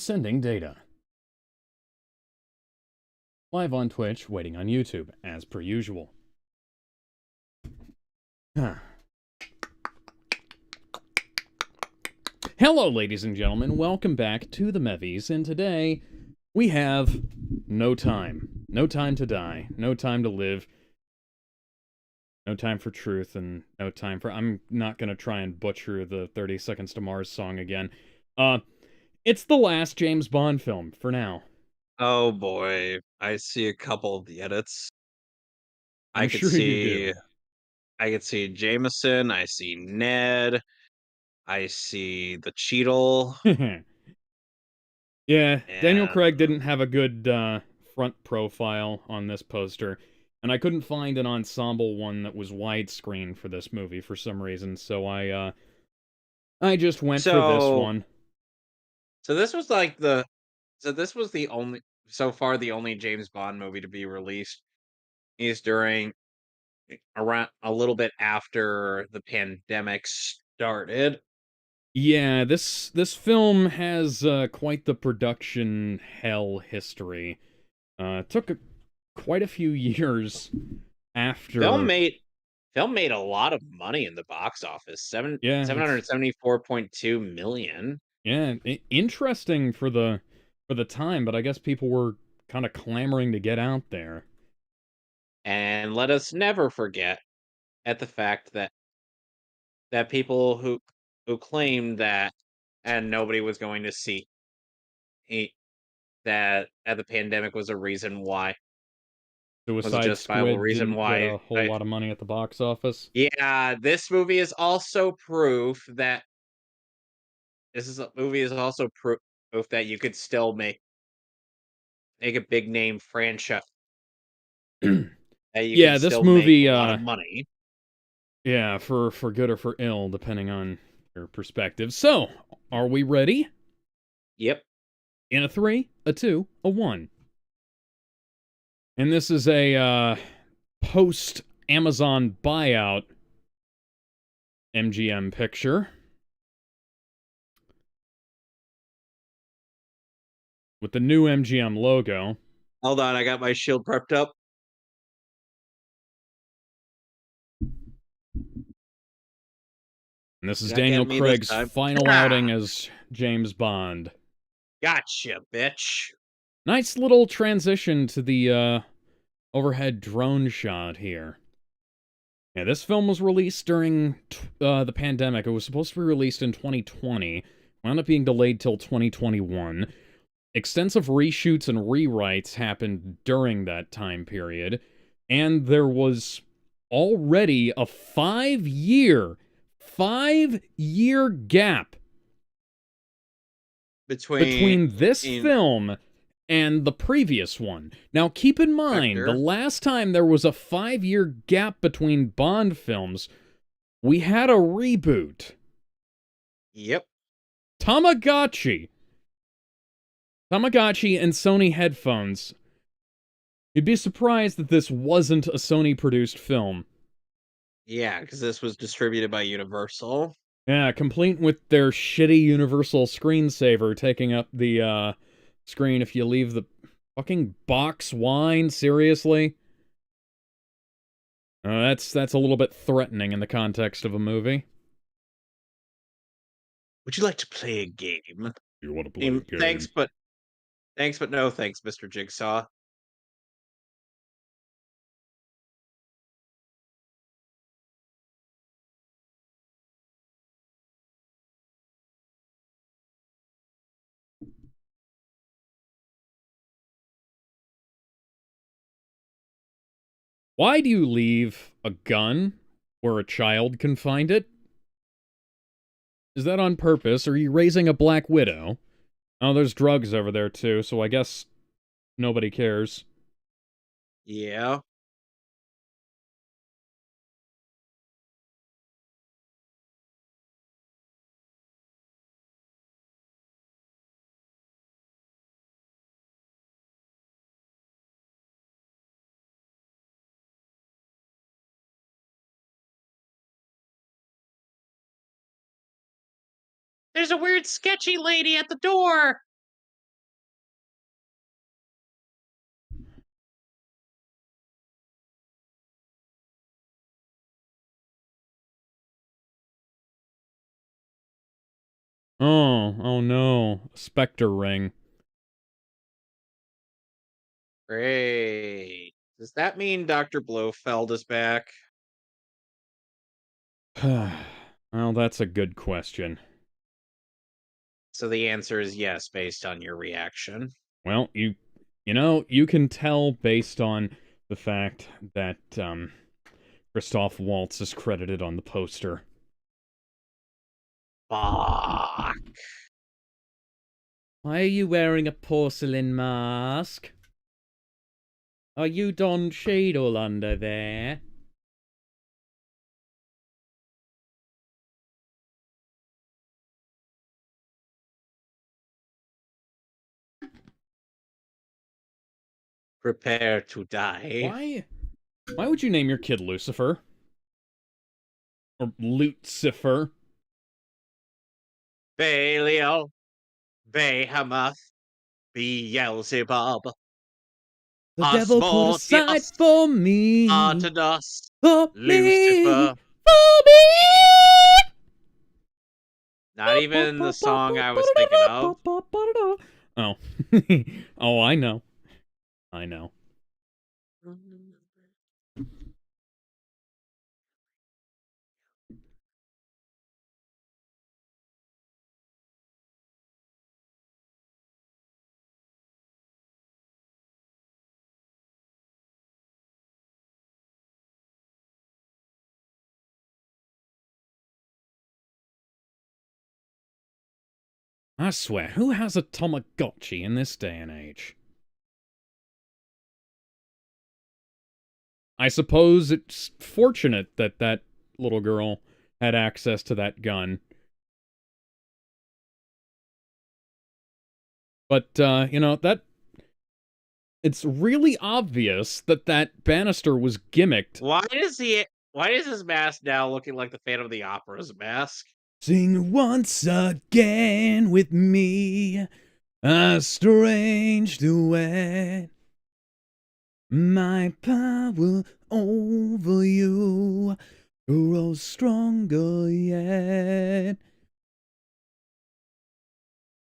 Sending data. Live on Twitch, waiting on YouTube, as per usual. Hello, ladies and gentlemen. Welcome back to the Mehvies, and today we have no time. No time to die. No time to live. No time for truth, and no time for... I'm not gonna try and butcher the 30 Seconds to Mars song again. It's the last James Bond film, for now. Oh boy, I see a couple of the edits. I I'm could sure you see do. I could see Jameson, I see Ned, I see the Cheadle, Yeah, Daniel and Craig didn't have a good front profile on this poster, and I couldn't find an ensemble one that was widescreen for this movie for some reason, so I just went for this so one. so this was like the so this was the only so far the only James Bond movie to be released is during around a little bit after the pandemic started. Yeah, this film has quite the production hell history. It took quite a few years Film after. made Film made a lot of money in the box office. Yeah, Seven it's hundred 74.2 million. yeah, interesting for the time, but I guess people were kind of clamoring to get out there. And let us never forget at the fact that people who claimed that and nobody was going to see e- that the pandemic was a reason why was a Suicide justifiable Squid reason didn't get why a whole I lot of money at the box office. yeah, this movie is also proof that proof that you could still make a big name franchise, that you can Yeah, this still make a movie, lot of money. yeah, for good or for ill, depending on your perspective. So, are we ready? Yep. In a 3, a 2, a 1. And this is a, post-Amazon buyout MGM picture with the new MGM logo. Hold on, I got my shield prepped up. And this is You're not getting Daniel me this Craig's time. final Ah, outing as James Bond. gotcha, bitch. Nice little transition to the, overhead drone shot here. Yeah, this film was released during the pandemic. It was supposed to be released in 2020, wound up being delayed till 2021. Extensive reshoots and rewrites happened during that time period, and there was already a 5-year gap Between between this in film and the previous one. Now, keep in mind, the Spectre. last time there was a 5-year gap between Bond films, we had a reboot. Yep. Tamagotchi. Tamagotchi and Sony headphones. You'd be surprised that this wasn't a Sony-produced film. Yeah, because this was distributed by Universal. Yeah, complete with their shitty Universal screensaver taking up the, screen if you leave the fucking box wine, seriously? That's a little bit threatening in the context of a movie. Would you like to play a game? You want to play a game? Thanks, but no thanks, Mr. Jigsaw. Why do you leave a gun where a child can find it? Is that on purpose? Are you raising a black widow? Oh, there's drugs over there too, so I guess nobody cares. Yeah. There's a weird sketchy lady at the door. Oh no. Spectre ring. Great. Does that mean Dr. Blofeld is back? Well, that's a good question. So the answer is yes, based on your reaction. Well, you can tell based on the fact that, Christoph Waltz is credited on the poster. Fuck. Why are you wearing a porcelain mask? Are you Don Cheadle under there? Prepare to die. Why would you name your kid Lucifer? Or Lucifer? Belial, Behemoth, Beelzebub, The devil put aside Asmodeus, for me. Artemis, For me. Lucifer. For me. Not even the song I was thinking of. Oh. Oh, I know. I know. I swear, who has a Tamagotchi in this day and age? I suppose it's fortunate that that little girl had access to that gun. But, that... It's really obvious that that banister was gimmicked. Why is his mask now looking like the Phantom of the Opera's mask? Sing once again with me, a strange duet. My power over you grows stronger yet.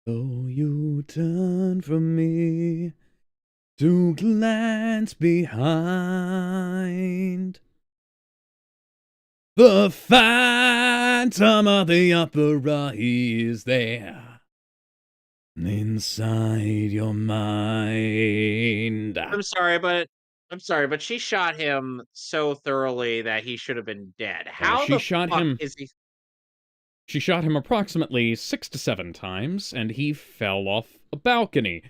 Though you turn from me to glance behind, the Phantom of the Opera is there inside your mind. I'm sorry, but she shot him so thoroughly that he should have been dead. Yeah, How the fuck is he? she shot him approximately 6 to 7 times, and he fell off a balcony.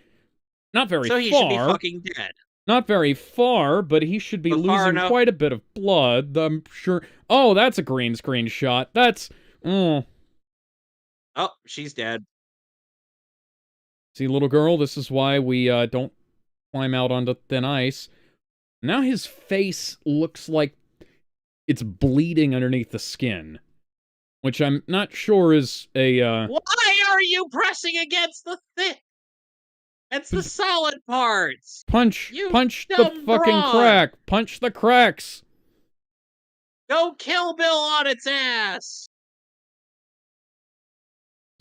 Not very So he should be far. fucking dead. Not very far, but he should be But far losing enough. quite a bit of blood, I'm sure. Oh, that's a green screen shot. That's... Oh, she's dead. See, little girl, this is why we don't climb out onto thin ice. Now his face looks like it's bleeding underneath the skin, which I'm not sure is a, Why are you pressing against the thing? It's the solid parts. punch the Dumb fucking broad. crack, punch the cracks. Go Kill Bill on its ass.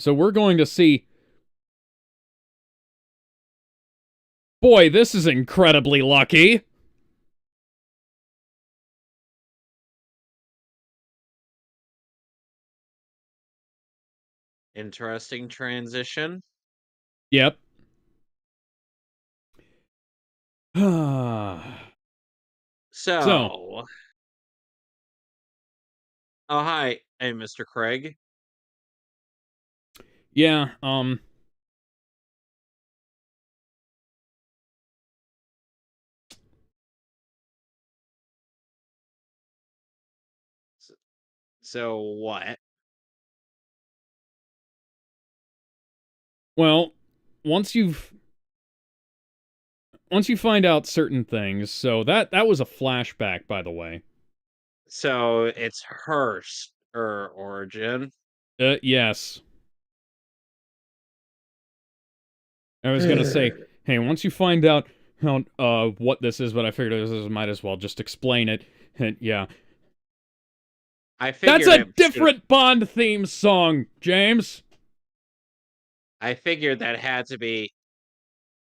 So we're going to see... Boy, this is incredibly lucky. Interesting transition. Yep. So, Oh, hi. Hey, Mr. Craig. yeah, So what? well, once you've once you find out certain things, so that was a flashback, by the way. So it's her origin. Yes. I was gonna say, hey, once you find out how what this is, but I figured this might as well just explain it. And yeah, I that's figured a it should. different Bond theme song, James. I figured that had to be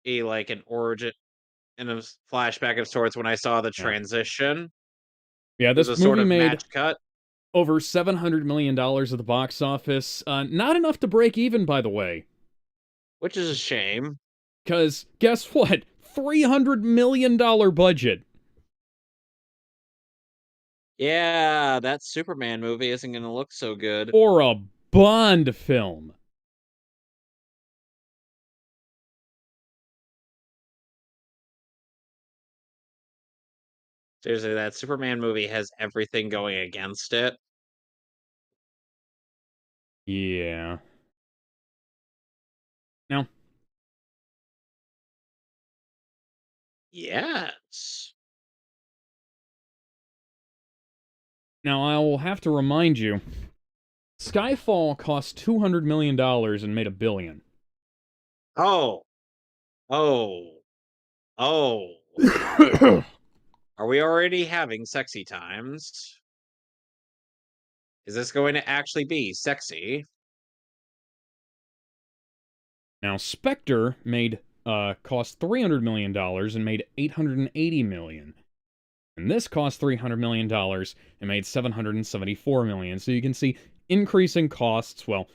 like an origin and a flashback of sorts when I saw the Yeah. transition. Yeah, It was this a sort movie of made match cut, over $700 million at the box office. Not enough to break even, by the way. which is a shame. Because guess what? $300 million budget. Yeah, that Superman movie isn't going to look so good. For a Bond film. Seriously, that Superman movie has everything going against it. Yeah. Now, Yes. now I will have to remind you, Skyfall cost $200 million and made $1 billion. Oh, oh, oh. Are we already having sexy times? Is this going to actually be sexy? Now, Spectre cost $300 million and made $880 million. And this cost $300 million and made $774 million. So you can see increasing costs, well,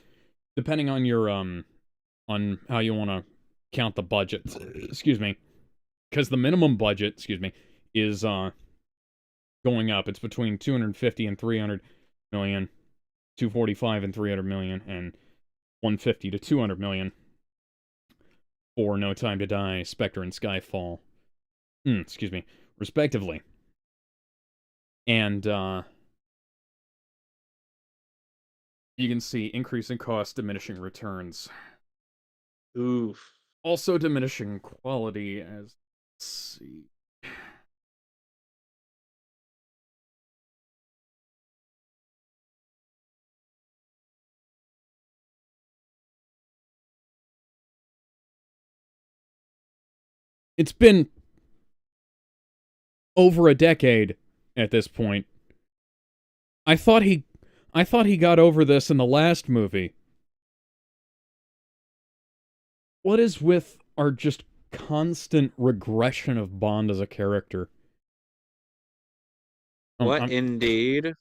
depending on your on how you want to count the budget. Excuse me. Because the minimum budget, excuse me, is going up. It's between 250 and 300 million, 245 and 300 million, and 150 to 200 million for No Time to Die, Spectre, and Skyfall. Excuse me, respectively. And you can see increasing cost, diminishing returns. Oof. Also diminishing quality as, let's see. It's been over a decade at this point. I thought he I thought he got over this in the last movie. What is with our just constant regression of Bond as a character? What I'm indeed?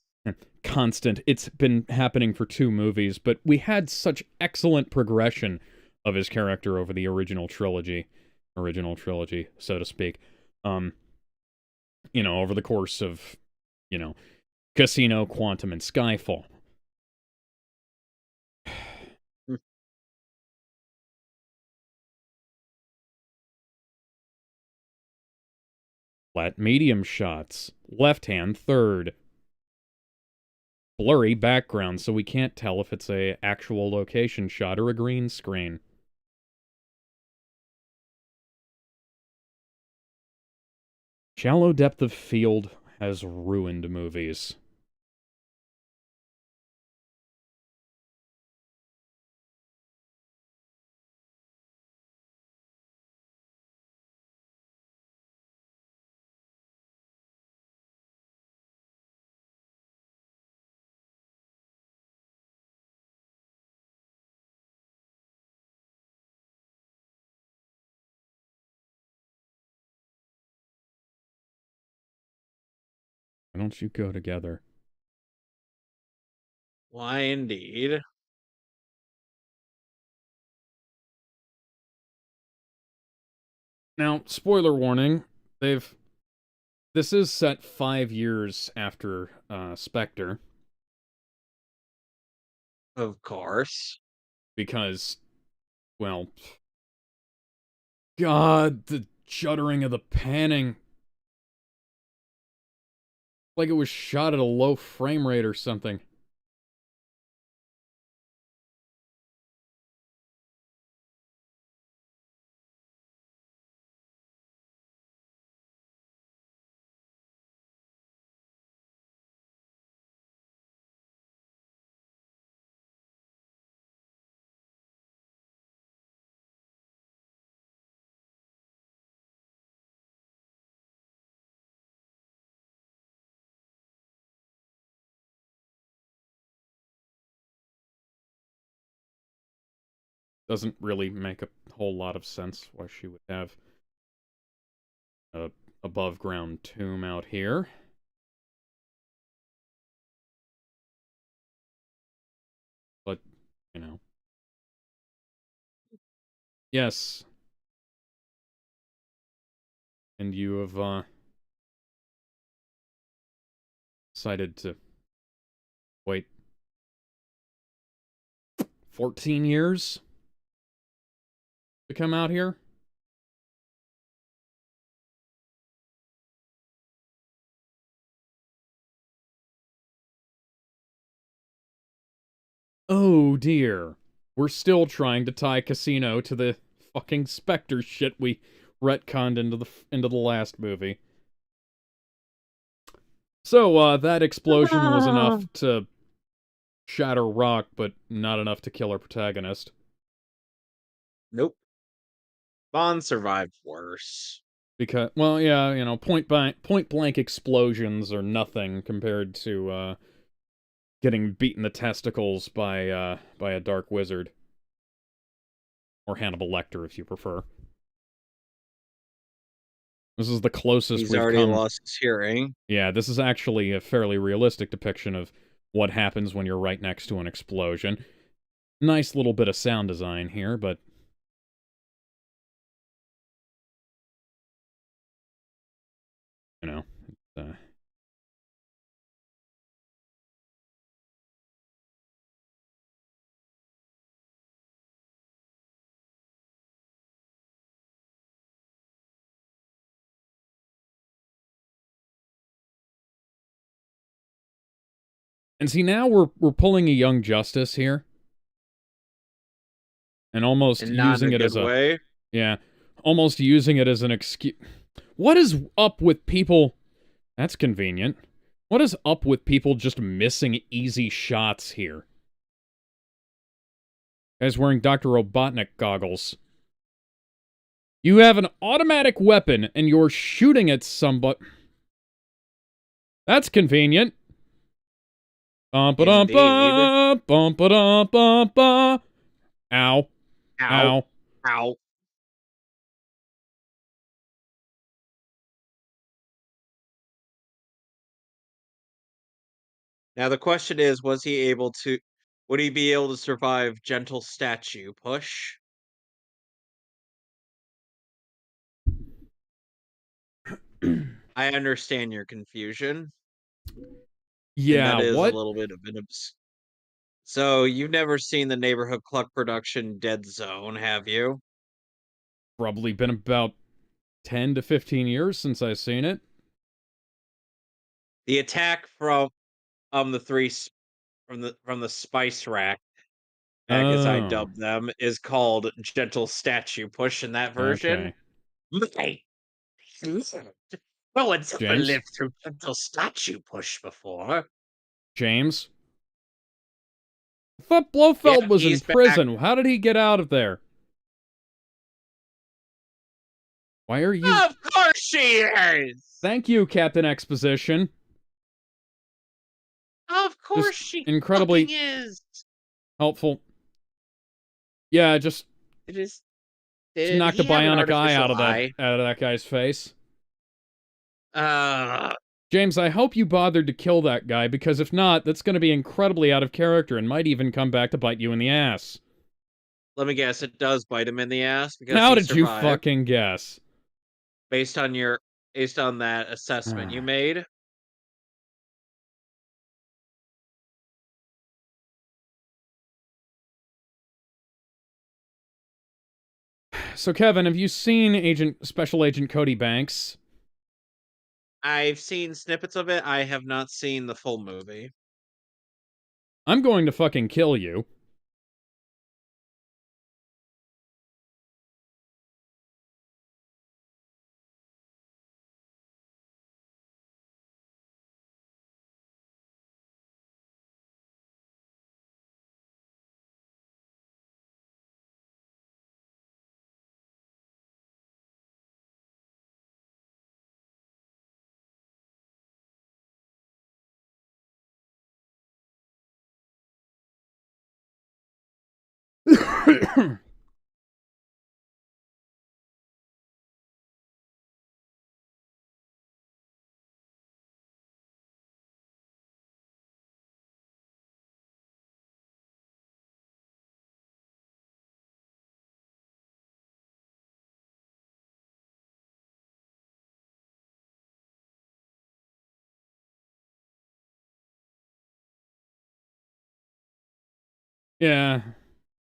constant. It's been happening for 2 movies, but we had such excellent progression of his character over the original trilogy, so to speak. Um, over the course of, you know, Casino, Quantum, and Skyfall. Flat medium shots, left hand third, blurry background so we can't tell if it's a actual location shot or a green screen. Shallow depth of field has ruined movies. Why don't you go together? Why indeed? Now, spoiler warning, they've this is set 5 years after Spectre, Of course. because, well, God, the juddering of the panning. Like it was shot at a low frame rate or something. doesn't really make a whole lot of sense why she would have a above ground tomb out here. But, you know. Yes. And you have, decided to wait 14 years to come out here? Oh dear. We're still trying to tie Casino to the fucking Spectre shit we retconned into the last movie. So, that explosion was enough to shatter rock, but not enough to kill our protagonist. Nope. Bond survived worse. Because, well, yeah, you know, point blank explosions are nothing compared to, getting beat in the testicles by a dark wizard. Or Hannibal Lecter, if you prefer. This is the closest He's we've already come. lost his hearing. Yeah, this is actually a fairly realistic depiction of what happens when you're right next to an explosion. Nice little bit of sound design here, but... You know, And see, now we're pulling a Young Justice here. And almost And not in using a it good as a... way. Yeah, almost using it as an excuse... What is up with people... That's convenient. What is up with people just missing easy shots here? Guy's wearing Dr. Robotnik goggles. You have an automatic weapon, and you're shooting at somebody... That's convenient. Indeed. Bum-ba-dum-ba, bum-ba-dum-ba-ba. Ow. Ow. Ow. Ow. Now the question is, would he be able to survive gentle statue push? I understand your confusion, and Yeah, that is a what? little bit of an So you've never seen the Neighborhood Cluck production Dead Zone, have you? Probably been about 10 to 15 years since I've seen it. The attack from the from the spice rack, as I Oh, dubbed them, is called Gentle Statue Push in that version. okay. My no one's ever James? lived through Gentle Statue Push before. James? I thought Yeah, Blofeld was in he's back. prison. How did he get out of there? Why are you... Of course she is! Thank you, Captain Exposition. Of Just course she fucking incredibly is! helpful. Yeah, just It is. Just Did knocked a he have an bionic eye artificial out of eye? that guy's face. Uh, James, I hope you bothered to kill that guy, because if not, that's going to be incredibly out of character and might even come back to bite you in the ass. Let me guess, it does bite him in the ass because How he did you survived fucking guess? based on your based on that assessment you made. So, Kevin, have you seen Special Agent Cody Banks? I've seen snippets of it. I have not seen the full movie. I'm going to fucking kill you. Yeah.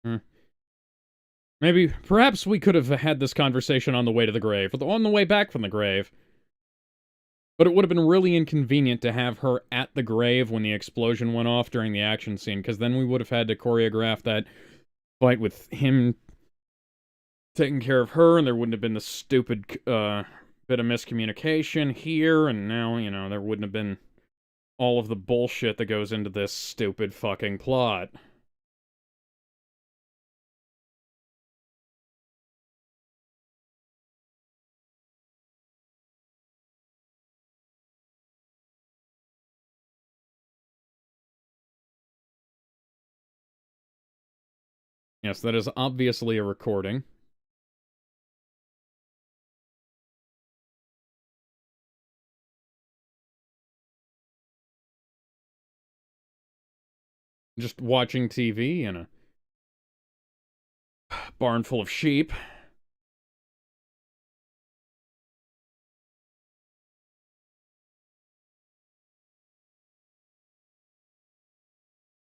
Hmm. Maybe, perhaps we could have had this conversation on the way to the grave, or on the way back from the grave. But it would have been really inconvenient to have her at the grave when the explosion went off during the action scene, because then we would have had to choreograph that fight with him taking care of her, and there wouldn't have been the stupid bit of miscommunication here, and now, there wouldn't have been all of the bullshit that goes into this stupid fucking plot. Yes, that is obviously a recording. Just watching TV in a barn full of sheep.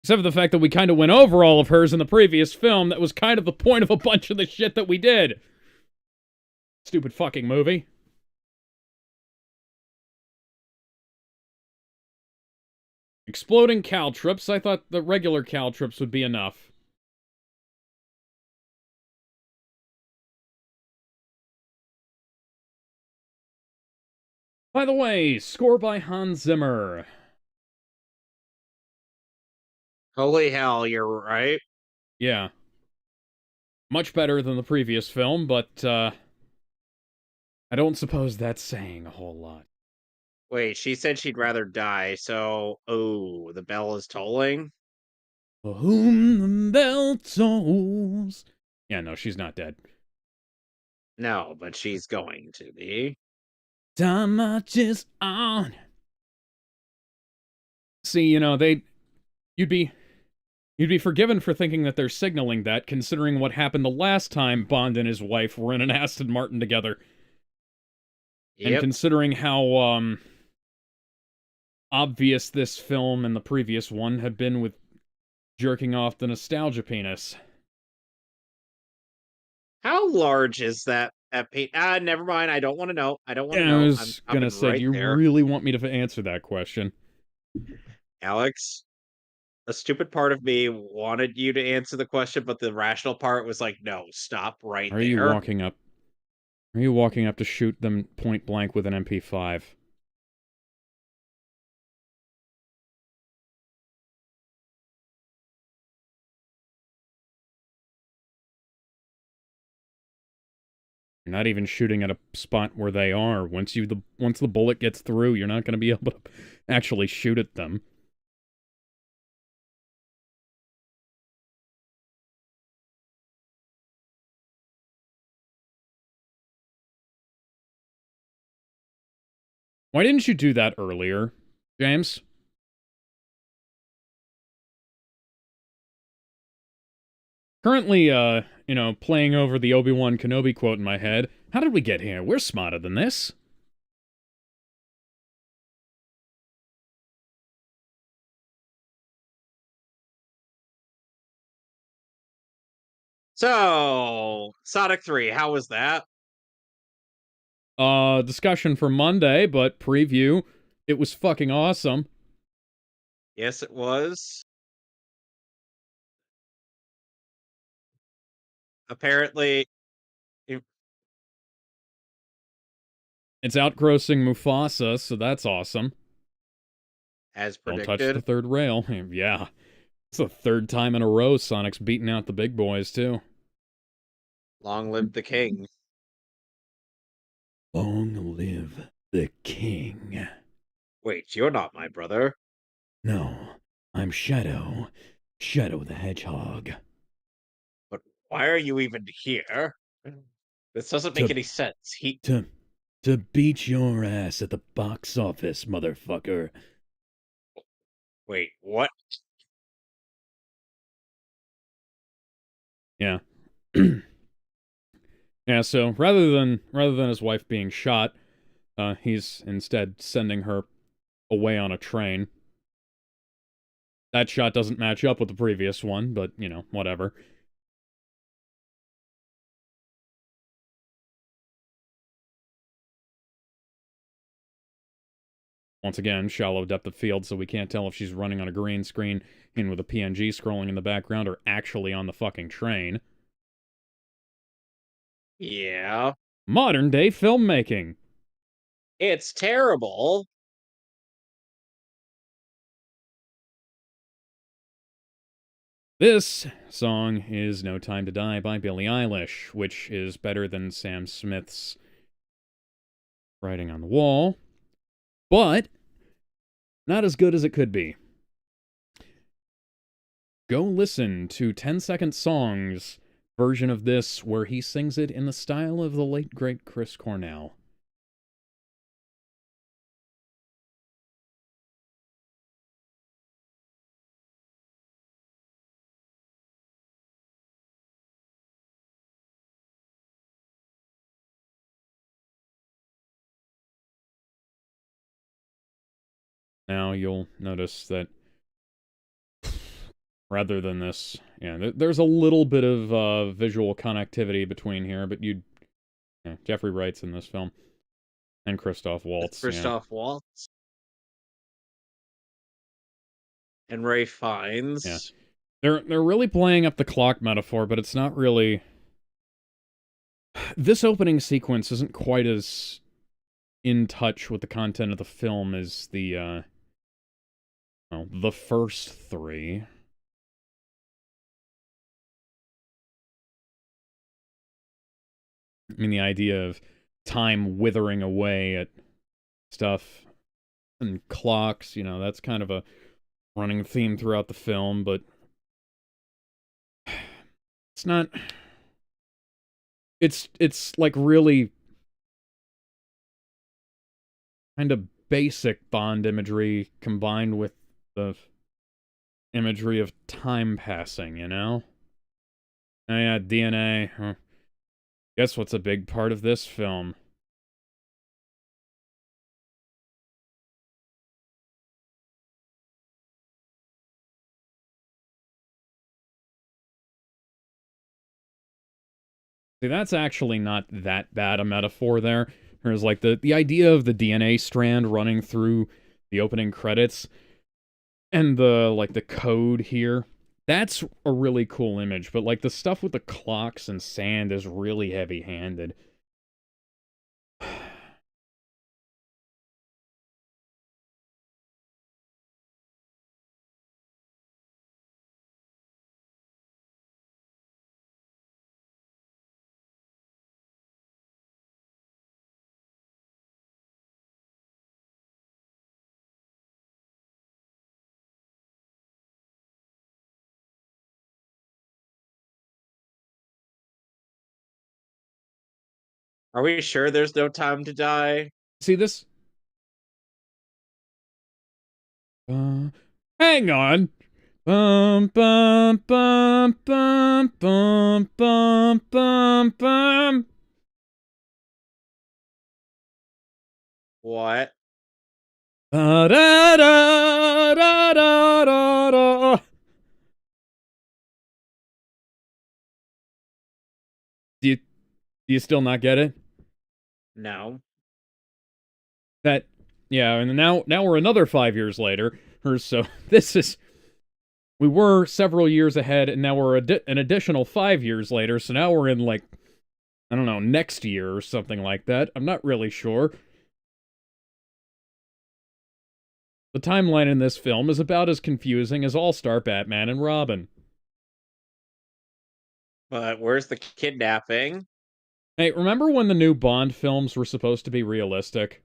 Except for the fact that we kind of went over all of hers in the previous film. That was kind of the point of a bunch of the shit that we did. Stupid fucking movie. Exploding caltrops. I thought the regular caltrops would be enough. By the way, score by Hans Zimmer. Holy hell, you're right. Yeah. Much better than the previous film, but, I don't suppose that's saying a whole lot. Wait, she said she'd rather die, so oh, the bell is tolling? For whom the bell tolls. Yeah, no, she's not dead. No, but she's going to be. Time marches on. See, you'd be forgiven for thinking that they're signaling that, considering what happened the last time Bond and his wife were in an Aston Martin together. And Yep. considering how, obvious this film and the previous one had been with jerking off the nostalgia penis. How large is that paint? Never mind. I don't want to know. I don't want to Yeah, I know. I'm was gonna stopping say, do right you there. really want me to answer that question? Alex, a stupid part of me wanted you to answer the question, but the rational part was like, no, stop right Are you there. walking up? Are you walking up to shoot them point blank with an MP5? You're not even shooting at a spot where they are. Once the bullet gets through, you're not going to be able to actually shoot at them. Why didn't you do that earlier, James? Currently, playing over the Obi-Wan Kenobi quote in my head. How did we get here? We're smarter than this. So, Sonic 3, how was that? Discussion for Monday, but preview. It was fucking awesome. Yes, it was. Apparently, It's outgrossing Mufasa, so that's awesome. as Don't touch the predicted, third rail. Yeah. It's the third time in a row Sonic's beating out the big boys, too. long live the king. Long live the king. Wait, you're not my brother. No, I'm Shadow. Shadow the Hedgehog. But why are you even here? This doesn't make To, any sense. to, to beat your ass at the box office, motherfucker. Wait, what? Yeah. Yeah, so rather than his wife being shot, he's instead sending her away on a train. That shot doesn't match up with the previous one, but, you know, whatever. Once again, shallow depth of field, so we can't tell if she's running on a green screen and with a PNG scrolling in the background or actually on the fucking train. Yeah. Modern day filmmaking. It's terrible. This song is No Time to Die by Billie Eilish, which is better than Sam Smith's Writing on the Wall, but not as good as it could be. Go listen to 10 Second Song's version of this where he sings it in the style of the late great Chris Cornell. Now you'll notice that rather than this, yeah, there's a little bit of visual connectivity between here, but Jeffrey Wright's in this film. And Christoph Waltz, yeah. Christoph Waltz. And Ray Yeah. Fiennes. They're really playing up the clock metaphor, but it's not really. This opening sequence isn't quite as in touch with the content of the film as the first three. I mean, the idea of time withering away at stuff and clocks, you know, that's kind of a running theme throughout the film, but it's not. It's like really kind of basic Bond imagery combined with the imagery of time passing, you know? Oh yeah, DNA. Huh. Guess what's a big part of this film? See, that's actually not that bad a metaphor there. There's like the idea of the DNA strand running through the opening credits and the code here. That's a really cool image, but like the stuff with the clocks and sand is really heavy-handed. Are we sure there's no time to die? See this? Hang on. Bum bum bum bum bum bum bum bum. What? Da da da da da da. Do you still not get it? No. That yeah, and now we're another 5 years later, or so. This is we were several years ahead, and now we're an additional 5 years later. So now we're in like I don't know, next year or something like that. I'm not really sure. The timeline in this film is about as confusing as All-Star Batman and Robin. But where's the kidnapping? Hey, remember when the new Bond films were supposed to be realistic?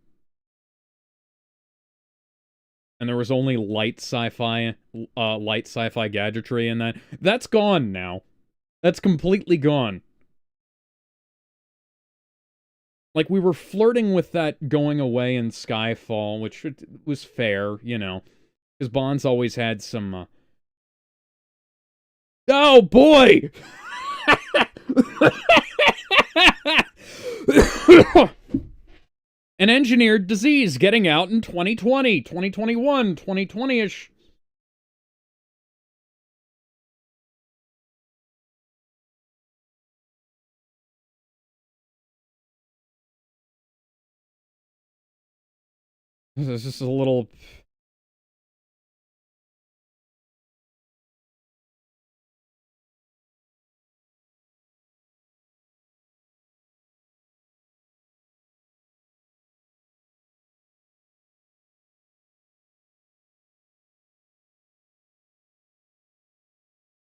And there was only light sci-fi gadgetry in that? That's gone now. That's completely gone. Like, we were flirting with that going away in Skyfall, which was fair, you know. Because Bond's always had some, Oh, boy! An engineered disease getting out in 2020, 2021, 2020-ish. It's just a little.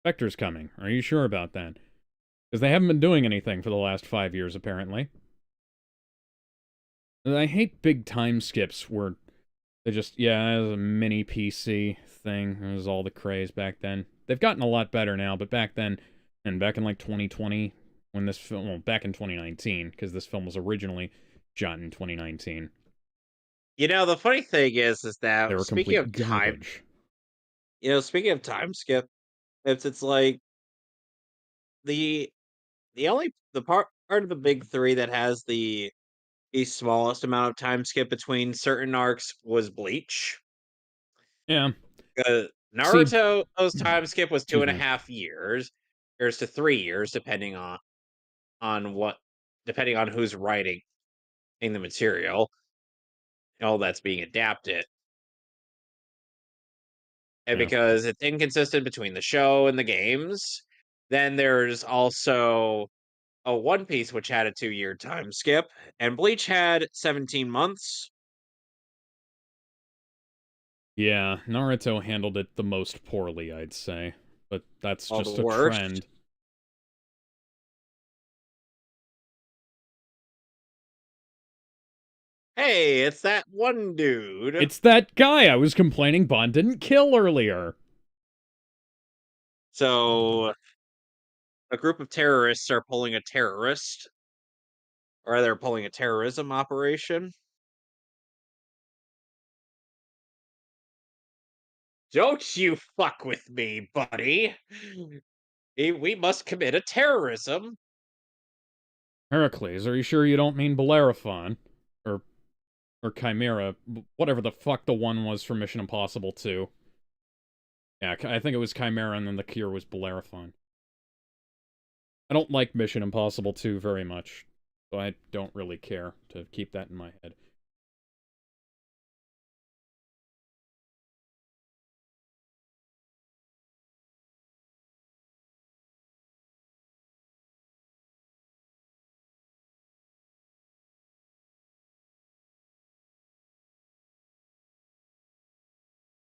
Spectre's coming. Are you sure about that? Because they haven't been doing anything for the last 5 years, apparently. And I hate big time skips where they just, yeah, it was a mini PC thing. It was all the craze back then. They've gotten a lot better now, but back then, and back in like 2020, when this film, well, back in 2019, because this film was originally shot in 2019, You know, the funny thing is they that were speaking complete of time, garbage. speaking of time skip, it's like the part of the big three that has the smallest amount of time skip between certain arcs was Bleach. Yeah. See, Naruto's time skip was two excuse and a me. half years to 3 years, on what depending on who's writing in the material, all that's being adapted. And Yeah. because it's inconsistent between the show and the games, then there's also a One Piece which had a 2-year time skip, and Bleach had 17 months. Yeah, Naruto handled it the most poorly, I'd say. But that's All the just a worst. trend. Hey, it's that one dude. It's that guy I was complaining Bond didn't kill earlier. So a group of terrorists are pulling a terrorist, or they're pulling a terrorism operation. Don't you fuck with me, buddy. We must commit a terrorism. Heracles, are you sure you don't mean Bellerophon? Or or Chimera, whatever the fuck the one was from Mission Impossible 2. Yeah, I think it was Chimera and then the cure was Bellerophon. I don't like Mission Impossible 2 very much, so I don't really care to keep that in my head.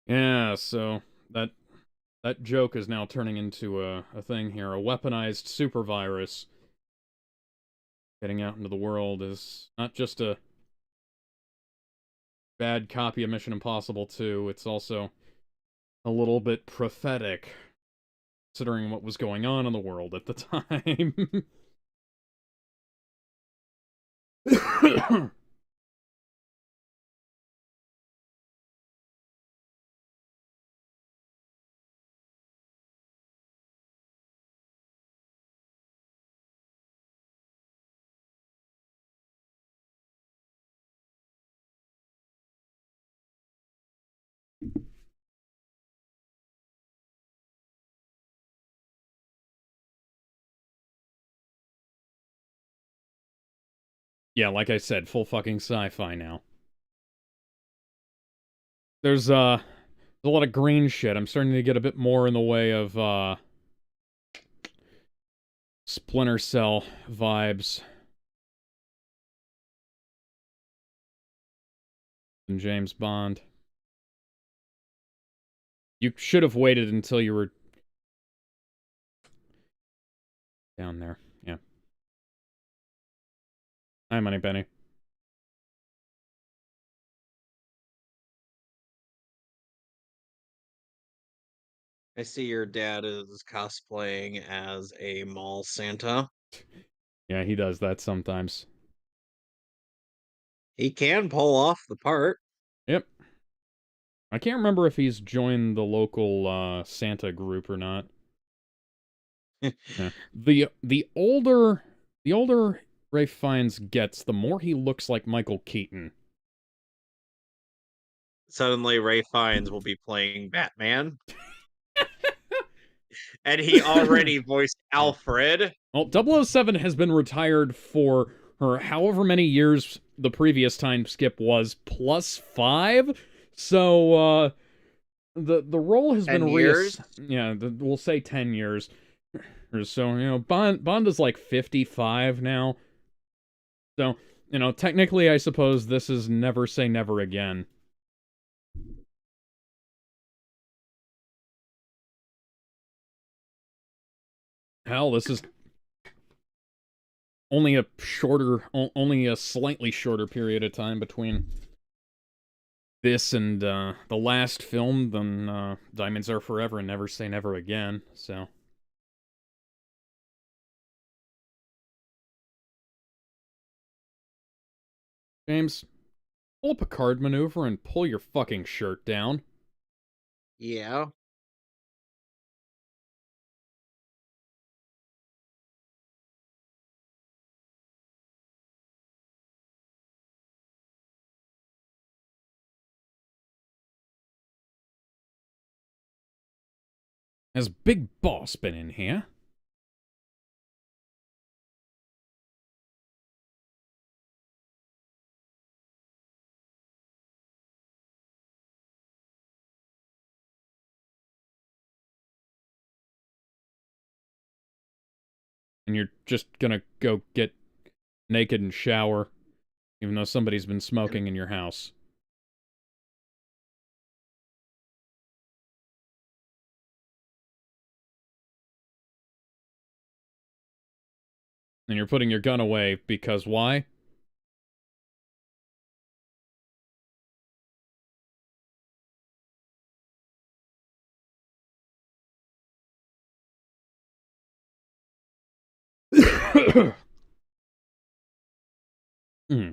Yeah, so that joke is now turning into a thing here. A weaponized super virus getting out into the world is not just a bad copy of Mission Impossible 2, it's also a little bit prophetic, considering what was going on in the world at the time. Yeah, like I said, full fucking sci-fi now. There's a lot of green shit. I'm starting to get a bit more in the way of Splinter Cell vibes than James Bond. You should have waited until you were down there. Yeah. Hi, Moneypenny. I see your dad is cosplaying as a mall Santa. Yeah, he does that sometimes. He can pull off the part. Yep. I can't remember if he's joined the local Santa group or not. Yeah. The older Rafe Fiennes gets, the more he looks like Michael Keaton. Suddenly, Ray Fiennes will be playing Batman, and he already voiced Yeah. Alfred. Well, 007 has been retired for or however many years the previous time skip was, plus 5. So, the role has been 10 years. yeah, we'll say 10 years or so. Bond is like 55 now. So, technically, I suppose this is Never Say Never Again. Hell, this is only a slightly shorter period of time between this and the last film than Diamonds Are Forever and Never Say Never Again. So, James, pull up a card maneuver and pull your fucking shirt down. Yeah. Has Big Boss been in here? And you're just gonna go get naked and shower, even though somebody's been And smoking in your house. And you're putting your gun away because why? Hmm.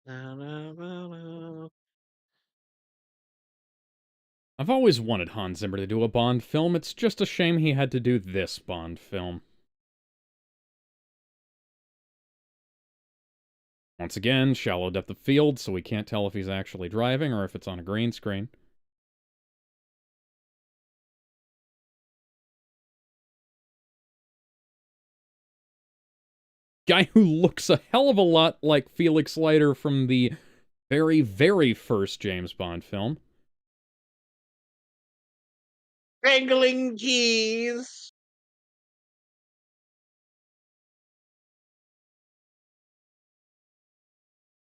na, na, na, na. I've always wanted Hans Zimmer to do a Bond film. It's just a shame he had to do this Bond film. Once again, shallow depth of field, so we can't tell if he's actually driving or if it's on a green screen. Guy who looks a hell of a lot like Felix Leiter from the very, very first James Bond film. Wrangling keys.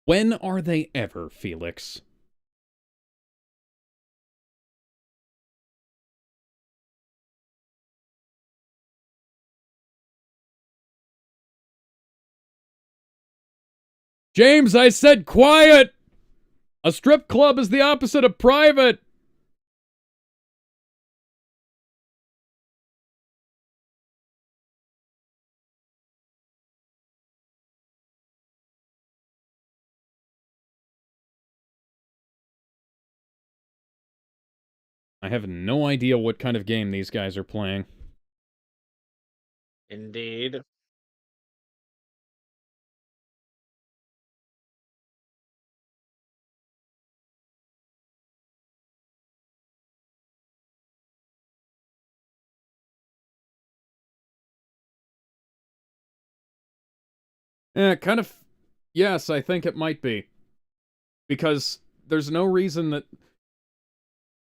When are they ever, Felix? James, I said quiet! A strip club is the opposite of private! I have no idea what kind of game these guys are playing. Indeed. Kind of. Yes, I think it might be. Because there's no reason that.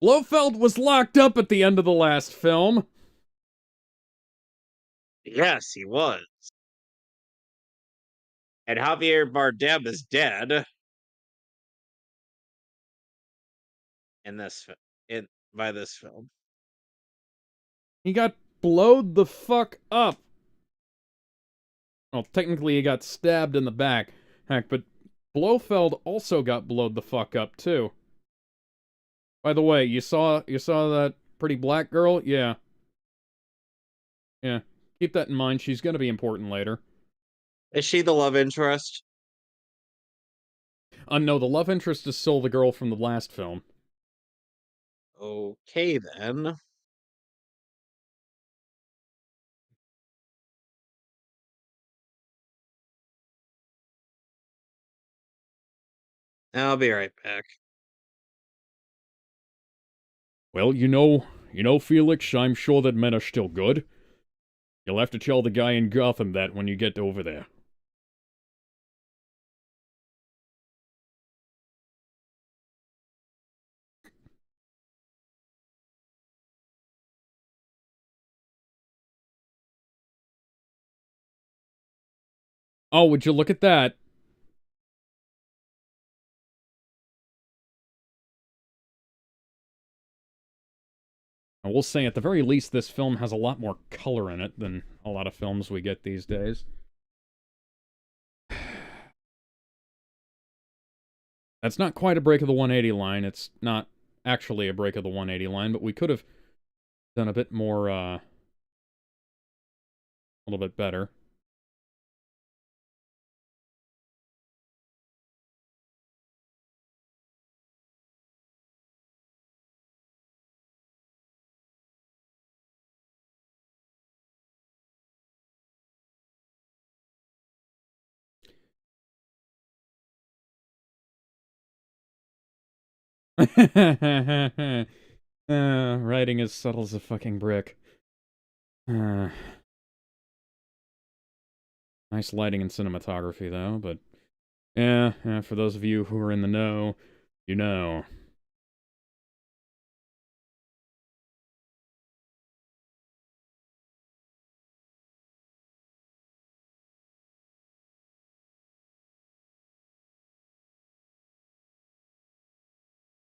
Blofeld was locked up at the end of the last film. Yes, he was. And Javier Bardem is dead in this in by this film. He got blowed the fuck up. Well, technically he got stabbed in the back. Heck, but Blofeld also got blowed the fuck up too. By the way, you saw that pretty black girl? Yeah. Yeah. Keep that in mind. She's gonna be important later. Is she the love interest? No, the love interest is still the girl from the last film. Okay then. I'll be right back. Well, Felix, I'm sure that men are still good. You'll have to tell the guy in Gotham that when you get over there. Oh, would you look at that? I will say, at the very least, this film has a lot more color in it than a lot of films we get these days. That's not quite a break of the 180 line. It's not actually a break of the 180 line, but we could have done a bit more, a little bit better. Writing as subtle as a fucking brick. Nice lighting and cinematography, though, but yeah, for those of you who are in the know, you know.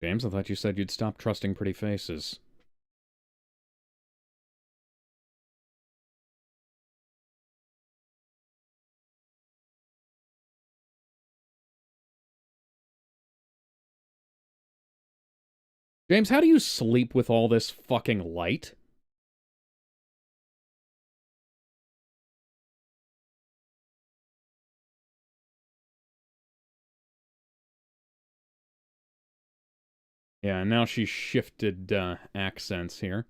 James, I thought you said you'd stop trusting pretty faces. James, how do you sleep with all this fucking light? Yeah, now she's shifted accents here.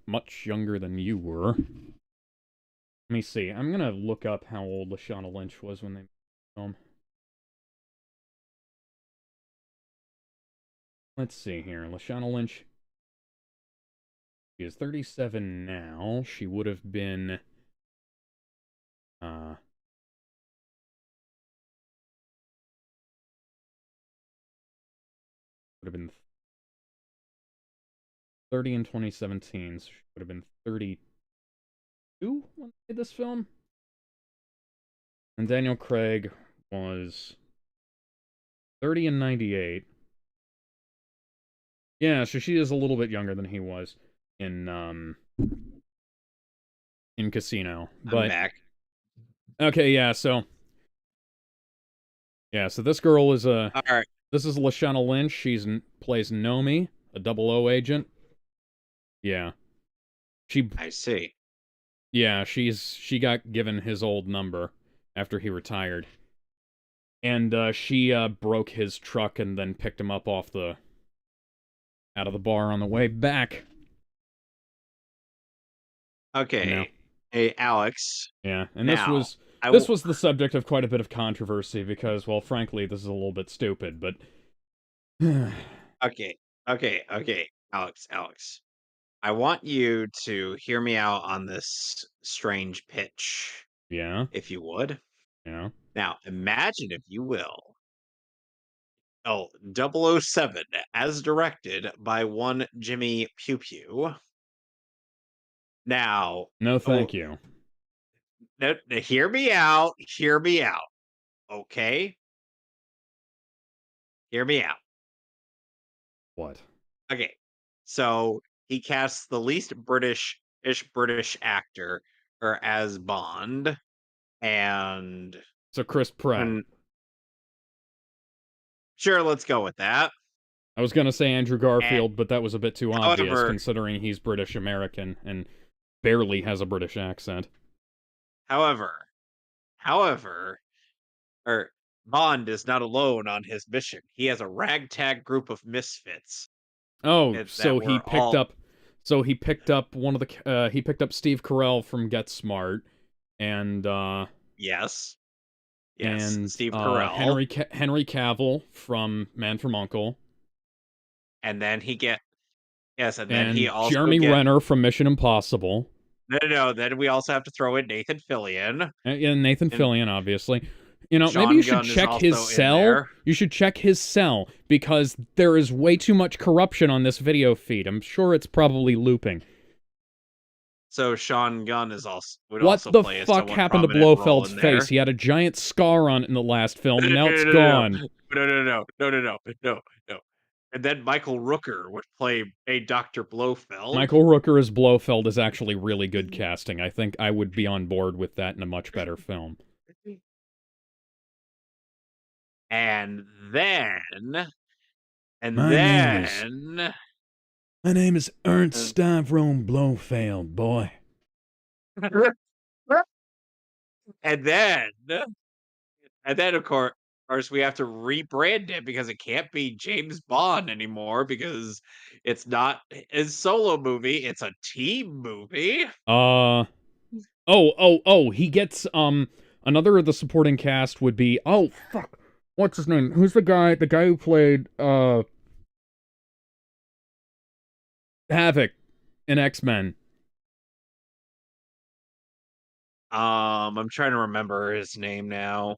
Much younger than you were. Let me see. I'm gonna look up how old Lashana Lynch was when they made the film. Let's see here. Lashana Lynch. She is 37 now. She would have been uh would have been 30 in 2017, so she would have been 32 when they made this film. And Daniel Craig was 30 in 98. Yeah, so she is a little bit younger than he was in Casino. I'm But back. okay, so this girl is All right. this is Lashana Lynch. She's plays Nomi, a double O agent. Yeah. She I see. yeah, she got given his old number after he retired. And she broke his truck and then picked him up off the out of the bar on the way back. Now, Okay. Hey, Alex. yeah, and Now, I this w- was the subject of quite a bit of controversy because, well, frankly, this is a little bit stupid, but okay. Okay. Alex. I want you to hear me out on this strange pitch, yeah, if you would. yeah. Now, imagine, if you will, 007 as directed by one Jimmy Pew Pew. Now, No, oh, thank you. hear me out. Hear me out. Okay? Hear me out. What? Okay. So he casts the least British actor or as Bond, and So Chris Pratt. and sure, let's go with that. I was gonna say Andrew And Garfield, but that was a bit too obvious however, considering he's British American and barely has a British accent. however, however, or Bond is not alone on his mission. He has a ragtag group of misfits Oh, that were all so he picked up one of the he picked up Steve Carell from Get Smart, and Yes. Yes. Steve Carell. Henry Cavill from Man from Uncle, And then he get yes, and then he and also Jeremy get Renner from Mission Impossible, no, then we also have to throw in Nathan Fillion, and Nathan and Fillion, obviously. You know, maybe you Sean should Gunn is check his also in cell. there. You should check his cell because there is way too much corruption on this video feed. I'm sure it's probably looping. So Sean Gunn is also would What also the play a fuck somewhat happened to prominent role Blofeld's in face? there. He had a giant scar on it in the last film, and now it's No, gone. no. And then Michael Rooker would play a Dr. Blofeld. Michael Rooker as Blofeld is actually really good casting. I think I would be on board with that in a much better film. And then, and My name is then, Ernst Stavro Blofeld, boy. and then, and then, of course, we have to rebrand it because it can't be James Bond anymore because it's not his solo movie; it's a team movie. He gets, another of the supporting cast would be, oh, fuck. What's his name? Who's the guy who played, Havoc in X-Men? I'm trying to remember his name now.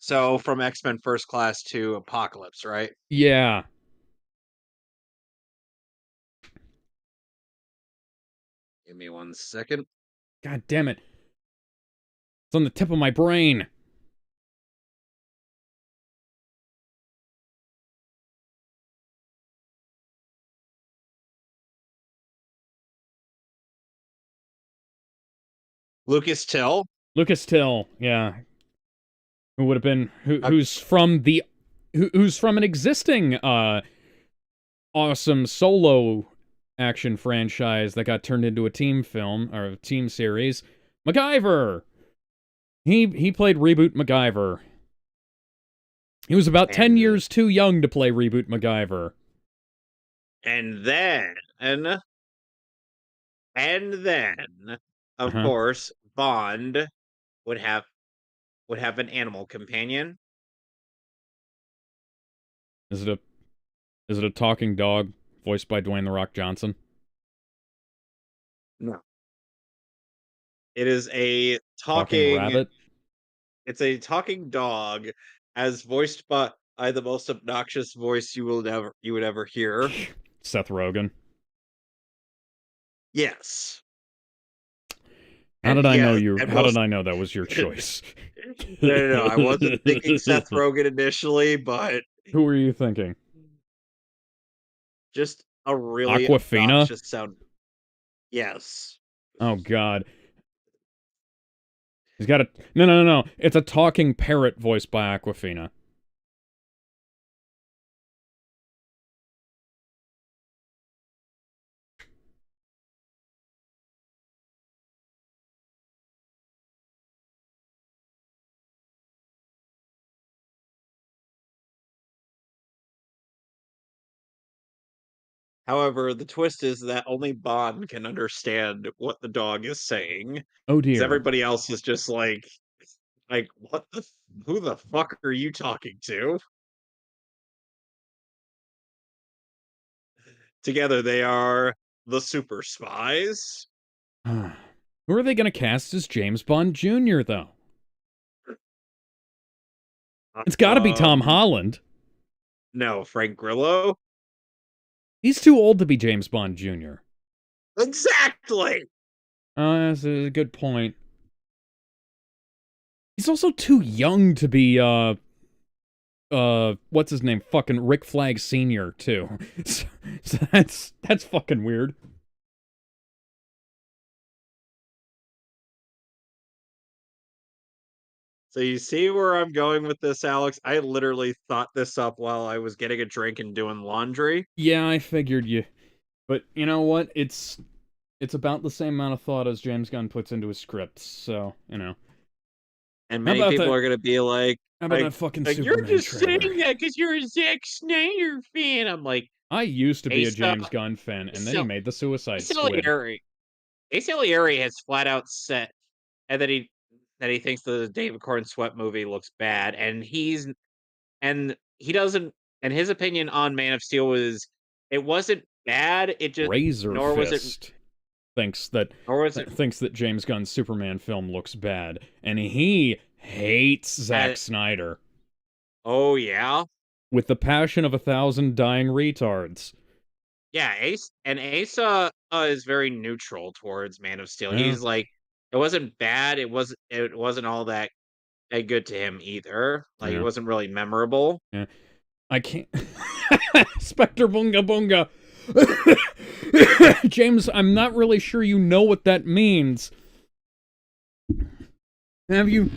So from X-Men First Class to Apocalypse, right? Yeah. Give me 1 second. God damn it. It's on the tip of my brain. Lucas Till. Lucas Till, yeah. Who would have been, Uh, who's from who's from an existing, awesome solo action franchise that got turned into a team film, or a team series. MacGyver! He played Reboot MacGyver. He was about 10 and years too young to play Reboot MacGyver. and then and then of Uh-huh. course Bond would have an animal companion. Is it a talking dog voiced by Dwayne The Rock Johnson? No. It is a Talking talking rabbit? it's a talking dog as voiced by the most obnoxious voice you would ever hear. Seth Rogen. Yes. How And did I know yes, you? and How did most I know that was your choice? no. I wasn't thinking Seth Rogen initially, but Who were you thinking? just a really Aquafina? obnoxious sound. Yes. Oh God, he's got a no. It's a talking parrot voiced by Aquafina. However, the twist is that only Bond can understand what the dog is saying, Oh because dear. everybody else is just like what the who the fuck are you talking to? Together they are the super spies. Who are they going to cast as James Bond Jr. though? It's got to be Tom Um, Holland. no, Frank Grillo. He's too old to be James Bond Jr. Exactly. That's a good point. He's also too young to be, what's his name? Fucking Rick Flag Sr. too. So that's fucking weird. So you see where I'm going with this, Alex? I literally thought this up while I was getting a drink and doing laundry. Yeah, I figured you. But you know what? It's about the same amount of thought as James Gunn puts into his scripts. So, you know. And How many about people that? are gonna be How about that fucking you're Superman just saying trailer? that because you're a Zack Snyder fan. I'm like, I used to be hey, a James Gunn fan, and then he so made the Suicide silly Squid. Harry. Ace has flat out said and that he thinks the David Corn Sweat movie looks bad, and he doesn't. And his opinion on Man of Steel was it wasn't bad. It just Razor nor was it Fist thinks that nor was it. thinks that James Gunn's Superman film looks bad, and he hates Zack Uh, Snyder oh yeah, with the passion of 1,000 dying retards. yeah. Asa is very neutral towards Man of Steel. Yeah, He's like, it wasn't bad. It wasn't all that good to him either. Like it yeah, wasn't really memorable. yeah. I can't. Spectre Bunga Bunga. James, I'm not really sure you know what that means. Have you,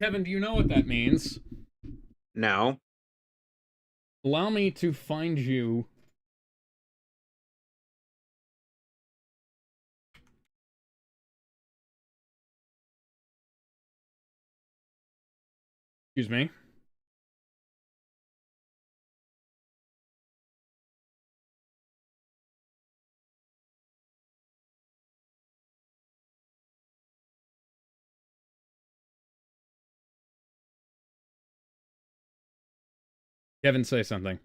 Kevin? Do you know what that means? No. Allow me to find you. Excuse me. Kevin, say something.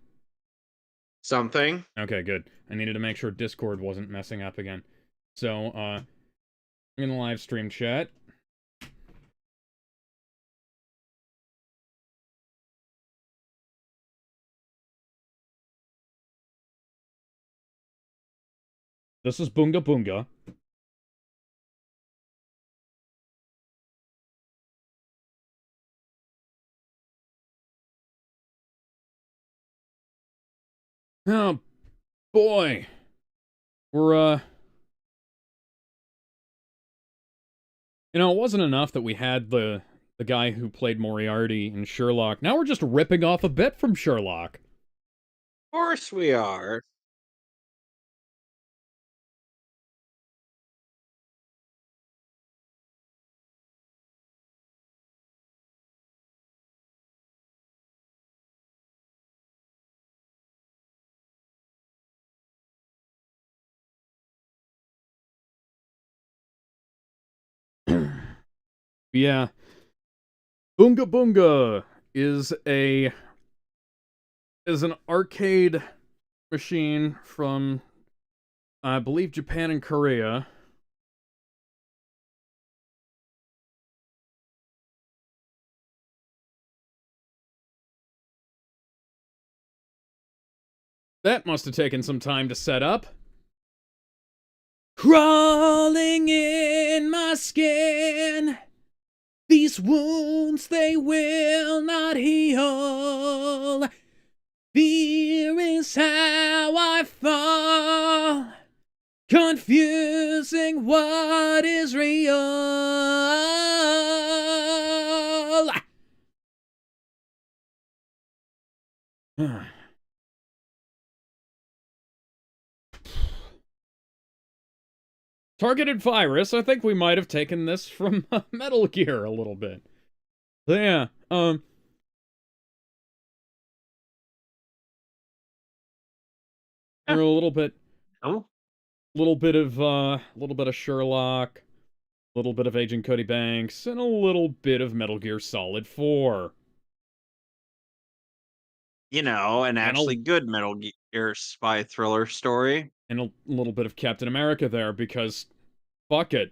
Something. Okay, good. I needed to make sure Discord wasn't messing up again. So, in the live stream chat. This is Bunga Bunga. Oh, boy. We're, you know, it wasn't enough that we had the guy who played Moriarty in Sherlock. Now we're just ripping off a bit from Sherlock. Of course we are. Yeah. Bunga Bunga is an arcade machine from, I believe, Japan and Korea. That must have taken some time to set up. Crawling in my skin, these wounds they will not heal. Fear is how I fall, confusing what is real. Targeted virus. I think we might have taken this from Metal Gear a little bit. So yeah, we're a Oh, little bit of Sherlock, a little bit of Agent Cody Banks, and a little bit of Metal Gear Solid 4. an And actually good Metal Gear spy thriller story. a little bit of Captain America there, because fuck it.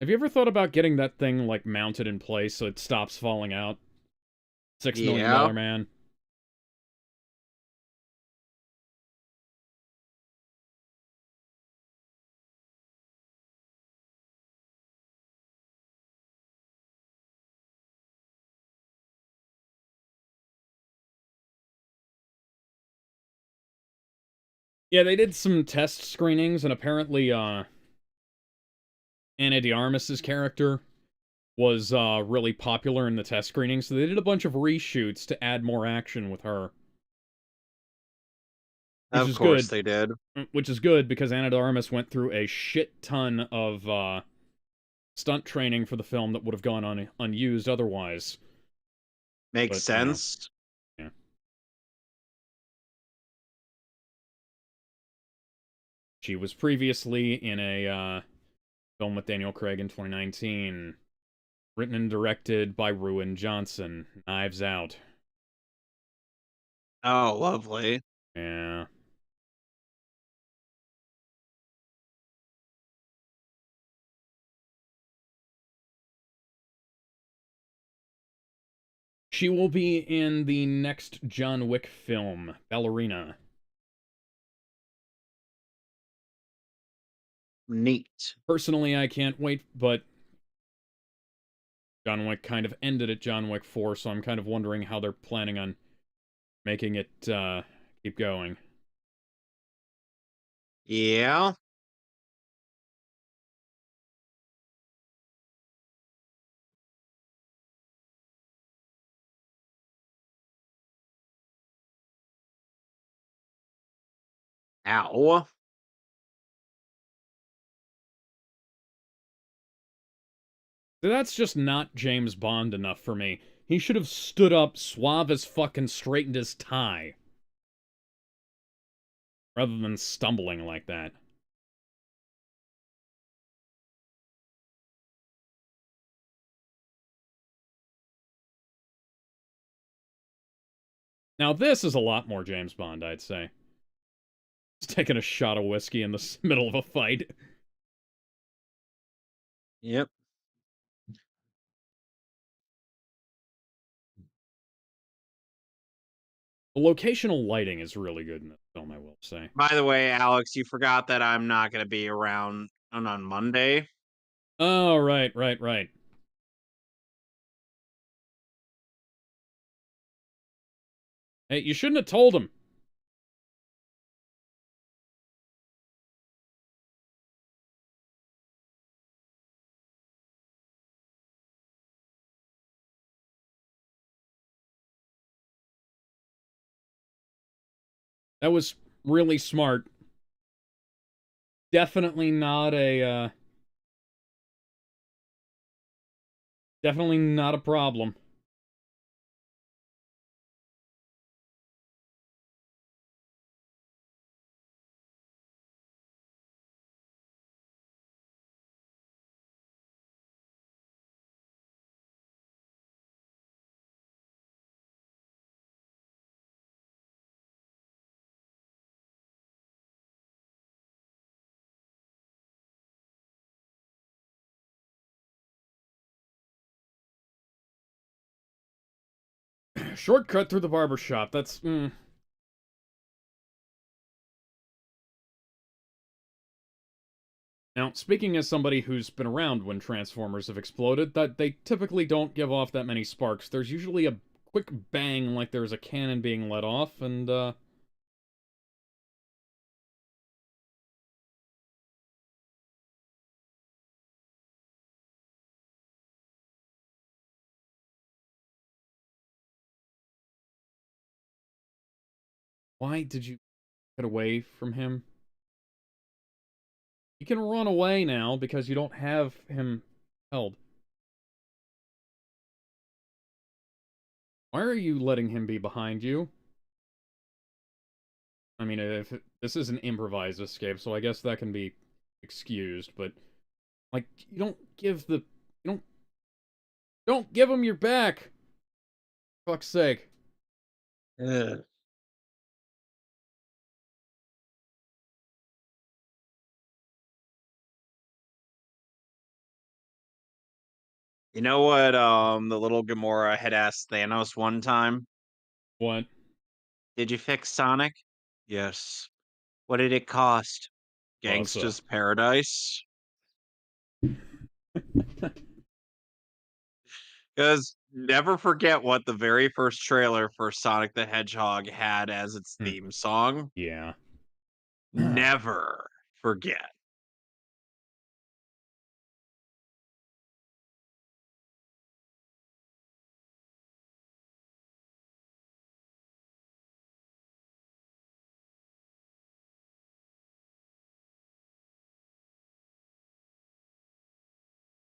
Have you ever thought about getting that thing, like, mounted in place so it stops falling out? $6 million Yeah. man. Yeah, they did some test screenings, and apparently, Ana de Armas's character was, really popular in the test screening, so they did a bunch of reshoots to add more action with her. Which Of is course good. they did. Which is good, because Ana de Armas went through a shit ton of, stunt training for the film that would have gone unused otherwise. Makes But, you know, sense. yeah. She was previously in a film with Daniel Craig in 2019, written and directed by Ruin Johnson, Knives Out. Oh, lovely. Yeah. She will be in the next John Wick film, Ballerina. Neat. Personally, I can't wait, but John Wick kind of ended at John Wick 4, so I'm kind of wondering how they're planning on making it keep going. Yeah. Ow. That's just not James Bond enough for me. He should have stood up, suave as fucking straightened his tie, rather than stumbling like that. Now this is a lot more James Bond, I'd say. He's taking a shot of whiskey in the middle of a fight. Yep. The locational lighting is really good in this film, I will say. By the way, Alex, you forgot that I'm not going to be around on Monday. Oh, right, right, right. Hey, you shouldn't have told him. That was really smart. Definitely not a, definitely not a problem. Shortcut through the barber shop. That's, Now, speaking as somebody who's been around when Transformers have exploded, that they typically don't give off that many sparks. There's usually a quick bang like there's a cannon being let off, and, why did you get away from him? You can run away now because you don't have him held. Why are you letting him be behind you? I mean, this is an improvised escape, so I guess that can be excused, but, like, you don't, don't give him your back! For fuck's sake. Ugh. You know what the little Gamora had asked Thanos one time? What? Did you fix Sonic? Yes. What did it cost? Bussa. Gangsta's Paradise? Because never forget what the very first trailer for Sonic the Hedgehog had as its Hmm. theme song. Yeah. Never forget.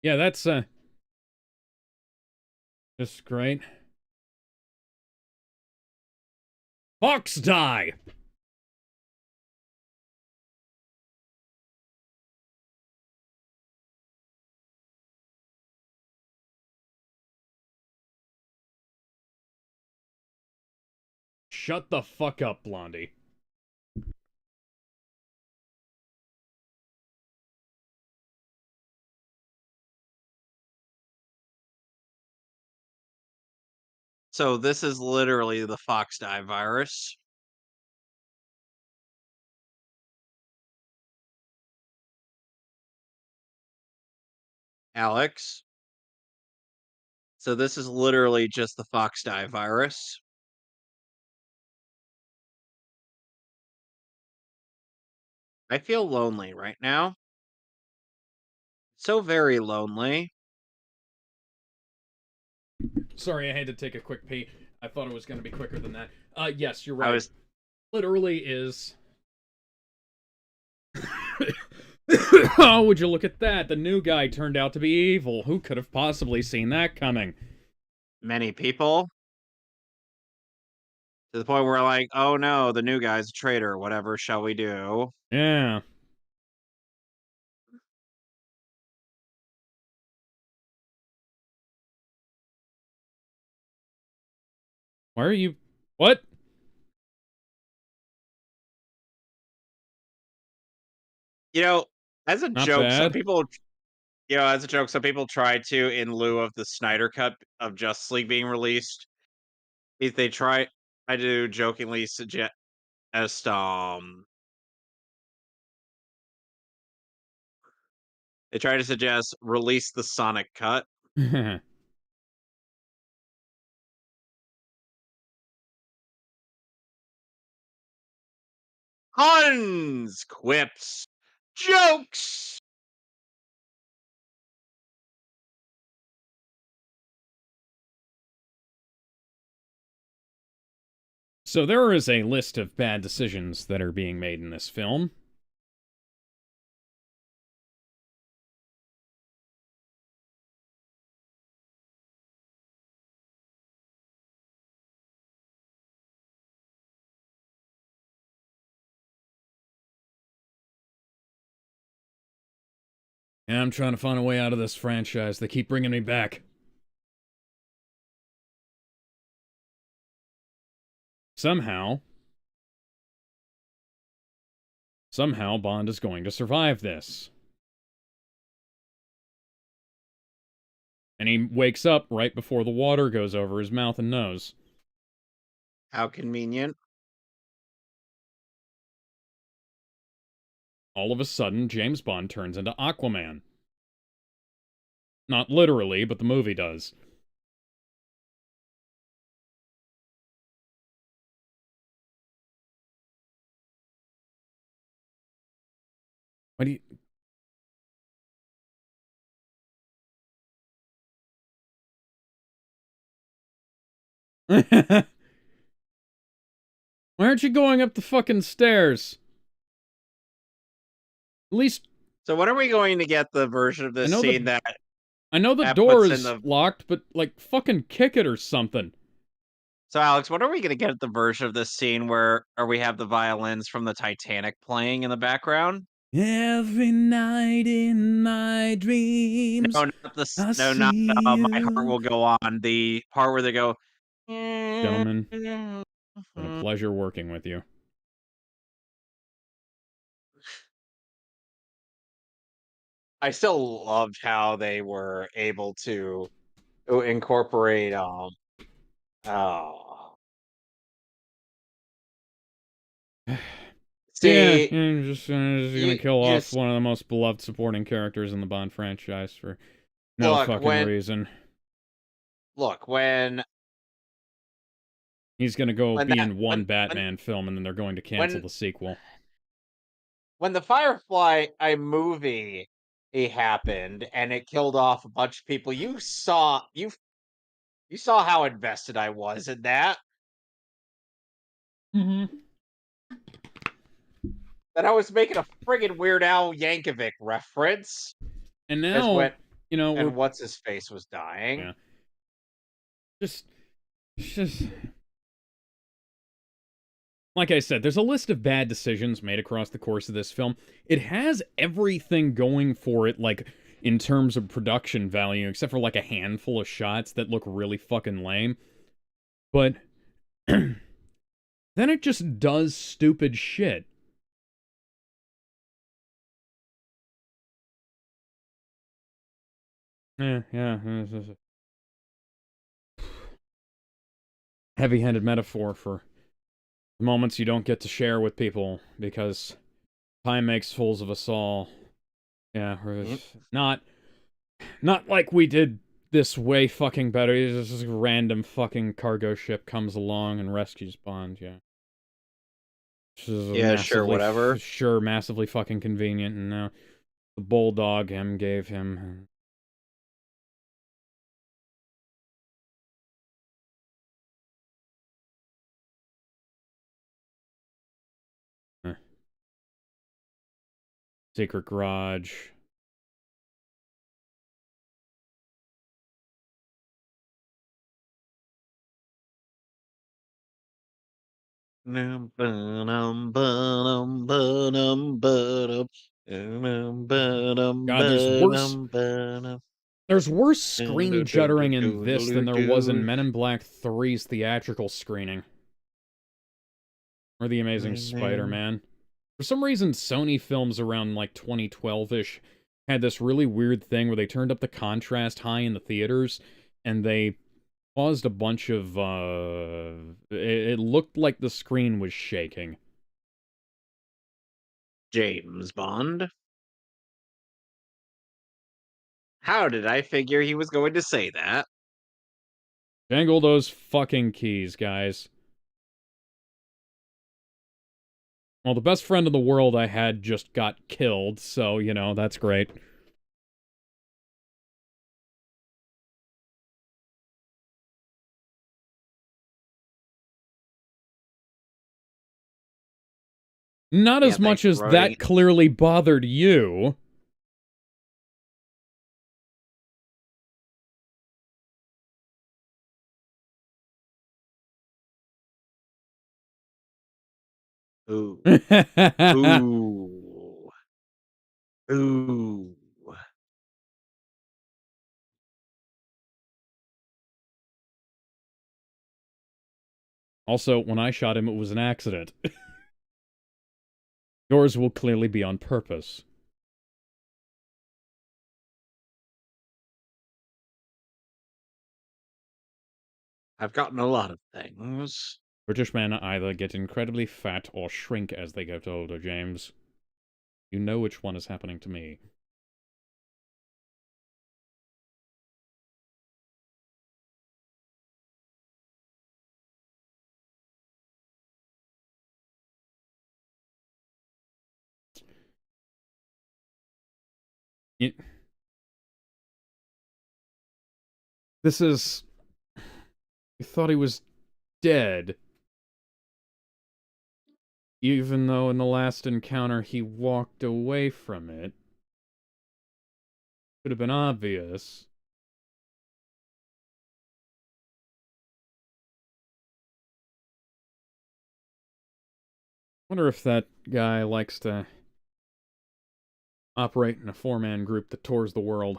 Yeah, that's just great. Hawks die. Shut the fuck up, Blondie. So this is literally the fox die virus. Alex. So this is literally just the fox die virus. I feel lonely right now. So very lonely. Sorry, I had to take a quick pee. I thought it was going to be quicker than that. Yes, you're I right. was Literally is. Oh, would you look at that? The new guy turned out to be evil. Who could have possibly seen that coming? many people to the point where like, oh no, the new guy's a traitor. Whatever shall we do? Yeah. Why are you... What? You know, as a Not joke, some bad. people as a joke, some people tried to, in lieu of the Snyder Cut of Justice League being released, if they try I do jokingly suggest they try to suggest release the Sonic cut. Puns, quips, jokes. So there is a list of bad decisions that are being made in this film. And I'm trying to find a way out of this franchise. They keep bringing me back. Somehow, Bond is going to survive this. And he wakes up right before the water goes over his mouth and nose. How convenient. All of a sudden, James Bond turns into Aquaman. Not literally, but the movie does. Why do you... Why aren't you going up the fucking stairs? At least So when are we going to get the version of I this know scene the that door puts in is the locked, but like fucking kick it or something. So Alex, when are we gonna get the version of this scene where we have the violins from the Titanic playing in the background? Every night in my dreams, I No, not see My Heart you. Will Go On. The part where they go. Gentlemen, it's been a pleasure working with you. I still loved how they were able to incorporate oh Yeah, see just gonna you kill off just one of the most beloved supporting characters in the Bond franchise for no look fucking when reason. look when He's gonna go when be that in one Batman film and then they're going to cancel when the sequel. when the Firefly movie happened and it killed off a bunch of people, you saw how invested I was in that. Mm-hmm. That I was making a friggin' Weird Al Yankovic reference. And As now went You know, we're And what's his face was dying. yeah, just just like I said, there's a list of bad decisions made across the course of this film. It has everything going for it, like, in terms of production value, except for, like, a handful of shots that look really fucking lame. But then it just does stupid shit. Yeah. Heavy-handed metaphor for the moments you don't get to share with people because time makes fools of us all. Yeah, Mm. not like we did this way fucking better. It's just a random fucking cargo ship comes along and rescues Bond. Yeah, this is a Yeah, sure, whatever. massively fucking convenient. And now the bulldog M gave him. uh, Secret garage. God, there's worse screen juddering in this than there was in Men in Black 3's theatrical screening. Or The Amazing Spider-Man. For some reason, Sony films around, like, 2012-ish had this really weird thing where they turned up the contrast high in the theaters, and they caused a bunch of, it looked like the screen was shaking. James Bond. How did I figure he was going to say that? Jangle those fucking keys, guys. Well, the best friend in the world I had just got killed, so, you know, that's great. Not Yeah, as thanks much for as voting. that clearly bothered you. Ooh. Ooh. Ooh. Also, when I shot him, it was an accident. Yours will clearly be on purpose. I've gotten a lot of things. British men either get incredibly fat or shrink as they get older, James. You know which one is happening to me. You, this is... You thought he was dead. Even though in the last encounter he walked away from it. Could have been obvious. Wonder if that guy likes to operate in a four-man group that tours the world.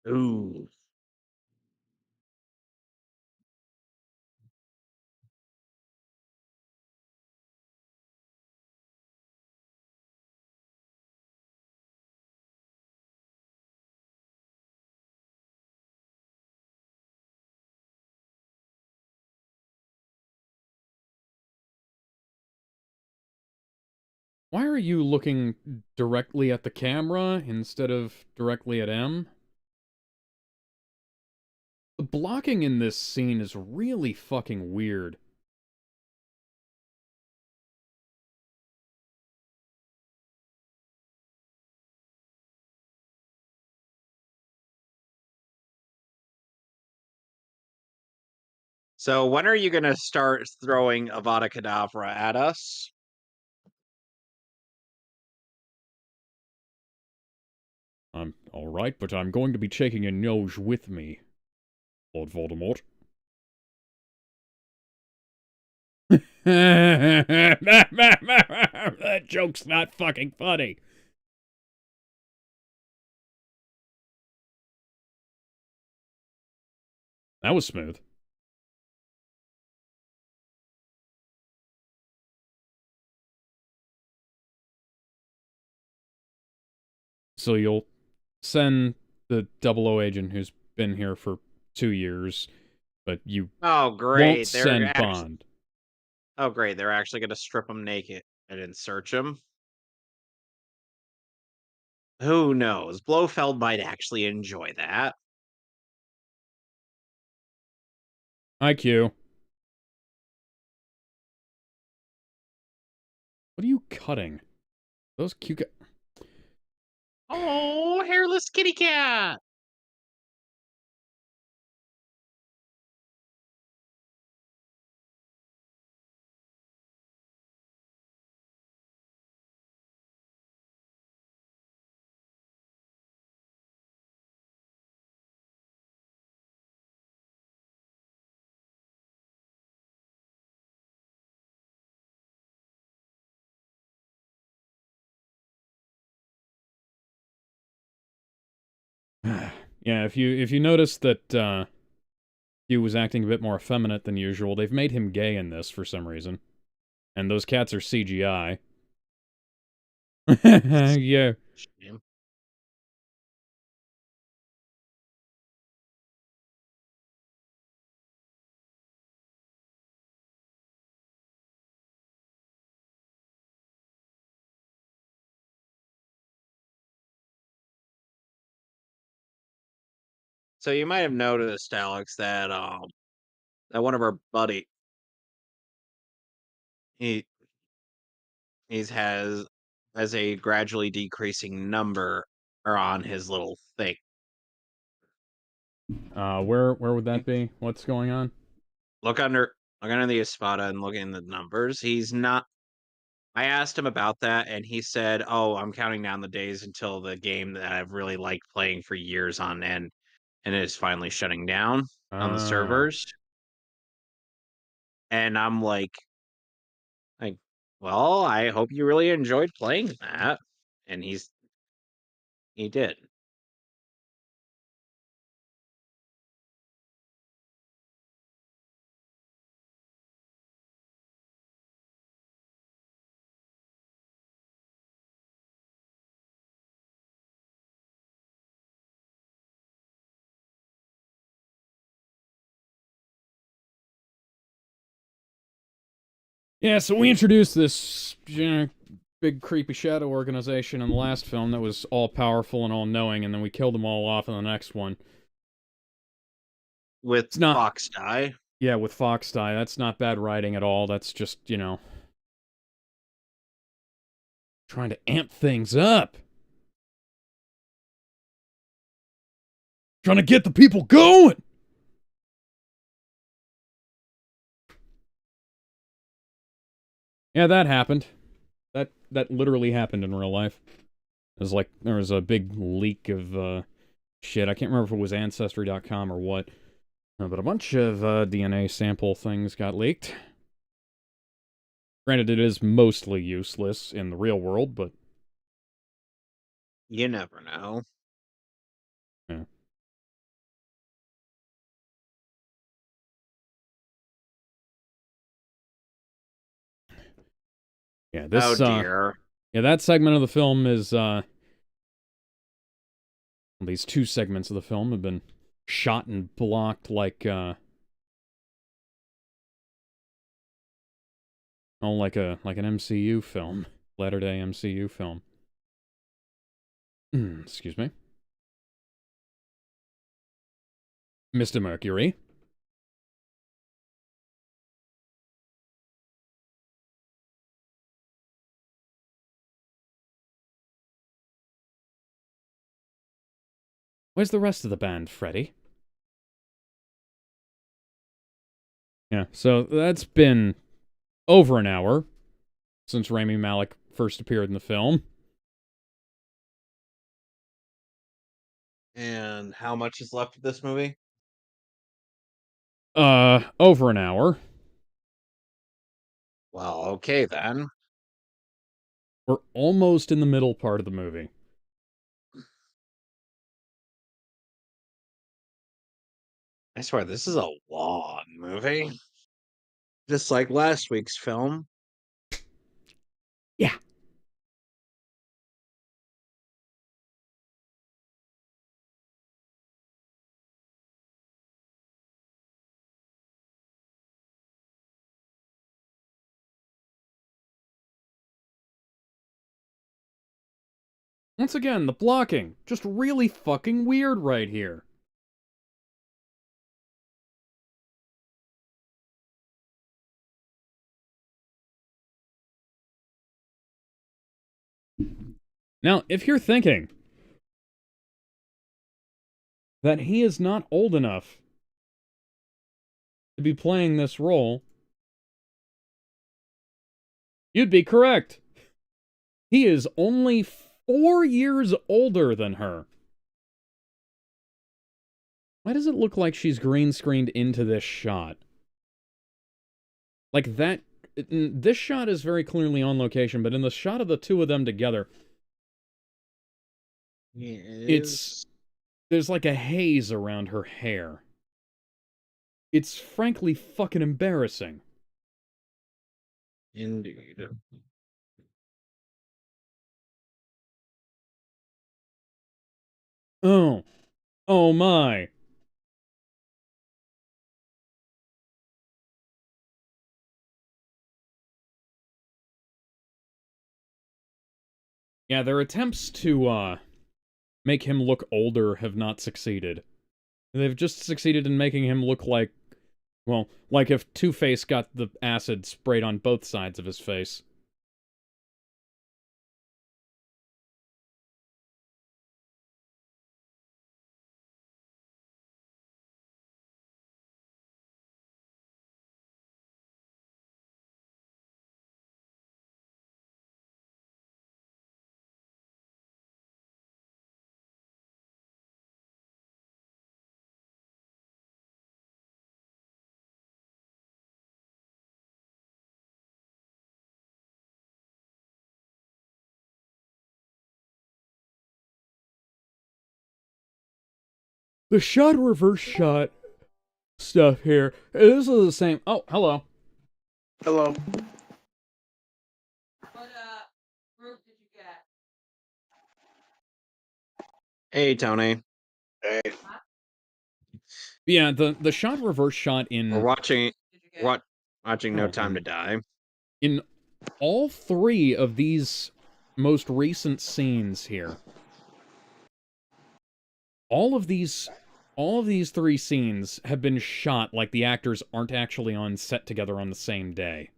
Ooh. Why are you looking directly at the camera instead of directly at M? The blocking in this scene is really fucking weird. So when are you gonna start throwing Avada Kedavra at us? I'm alright, but I'm going to be taking a nose with me, Lord Voldemort. That joke's not fucking funny. That was smooth. So you'll send the Double O agent who's been here for 2 years, but you Oh, won't great. send Bond. Oh, great. They're actually gonna strip him naked and then search him. Who knows? Blofeld might actually enjoy that. IQ. What are you cutting? Those cute. Oh, hairless kitty cat. Yeah, if you notice that Hugh was acting a bit more effeminate than usual, they've made him gay in this for some reason. And those cats are CGI. Yeah. Shame. So you might have noticed, Alex, that one of our buddy he he's has a gradually decreasing number or on his little thing. Where would that be? What's going on? Look under look under the Espada and look in the numbers. He's not I asked him about that and he said, "Oh, I'm counting down the days until the game that I've really liked playing for years on end and it is finally shutting down on the Oh. servers." And I'm like, well, I hope you really enjoyed playing that. And he did. Yeah, so we introduced this big creepy shadow organization in the last film that was all powerful and all knowing, and then we killed them all off in the next one. With It's not, Fox Die. yeah, with Fox Die. That's not bad writing at all. That's just, trying to amp things up. Trying to get the people going. Yeah, that happened. That literally happened in real life. It was like there was a big leak of shit. I can't remember if it was ancestry.com or what. But a bunch of DNA sample things got leaked. Granted, it is mostly useless in the real world, but You never know. yeah, yeah. Oh This dear. yeah, that segment of the film is these two segments of the film have been shot and blocked like like an MCU film. latter-day MCU film. Excuse me. Mr. Mercury. Where's the rest of the band, Freddy? Yeah, so that's been over an hour since Rami Malek first appeared in the film. And how much is left of this movie? Over an hour. Well, okay then. We're almost in the middle part of the movie. I swear, this is a long movie. Just like last week's film. Yeah. Once again, the blocking. Just really fucking weird right here. Now, if you're thinking that he is not old enough to be playing this role, you'd be correct. He is only 4 years older than her. Why does it look like she's green screened into this shot? Like that. This shot is very clearly on location, but in the shot of the two of them together, Yes. there's like a haze around her hair. It's frankly fucking embarrassing. Indeed. Oh. Oh my. Yeah, their attempts to, make him look older have not succeeded. They've just succeeded in making him look like, well, like if Two-Face got the acid sprayed on both sides of his face. The shot reverse shot stuff here. This is the same. Oh, hello. Hello. What group did you get? Hey, Tony. Hey. Yeah, the shot reverse shot We're in watching Did you get? watching No Time to Die. in all three of these most recent scenes here. All of these three scenes have been shot like the actors aren't actually on set together on the same day.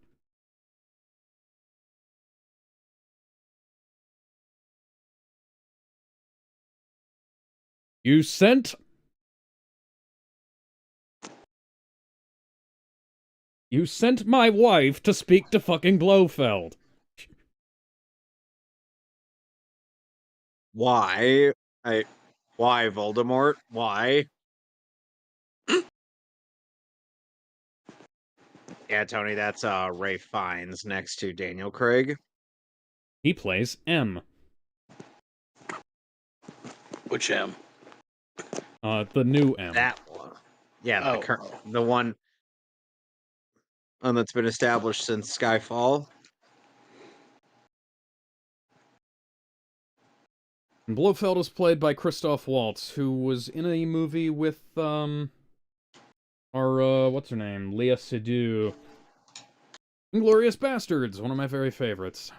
You sent my wife to speak to fucking Blofeld. Why? Why Voldemort? Why? Yeah, Tony, that's Ray Fiennes next to Daniel Craig. He plays M. Which M? The new M. That one. Yeah, Oh. the one that's been established since Skyfall. And Blofeld is played by Christoph Waltz, who was in a movie with, our, what's her name? Léa Seydoux. Inglourious Bastards, one of my very favorites.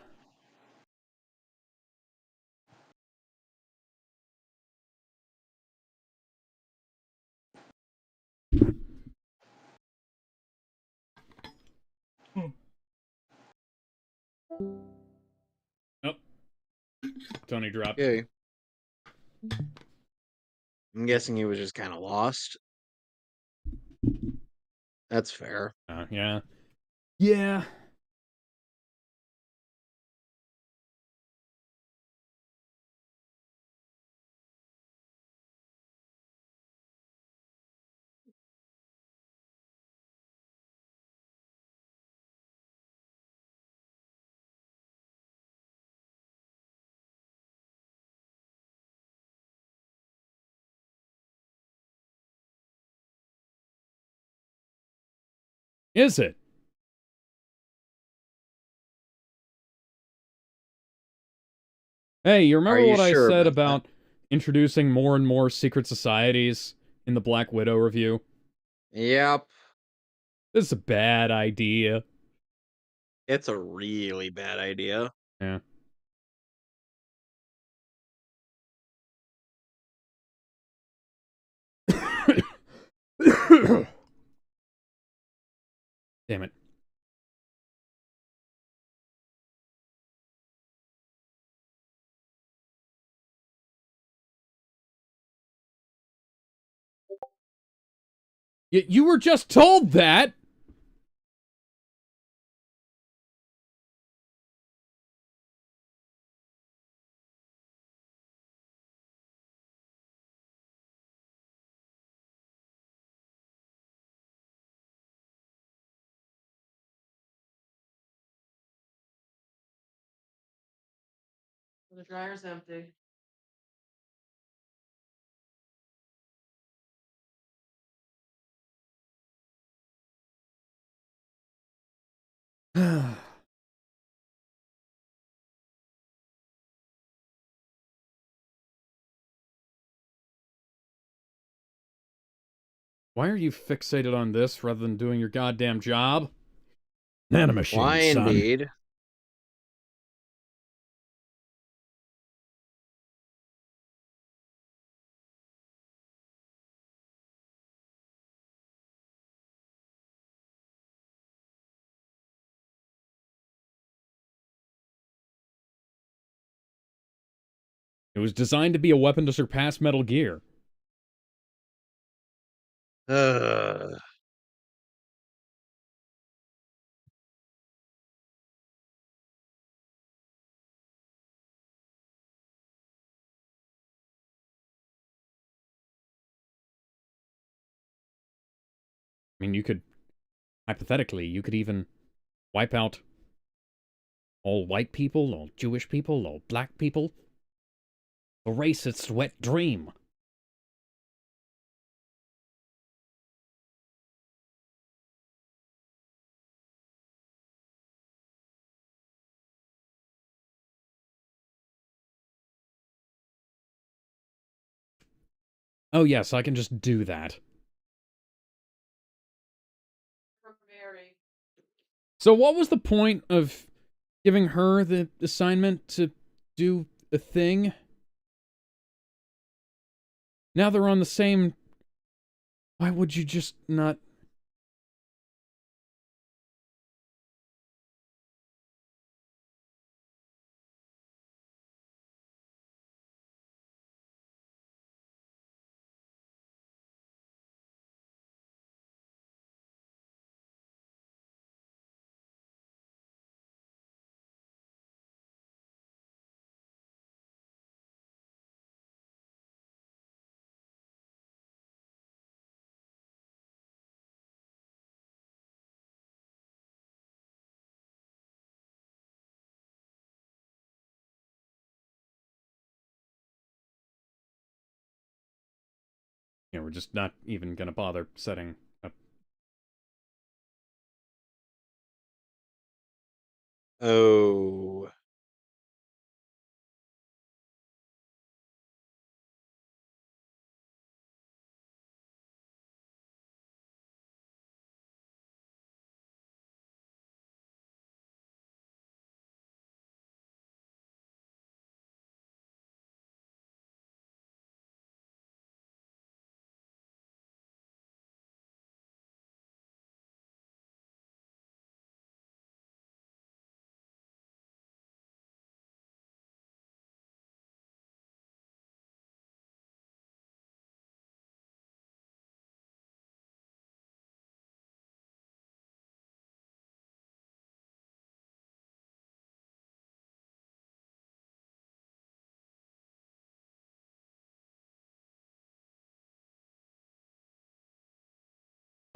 Oh, Tony dropped. Okay. I'm guessing he was just kind of lost. That's fair. Yeah. Yeah. Is it? Hey, you Are remember you what I sure said about that? about introducing more and more secret societies in the Black Widow review? Yep. This is a bad idea. It's a really bad idea. Yeah. Damn it. You were just told that! The dryer's empty. Why are you fixated on this rather than doing your goddamn job? Nanomachine, Why son. indeed? It was designed to be a weapon to surpass Metal Gear. Ugh. I mean, you could, hypothetically, you could even wipe out all white people, all Jewish people, all black people. A racist's wet dream. Oh yes, I can just do that. From Mary. So what was the point of giving her the assignment to do a thing? Now they're on the same... Why would you just not... You know, we're just not even gonna bother setting up... Oh.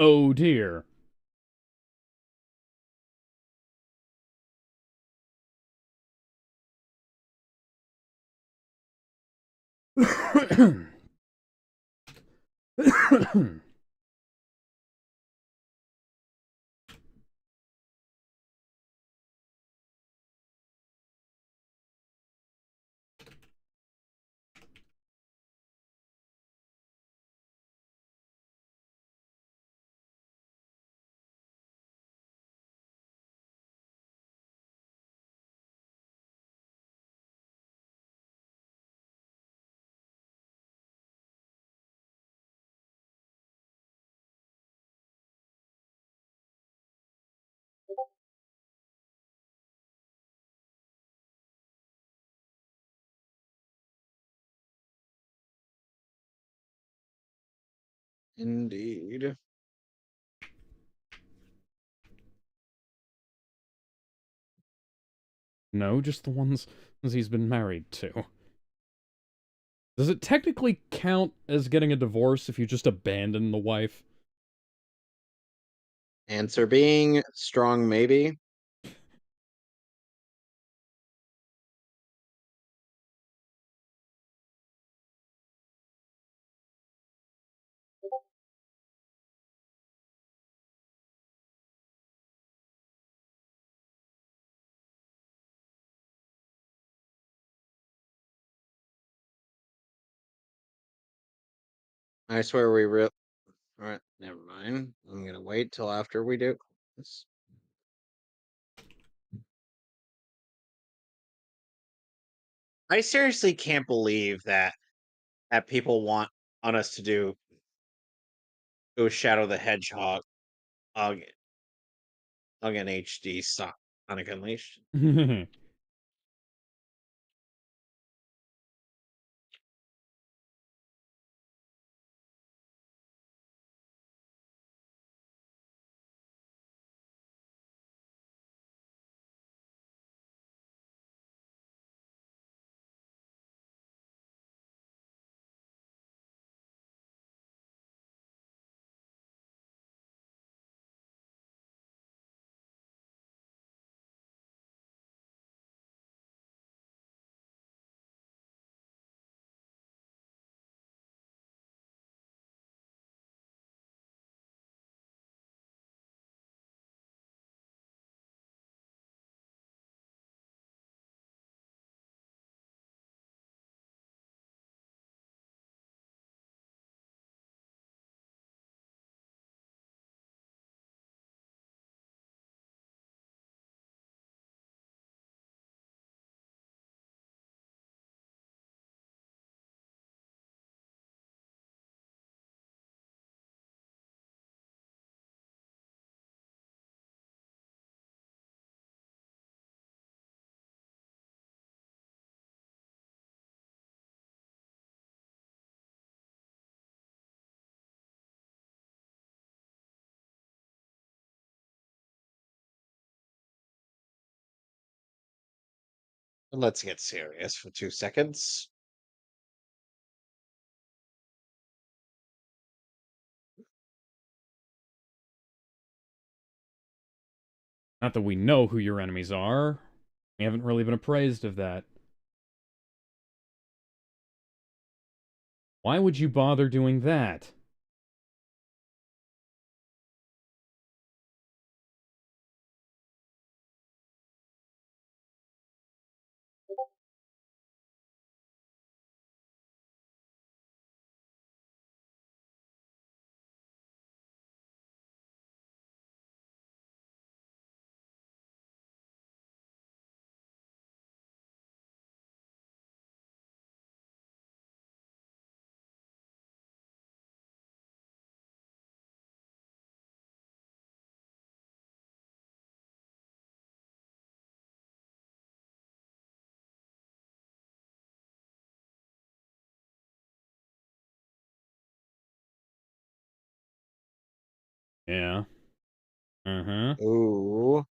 Oh dear. Indeed. No, just the ones he's been married to. Does it technically count as getting a divorce if you just abandon the wife? Answer being strong, maybe. I swear we real. All right, never mind. I'm gonna wait till after we do this. I seriously can't believe that people want us to do Shadow the Hedgehog on an HD Sonic Unleashed. Let's get serious for 2 seconds. Not that we know who your enemies are. We haven't really been appraised of that. Why would you bother doing that? Yeah. Uh-huh. Ooh.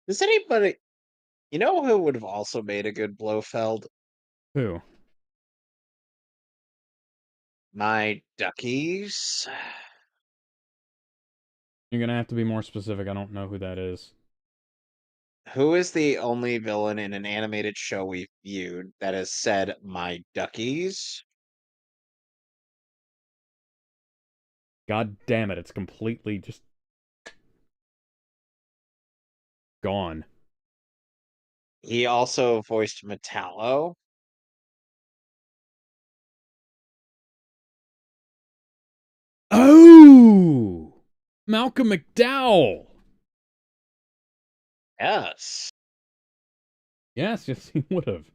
Does anybody, you know who would have also made a good Blofeld? Who? My duckies. You're gonna have to be more specific. I don't know who that is. Who is the only villain in an animated show we've viewed that has said "my duckies"? God damn it, it's completely just gone. He also voiced Metallo. Oh! Malcolm McDowell! Yes. Yes, yes, he would have.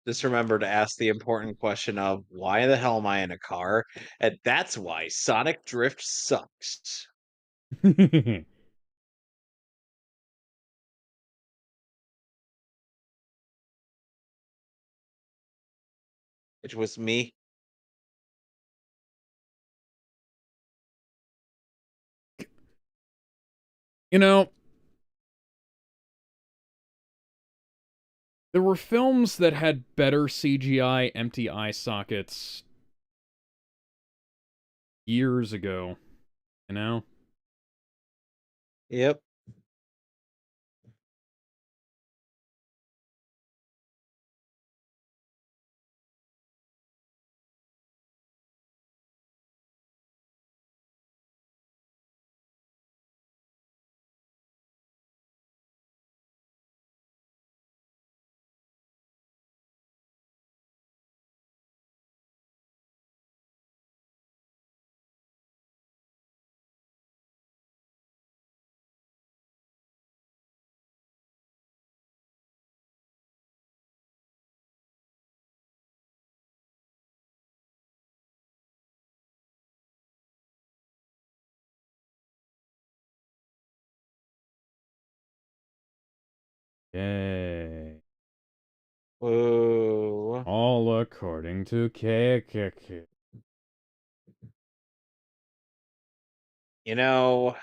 Just remember to ask the important question of why the hell am I in a car? And that's why Sonic Drift sucks. It was me. You know, there were films that had better CGI empty eye sockets years ago, you know? Yep. Yay. Whoa. All according to KKK. You know,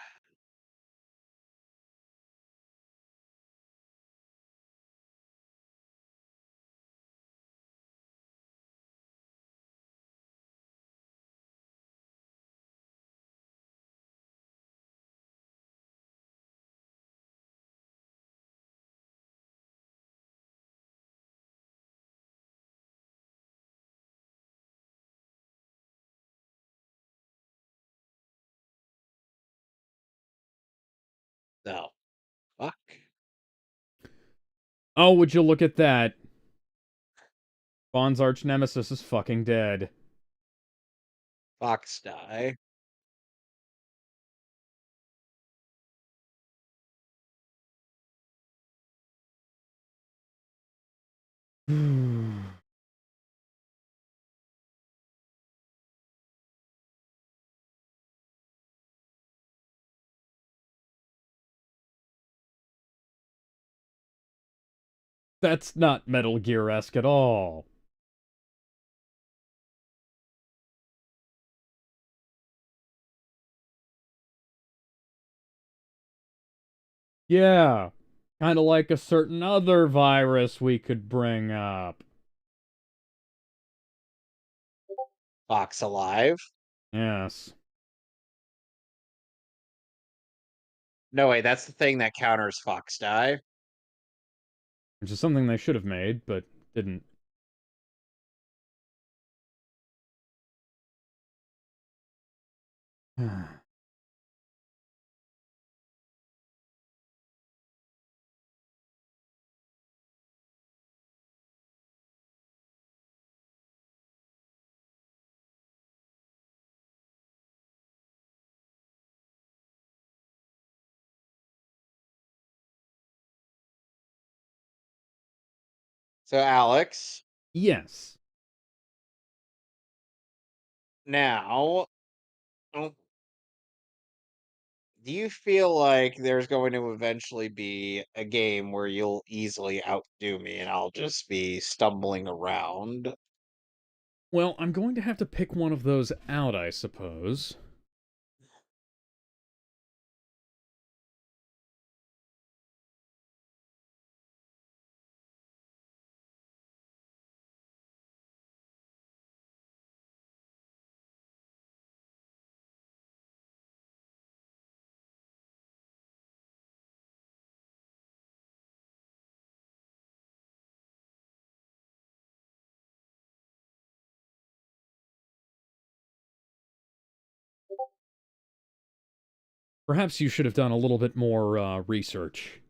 no. Fuck. Oh, would you look at that? Bond's arch nemesis is fucking dead. Fox die. That's not Metal Gear-esque at all. Yeah. Kind of like a certain other virus we could bring up. Fox alive. Yes. No, wait, that's the thing that counters Fox die. Which is something they should have made, but didn't. So, Alex, Yes. now, oh, do you feel like there's going to eventually be a game where you'll easily outdo me and I'll just be stumbling around? Well, I'm going to have to pick one of those out, I suppose. Perhaps you should have done a little bit more research,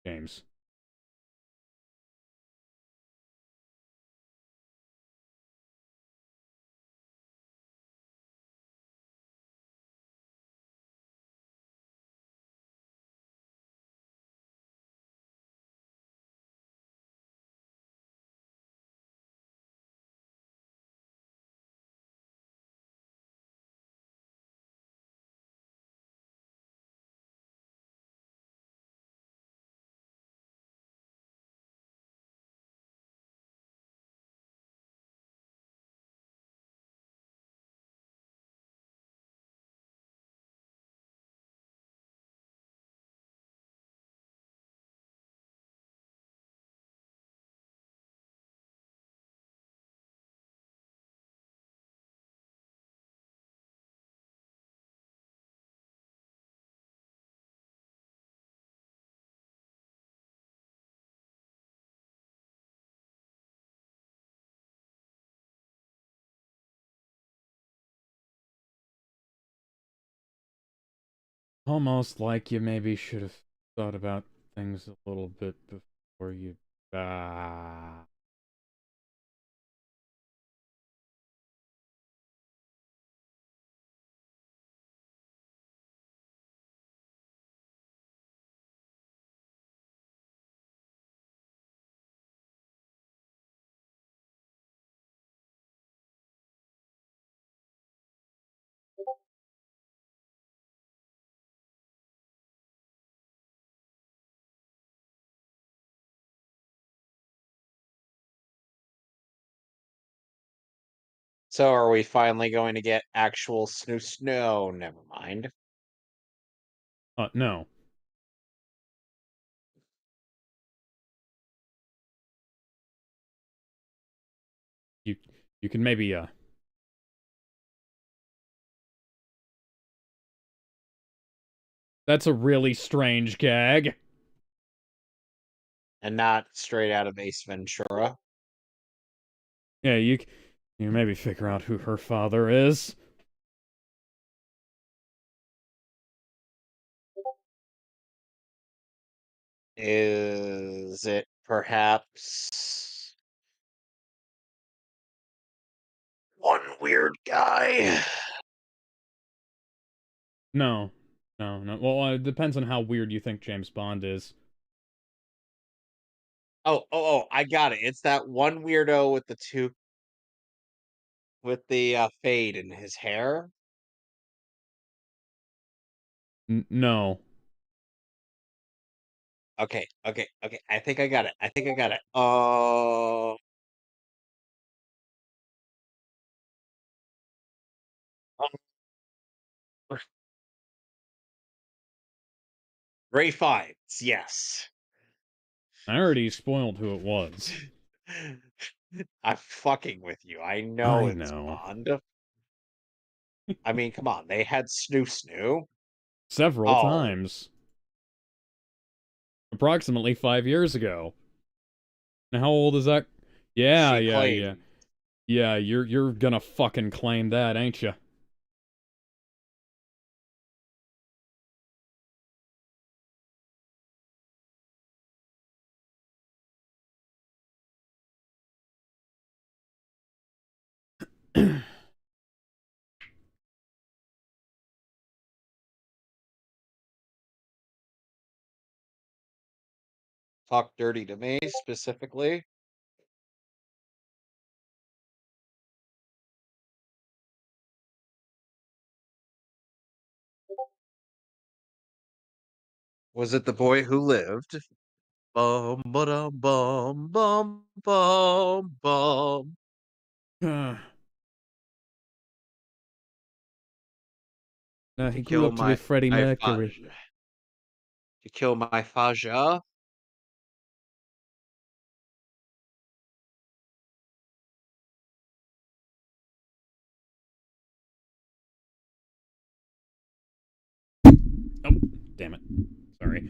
James. Almost like you maybe should have thought about things a little bit before you... Ah... So are we finally going to get actual snoo? No, never mind. no. You, you can maybe. That's a really strange gag. And not straight out of Ace Ventura. Yeah, you maybe figure out who her father is. Is it perhaps one weird guy? No. No, no. Well, it depends on how weird you think James Bond is. Oh, I got it. It's that one weirdo with the fade in his hair. No. Okay. I think I got it. I think I got it. Ray Fiennes, yes. I already spoiled who it was. I'm fucking with you. I know I it's know. Bond. I mean, come on. They had Snoo. Several Oh, times. Approximately 5 years ago. Now, how old is that? Yeah, she yeah, yeah. claimed. Yeah, you're gonna fucking claim that, ain't you? Talk dirty to me specifically. Was it the boy who lived? Bum ba bum bum bum bum. Nah, he To grew kill up to be my Freddie my Mercury. Faja. To kill my Faja. Oh, damn it. Sorry.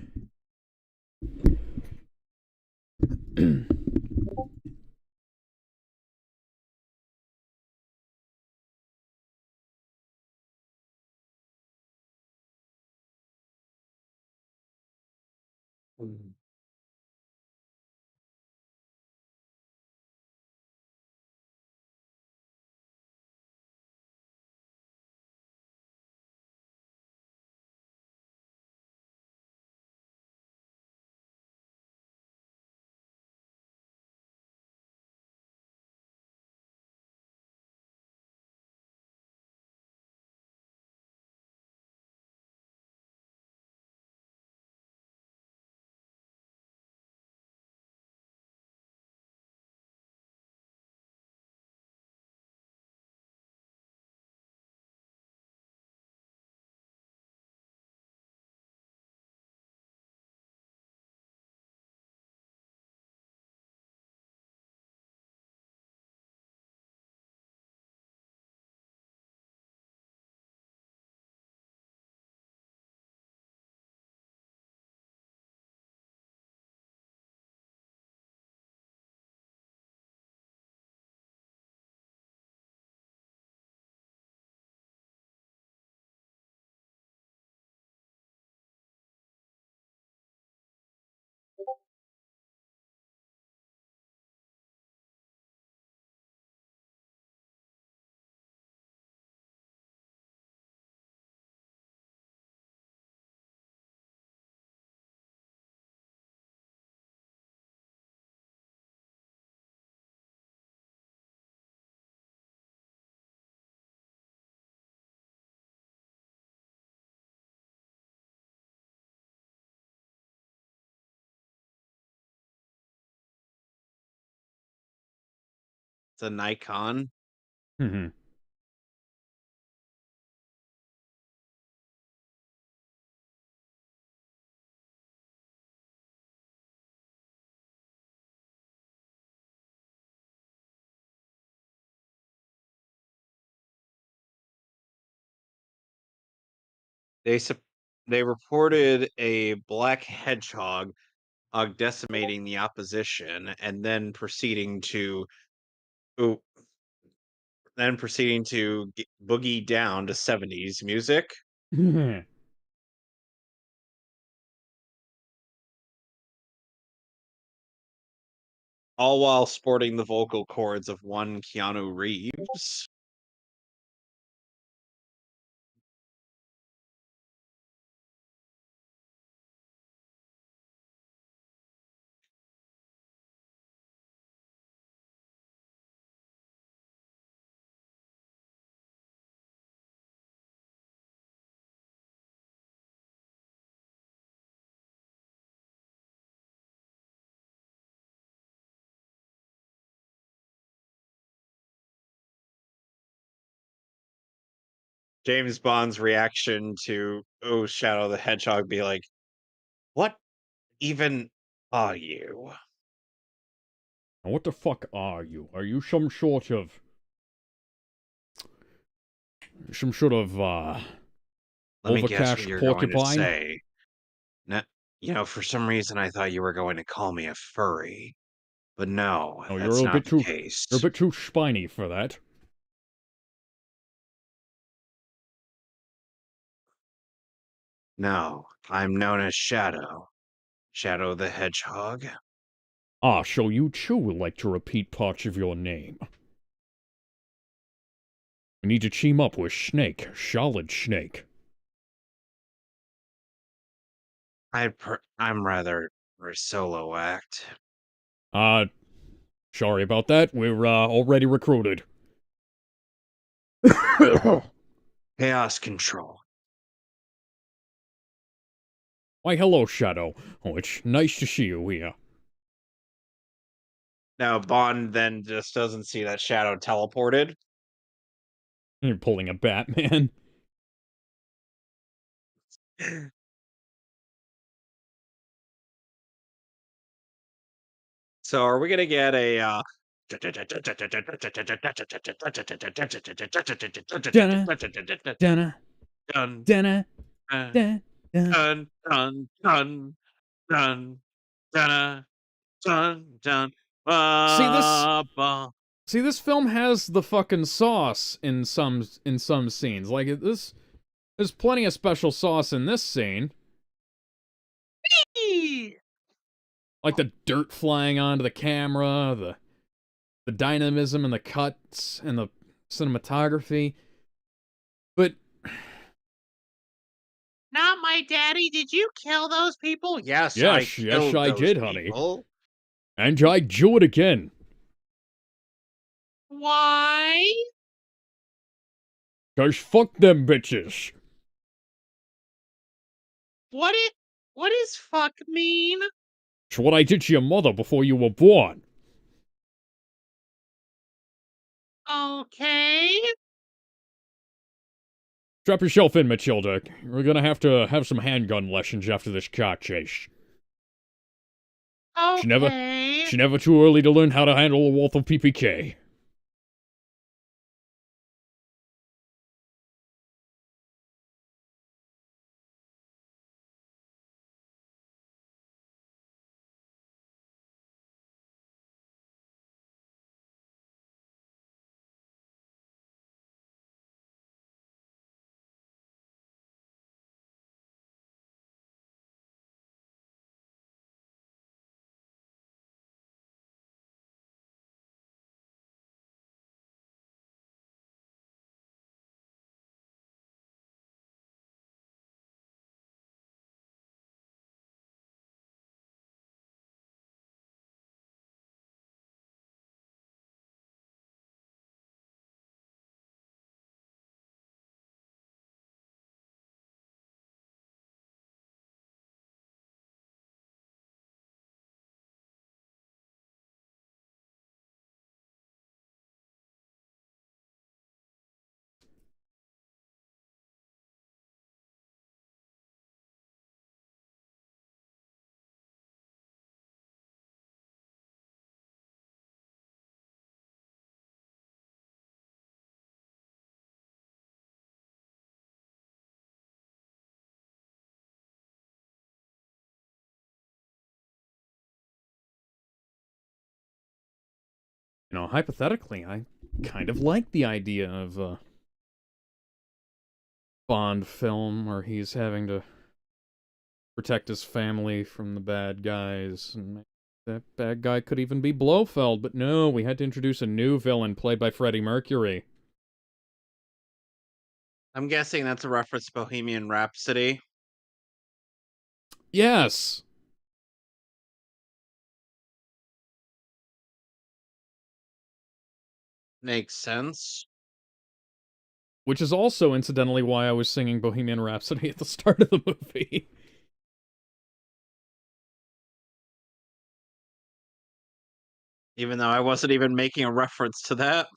It's a Nikon. Mhm. They sup- they reported a black hedgehog decimating the opposition, and ooh, then proceeding to boogie down to 70s music, all while sporting the vocal cords of one Keanu Reeves. James Bond's reaction to Shadow the Hedgehog be like, "What even are you?" Now, what the fuck are you? Are you some sort of... Let me guess what overcast you're going to porcupine? say. No, for some reason I thought you were going to call me a furry, but no, Oh, that's not the you're a case. bit too spiny for that. No, I'm known as Shadow. Shadow the Hedgehog. Ah, so you too would like to repeat parts of your name. We need to team up with Snake, Solid Snake. I'm rather for a solo act. Uh, sorry about that. We're, already recruited. Chaos Control. Why, hello, Shadow. Oh, it's nice to see you here. Now, Bond then just doesn't see that Shadow teleported. You're pulling a Batman. So are we gonna get a Dun, dun, dun, dun, dun, dun, dun. dun, dun, dun, dun, dun, dun, dun, See this? ba, ba. See, this film has the fucking sauce in some scenes. Like this, there's plenty of special sauce in this scene. Like the dirt flying onto the camera, the dynamism and the cuts and the cinematography. But Not my daddy. Did you kill those people? Yes, I yes, killed I those did, honey. people. And I'd do it again. Why? 'Cause fuck them bitches. What does fuck mean? It's what I did to your mother before you were born. Okay. Strap yourself in, Matilda. We're gonna have to have some handgun lessons after this car chase. Okay. She never too early to learn how to handle a wealth of PPK. You know, hypothetically, I kind of like the idea of a Bond film where he's having to protect his family from the bad guys, and that bad guy could even be Blofeld, but no, we had to introduce a new villain played by Freddie Mercury. I'm guessing that's a reference to Bohemian Rhapsody. Yes! Makes sense. Which is also, incidentally, why I was singing Bohemian Rhapsody at the start of the movie. Even though I wasn't even making a reference to that.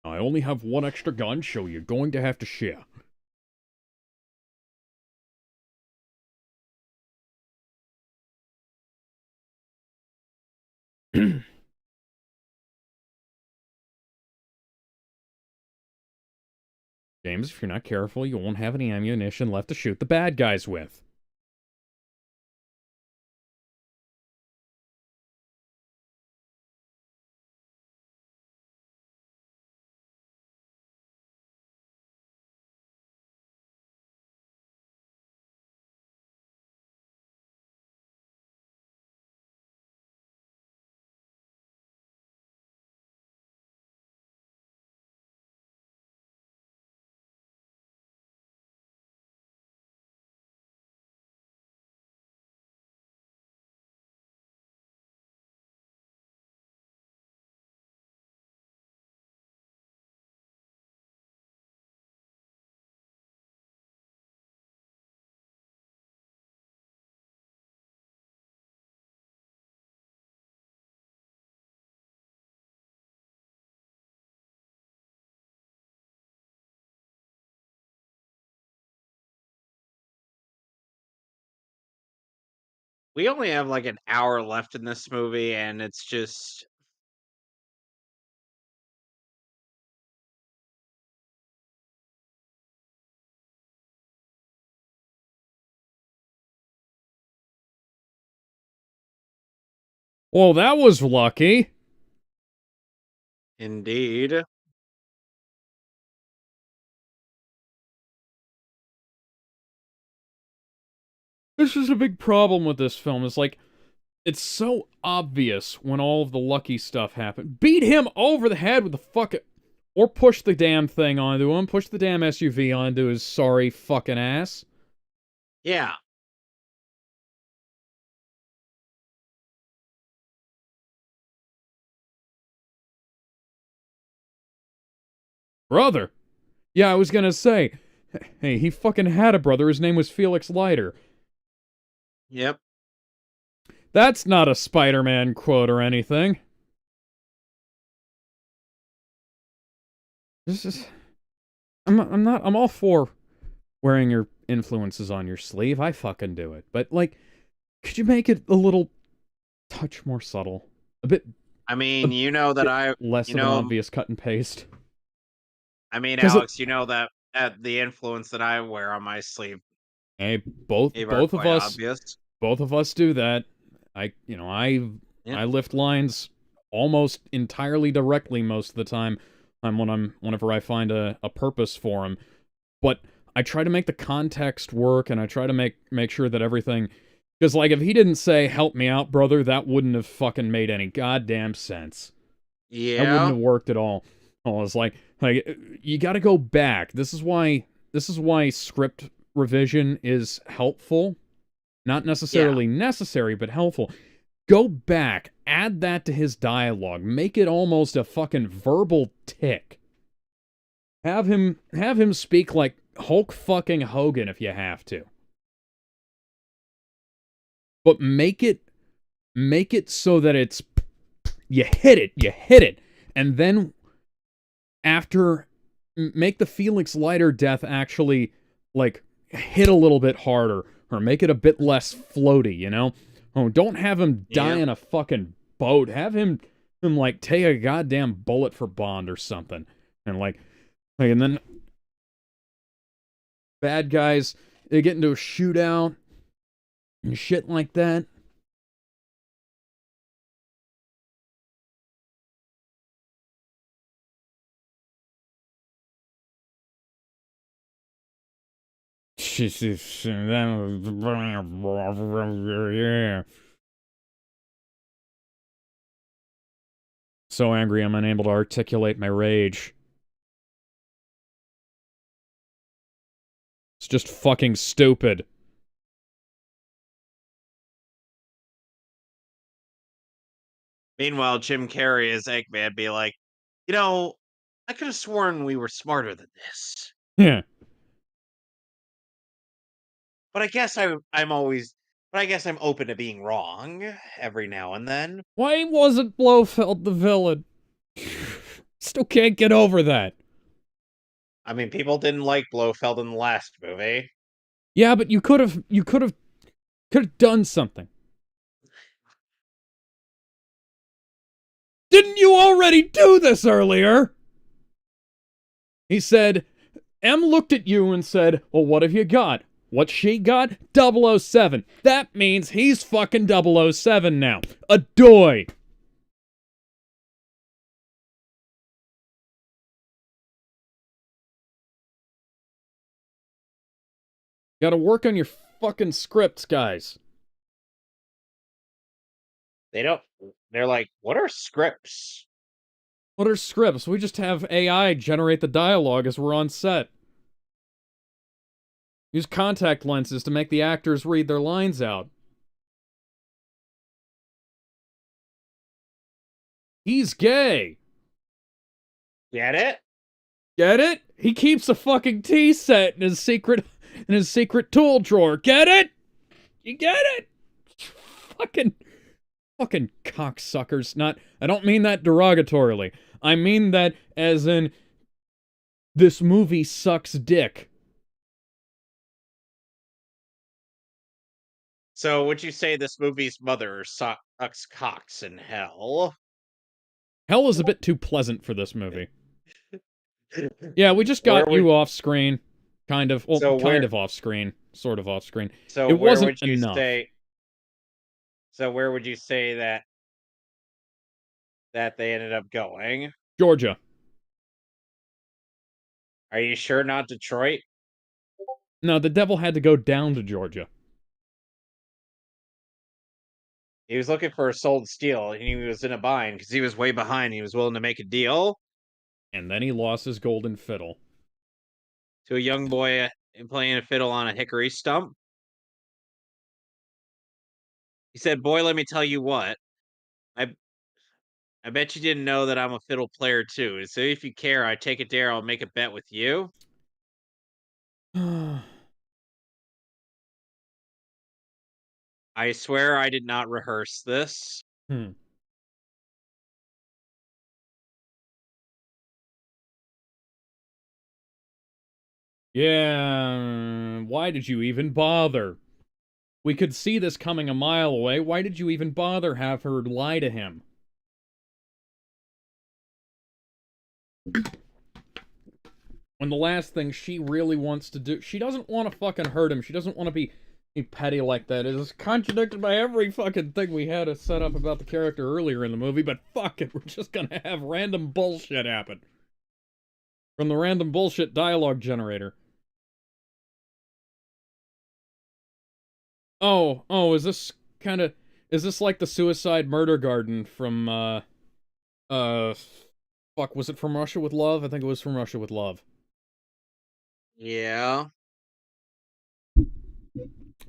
I only have one extra gun, so you're going to have to share. James, if you're not careful, you won't have any ammunition left to shoot the bad guys with. We only have like an hour left in this movie, and it's just Well, that was lucky. indeed. This is a big problem with this film. It's like, it's so obvious when all of the lucky stuff happened. Beat him over the head with the fucking... Or push the damn thing onto him. Push the damn SUV onto his sorry fucking ass. Yeah. Brother. Yeah, I was gonna say. Hey, he fucking had a brother. His name was Felix Leiter. Yep. That's not a Spider-Man quote or anything. This is... I'm all for wearing your influences on your sleeve. I fucking do it. But, like, could you make it a little touch more subtle? A bit I mean, you know that I, less you of an know, obvious cut and paste. I mean, 'Cause Alex, you know that the influence that I wear on my sleeve, Hey, both are of quite us obvious. do that. I Yeah. I lift lines almost entirely directly most of the time. Whenever I find a purpose for them, but I try to make the context work, and I try to make sure that everything. Because, like, if he didn't say "help me out, brother," that wouldn't have fucking made any goddamn sense. That wouldn't Yeah. have worked at all. Oh, it's like you got to go back. This is why script revision is helpful. Not necessarily necessary, but helpful. Go back, add that to his dialogue, make it almost a fucking verbal tick. Have him speak like Hulk fucking Hogan if you have to. But make it so that it's you hit it. And then after make the Felix Leiter death actually like hit a little bit harder, or make it a bit less floaty, you know? Oh, don't have him die in a fucking boat. Have him like take a goddamn bullet for Bond or something. And and then bad guys, they get into a shootout and shit like that. Yeah. So angry I'm unable to articulate my rage. It's just fucking stupid. Meanwhile, Jim Carrey as Eggman be like, you know, I could have sworn we were smarter than this, Yeah. but I guess I'm open to being wrong every now and then. Why wasn't Blofeld the villain? Still can't get over that. I mean, people didn't like Blofeld in the last movie. Yeah, but you could have done something. Didn't you already do this earlier? He said, M looked at you and said, well, what have you got? What she got? 007. That means he's fucking 007 now. Adoy. Gotta work on your fucking scripts, guys. They're like, what are scripts? What are scripts? We just have AI generate the dialogue as we're on set. Use contact lenses to make the actors read their lines out. He's gay. Get it? Get it? He keeps a fucking tea set in his secret tool drawer. Get it? You get it? Fucking cocksuckers. I don't mean that derogatorily. I mean that as in this movie sucks dick. So would you say this movie's mother sucks cocks in hell? Hell is a bit too pleasant for this movie. Yeah, we just Where got would you off screen. Kind of. Well, so kind where of off screen. Sort of off screen. so It where wasn't would you enough. say so where would you say that they ended up going? Georgia. Are you sure not Detroit? No, the devil had to go down to Georgia. He was looking for a soul to steal, and he was in a bind because he was way behind. He was willing to make a deal And then he lost his golden fiddle. to a young boy playing a fiddle on a hickory stump. He said, "Boy, let me tell you what. I I bet you didn't know that I'm a fiddle player too. So if you care, I take it there. I'll make a bet with you." I swear I did not rehearse this. Hmm. Yeah, why did you even bother? We could see this coming a mile away. Why did you even bother have her lie to him? When the last thing she really wants to do... She doesn't want to fucking hurt him. She doesn't want to be petty like that. It is contradicted by every fucking thing we had to set up about the character earlier in the movie, but fuck it, we're just gonna have random bullshit happen. From the random bullshit dialogue generator. Oh, is this kind of... Is this like the Suicide Murder Garden from, fuck, was it From Russia with Love? I think it was From Russia with Love. Yeah.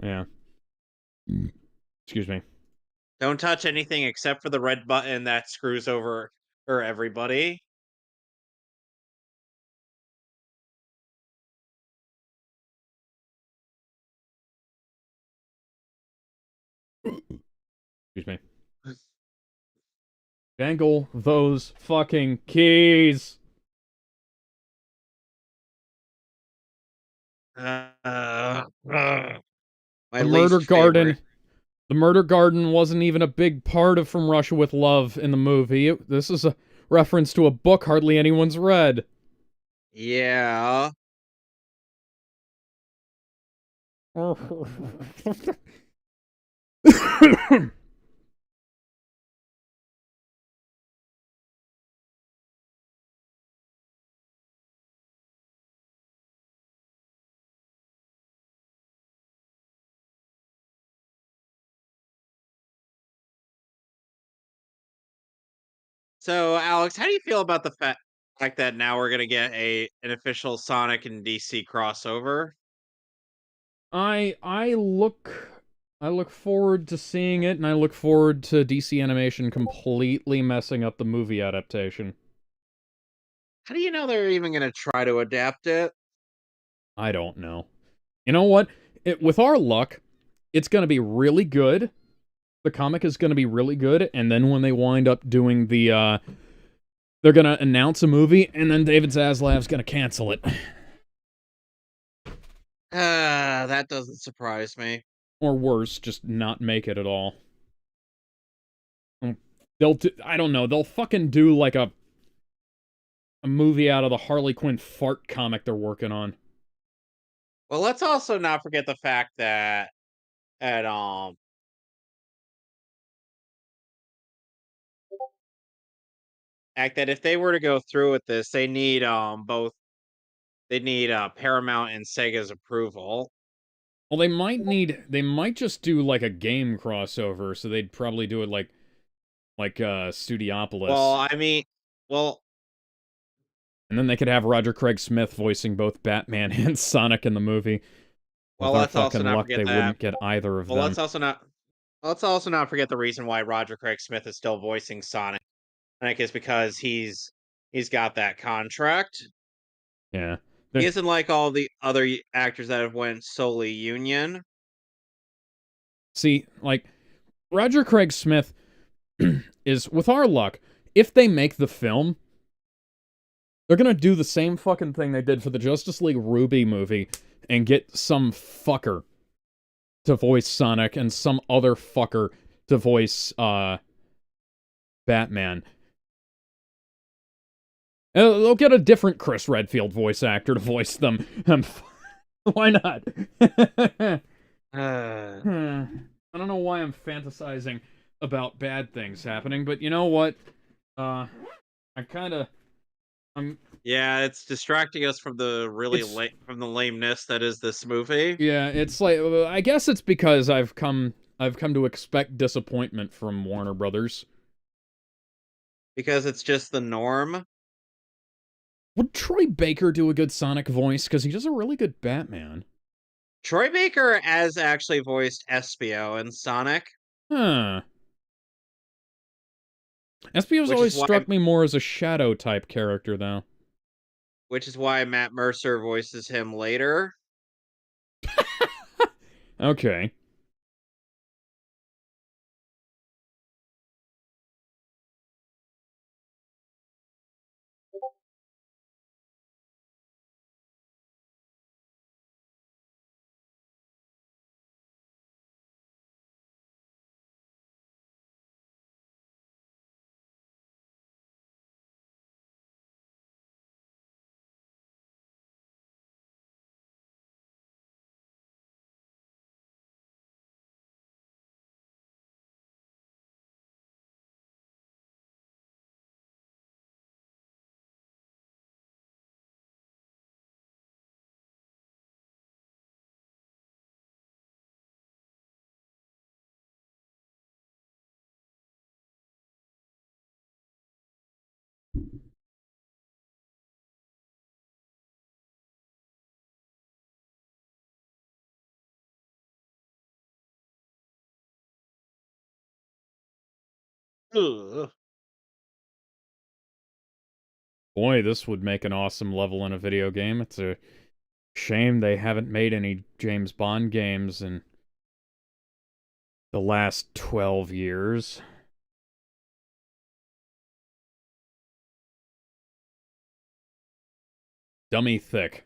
Yeah. Excuse me. Don't touch anything except for the red button that screws over everybody. Excuse me. Dangle those fucking keys. My The murder least favorite. garden. The murder garden wasn't even a big part of From Russia with Love in the movie. This is a reference to a book hardly anyone's read. Yeah. So, Alex, how do you feel about the fact that now we're gonna get an official Sonic and DC crossover? I look forward to seeing it, and I look forward to DC Animation completely messing up the movie adaptation. How do you know they're even gonna try to adapt it? I don't know. You know what? With our luck, it's gonna be really good. The comic is gonna be really good, and then when they wind up doing the, they're gonna announce a movie, and then David Zaslav's gonna cancel it. That doesn't surprise me. Or worse, just not make it at all. I don't know, they'll fucking do like a movie out of the Harley Quinn fart comic they're working on. Well, let's also not forget the fact that at act that if they were to go through with this, they need Paramount and Sega's approval. Well, they might just do like a game crossover, so they'd probably do it like Studiopolis. Well, I mean, well, And then they could have Roger Craig Smith voicing both Batman and Sonic in the movie. With our let's also fucking not luck, forget they that. wouldn't get either of Well, them. let's also not forget the reason why Roger Craig Smith is still voicing Sonic. Sonic is because he's got that contract. Yeah. He isn't like all the other actors that have went solely union. See, like, Roger Craig Smith is, with our luck, if they make the film, they're gonna do the same fucking thing they did for the Justice League Ruby movie and get some fucker to voice Sonic and some other fucker to voice, Batman. They'll get a different Chris Redfield voice actor to voice them. Why not? I don't know why I'm fantasizing about bad things happening, but you know what? I kinda... Yeah, it's distracting us from the from the lameness that is this movie. Yeah, it's like, I guess it's because I've come to expect disappointment from Warner Brothers. Because it's just the norm. Would Troy Baker do a good Sonic voice? Because he does a really good Batman. Troy Baker has actually voiced Espio in Sonic. Huh. Espio's Which always is why struck me more as a Shadow-type character, though. which is why Matt Mercer voices him later. Okay. Ugh. Boy, this would make an awesome level in a video game. It's a shame they haven't made any James Bond games in the last 12 years. Dummy thick.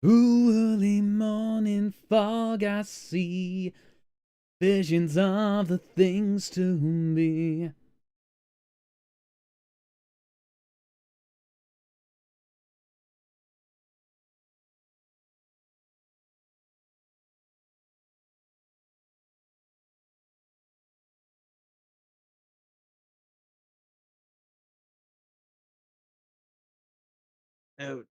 Ooh, early morning fog I see, visions of the things to be. Oh,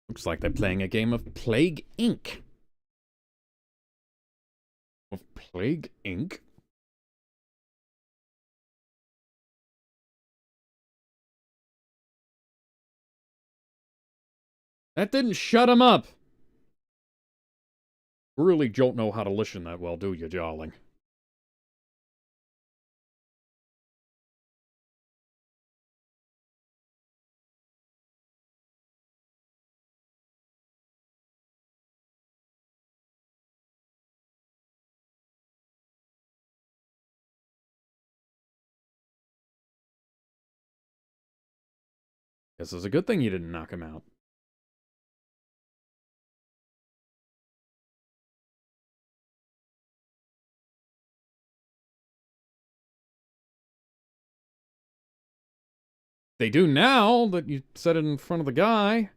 Looks like they're playing a game of Plague Inc. Of Plague Inc? That didn't shut him up! You really don't know how to listen that well, do you, darling? Guess it's a good thing you didn't knock him out. They do now that you said it in front of the guy.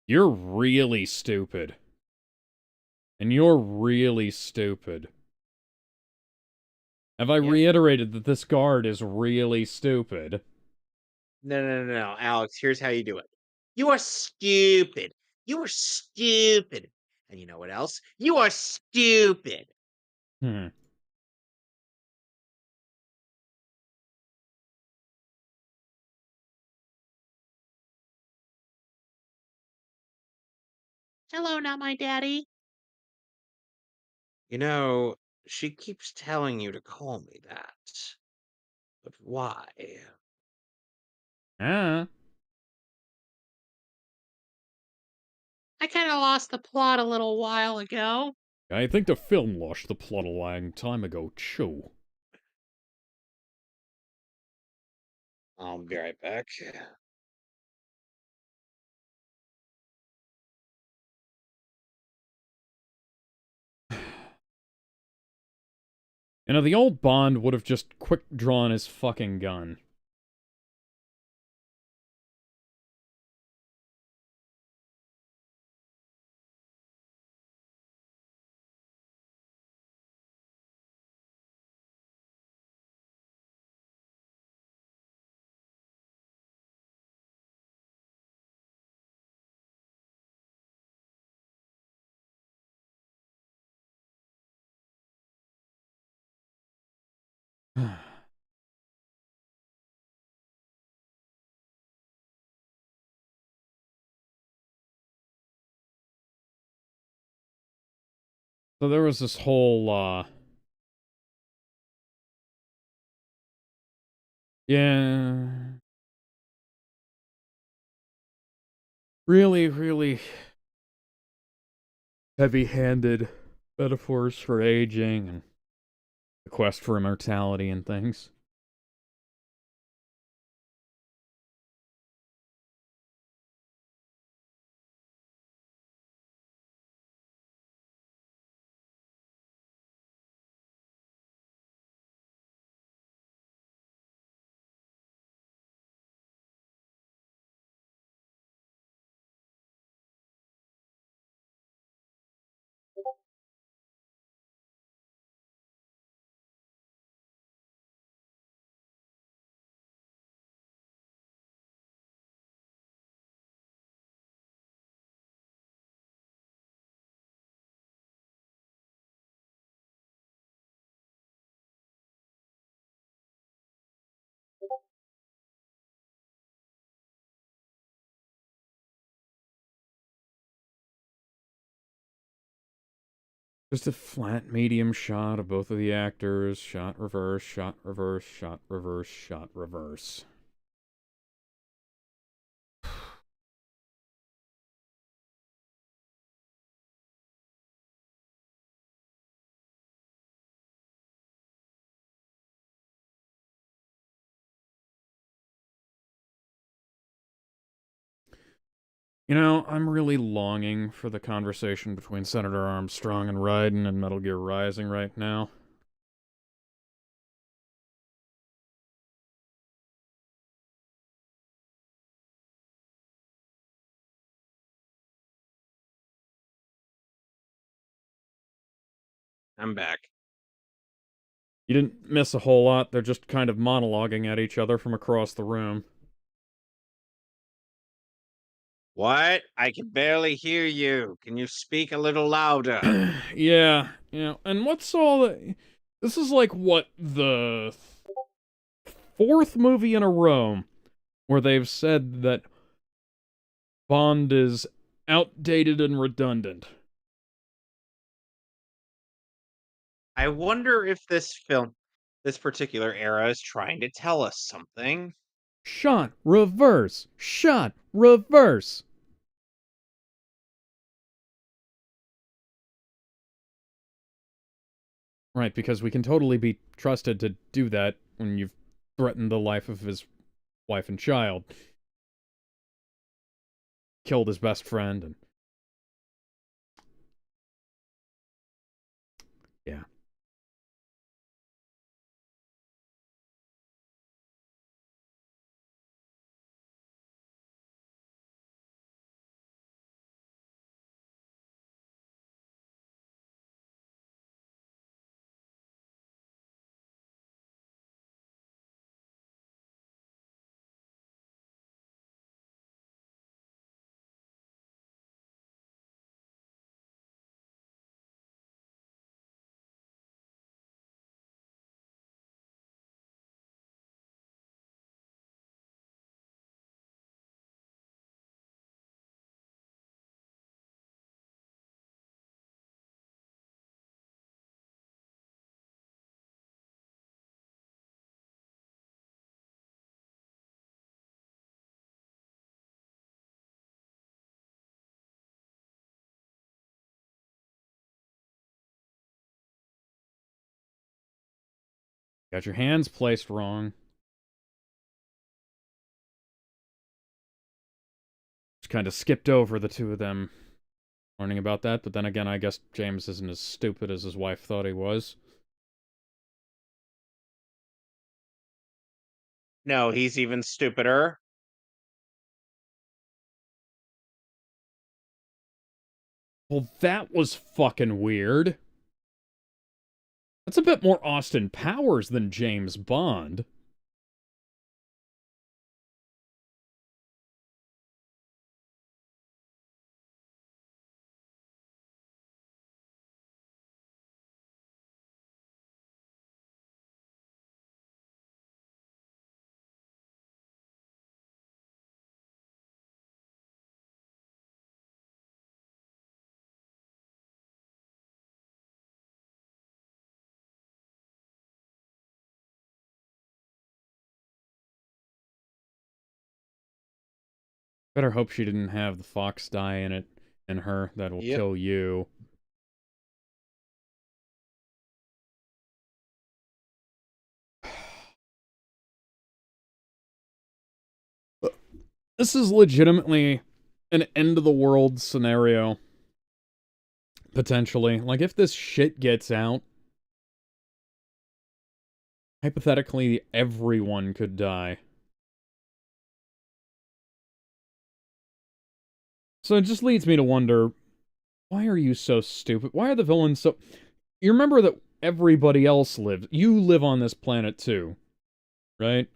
You're really stupid. And you're really stupid. Have I reiterated that this guard is really stupid? No, Alex, here's how you do it. You are stupid. You are stupid. And you know what else? You are stupid. Hmm. Hello, not my daddy. You know, she keeps telling you to call me that. But why? Ah. I kind of lost the plot a little while ago. I think the film lost the plot a long time ago, too. I'll be right back. You know, the old Bond would have just quick drawn his fucking gun. So there was this whole, yeah. Really, really heavy-handed metaphors for aging and the quest for immortality and things. Just a flat medium shot of both of the actors. Shot reverse, shot reverse, shot reverse, shot reverse. You know, I'm really longing for the conversation between Senator Armstrong and Raiden in Metal Gear Rising right now. I'm back. You didn't miss a whole lot, they're just kind of monologuing at each other from across the room. What? I can barely hear you. Can you speak a little louder? Yeah, and what's all the... This is like, what, the fourth movie in a row where they've said that Bond is outdated and redundant. I wonder if this particular era is trying to tell us something. Shot, reverse, shot, reverse. Right, because we can totally be trusted to do that when you've threatened the life of his wife and child. Killed his best friend, and... yeah. Got your hands placed wrong. Just kind of skipped over the two of them learning about that, but then again, I guess James isn't as stupid as his wife thought he was. No, he's even stupider. Well, that was fucking weird. That's a bit more Austin Powers than James Bond. Better hope she didn't have the fox die in her that will Yep. kill you. This is legitimately an end of the world scenario. Potentially. Like, if this shit gets out, hypothetically, everyone could die. So it just leads me to wonder, why are you so stupid? Why are the villains so... You remember that everybody else lives. You live on this planet too, right?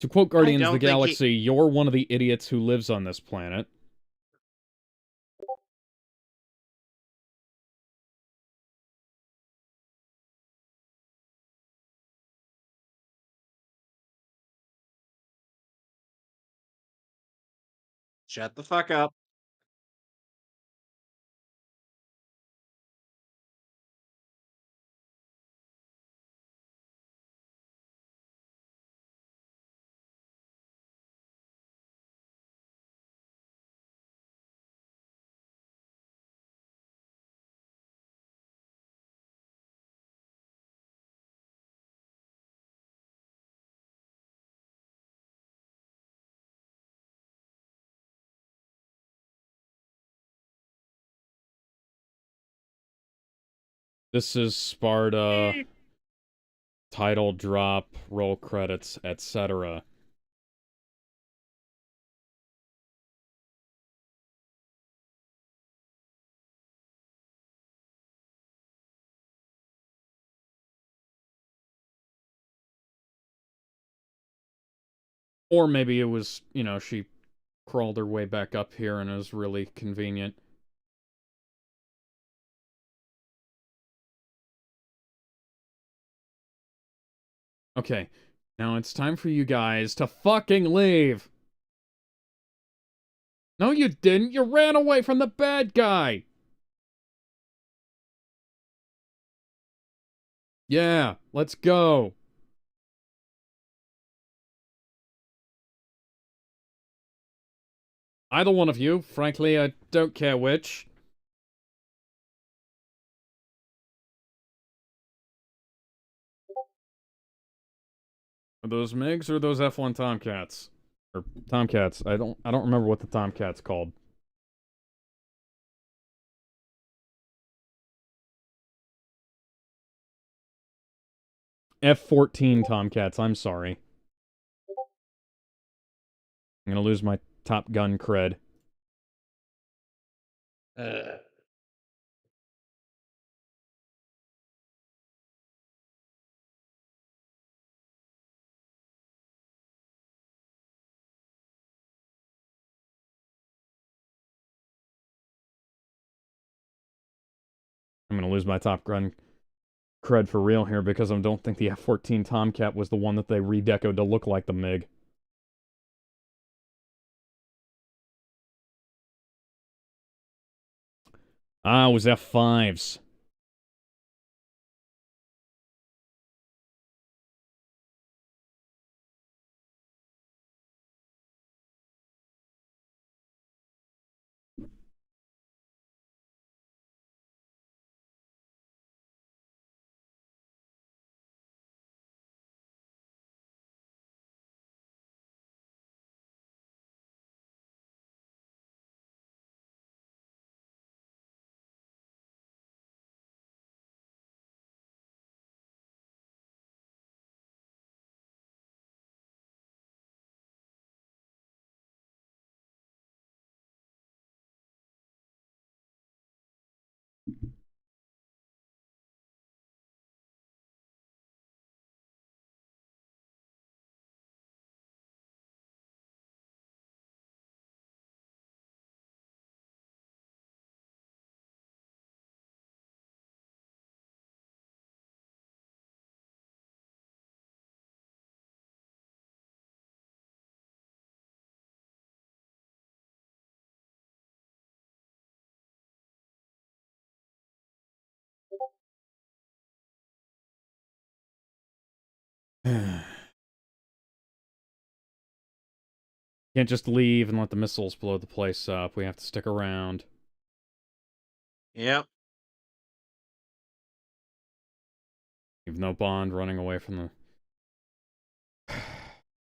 To quote I Guardians of the don't think he. Galaxy, you're one of the idiots who lives on this planet. Shut the fuck up. This is Sparta, title drop, roll credits, etc. Or maybe it was, you know, she crawled her way back up here and it was really convenient. Okay, now it's time for you guys to fucking leave! No, you didn't! You ran away from the bad guy! Yeah, let's go! Either one of you, frankly, I don't care which. Are those MiGs or those F1 Tomcats? Or Tomcats. I don't remember what the Tomcat's called. F-14 Tomcats, I'm sorry. I'm gonna lose my Top Gun cred. I'm gonna lose my Top Gun cred for real here because I don't think the F-14 Tomcat was the one that they redecoed to look like the MiG. Ah, it was F5s. Can't just leave and let the missiles blow the place up. We have to stick around. Yep. You've no Bond running away from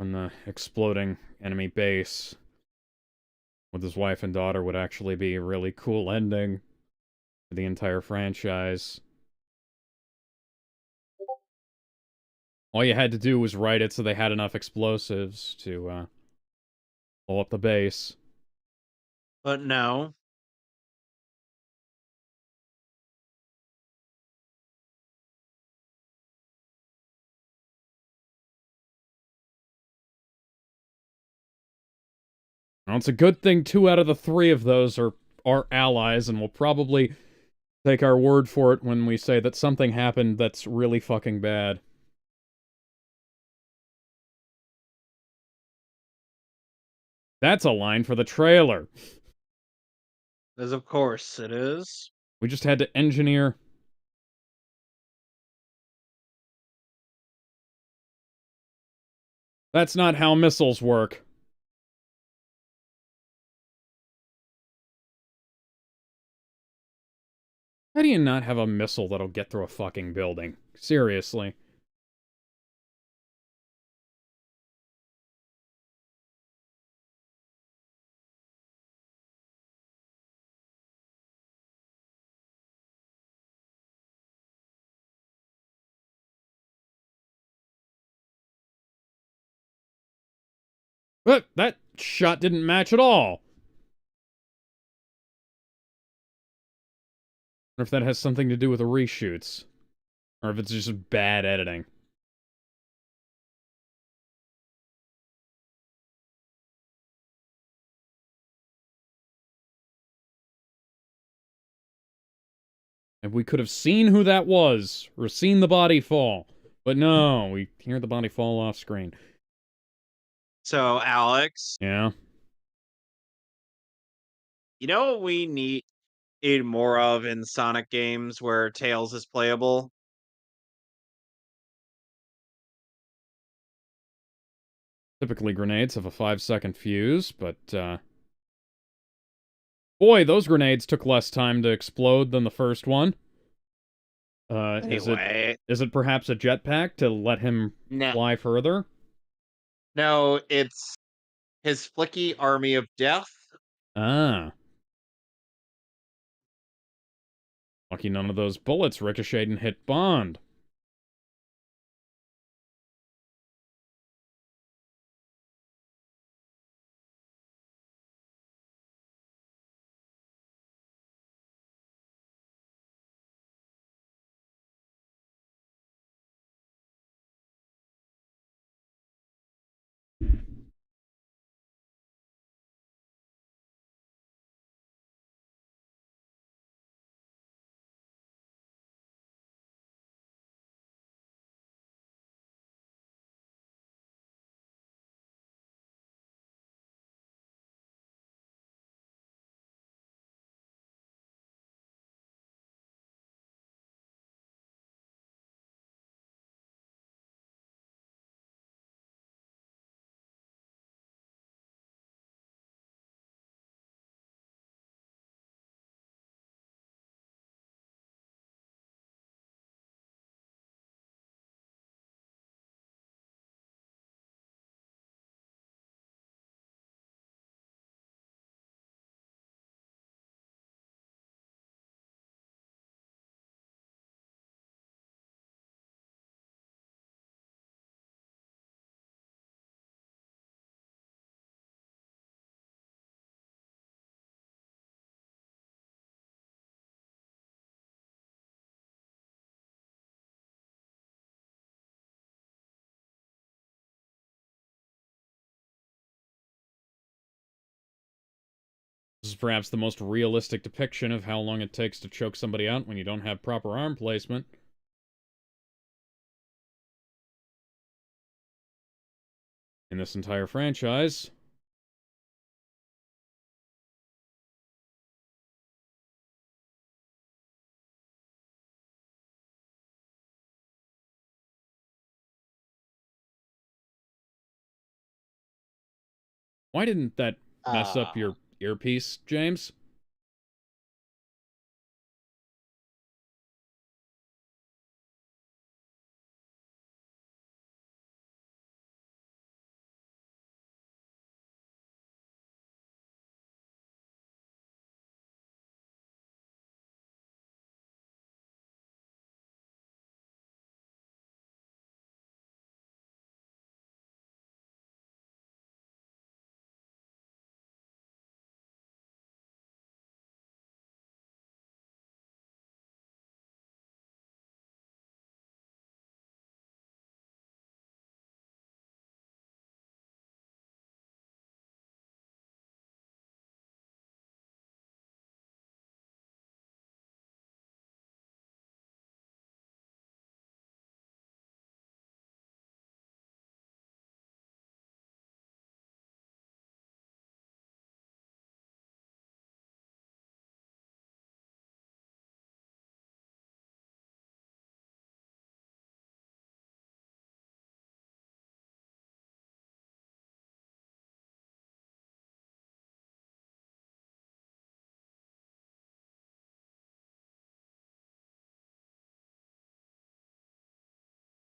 the exploding enemy base with his wife and daughter would actually be a really cool ending for the entire franchise. All you had to do was write it so they had enough explosives to blow up the base. But no. Well, it's a good thing 2 out of the 3 of those are our allies, and we'll probably take our word for it when we say that something happened that's really fucking bad. That's a line for the trailer. As of course it is. We just had to engineer. That's not how missiles work. How do you not have a missile that'll get through a fucking building? Seriously. But that shot didn't match at all. Or if that has something to do with the reshoots. Or if it's just bad editing. And we could have seen who that was, or seen the body fall. But no, we hear the body fall off screen. So, Alex, Yeah? you know what we need more of in Sonic games where Tails is playable? Typically grenades have a 5-second fuse, but, boy, those grenades took less time to explode than the first one. Anyway, Is it perhaps a jetpack to let him no, fly further? no, it's his flicky army of death. Ah. Lucky none of those bullets ricocheted and hit Bond. This is perhaps the most realistic depiction of how long it takes to choke somebody out when you don't have proper arm placement. In this entire franchise. Why didn't that mess up your earpiece, James?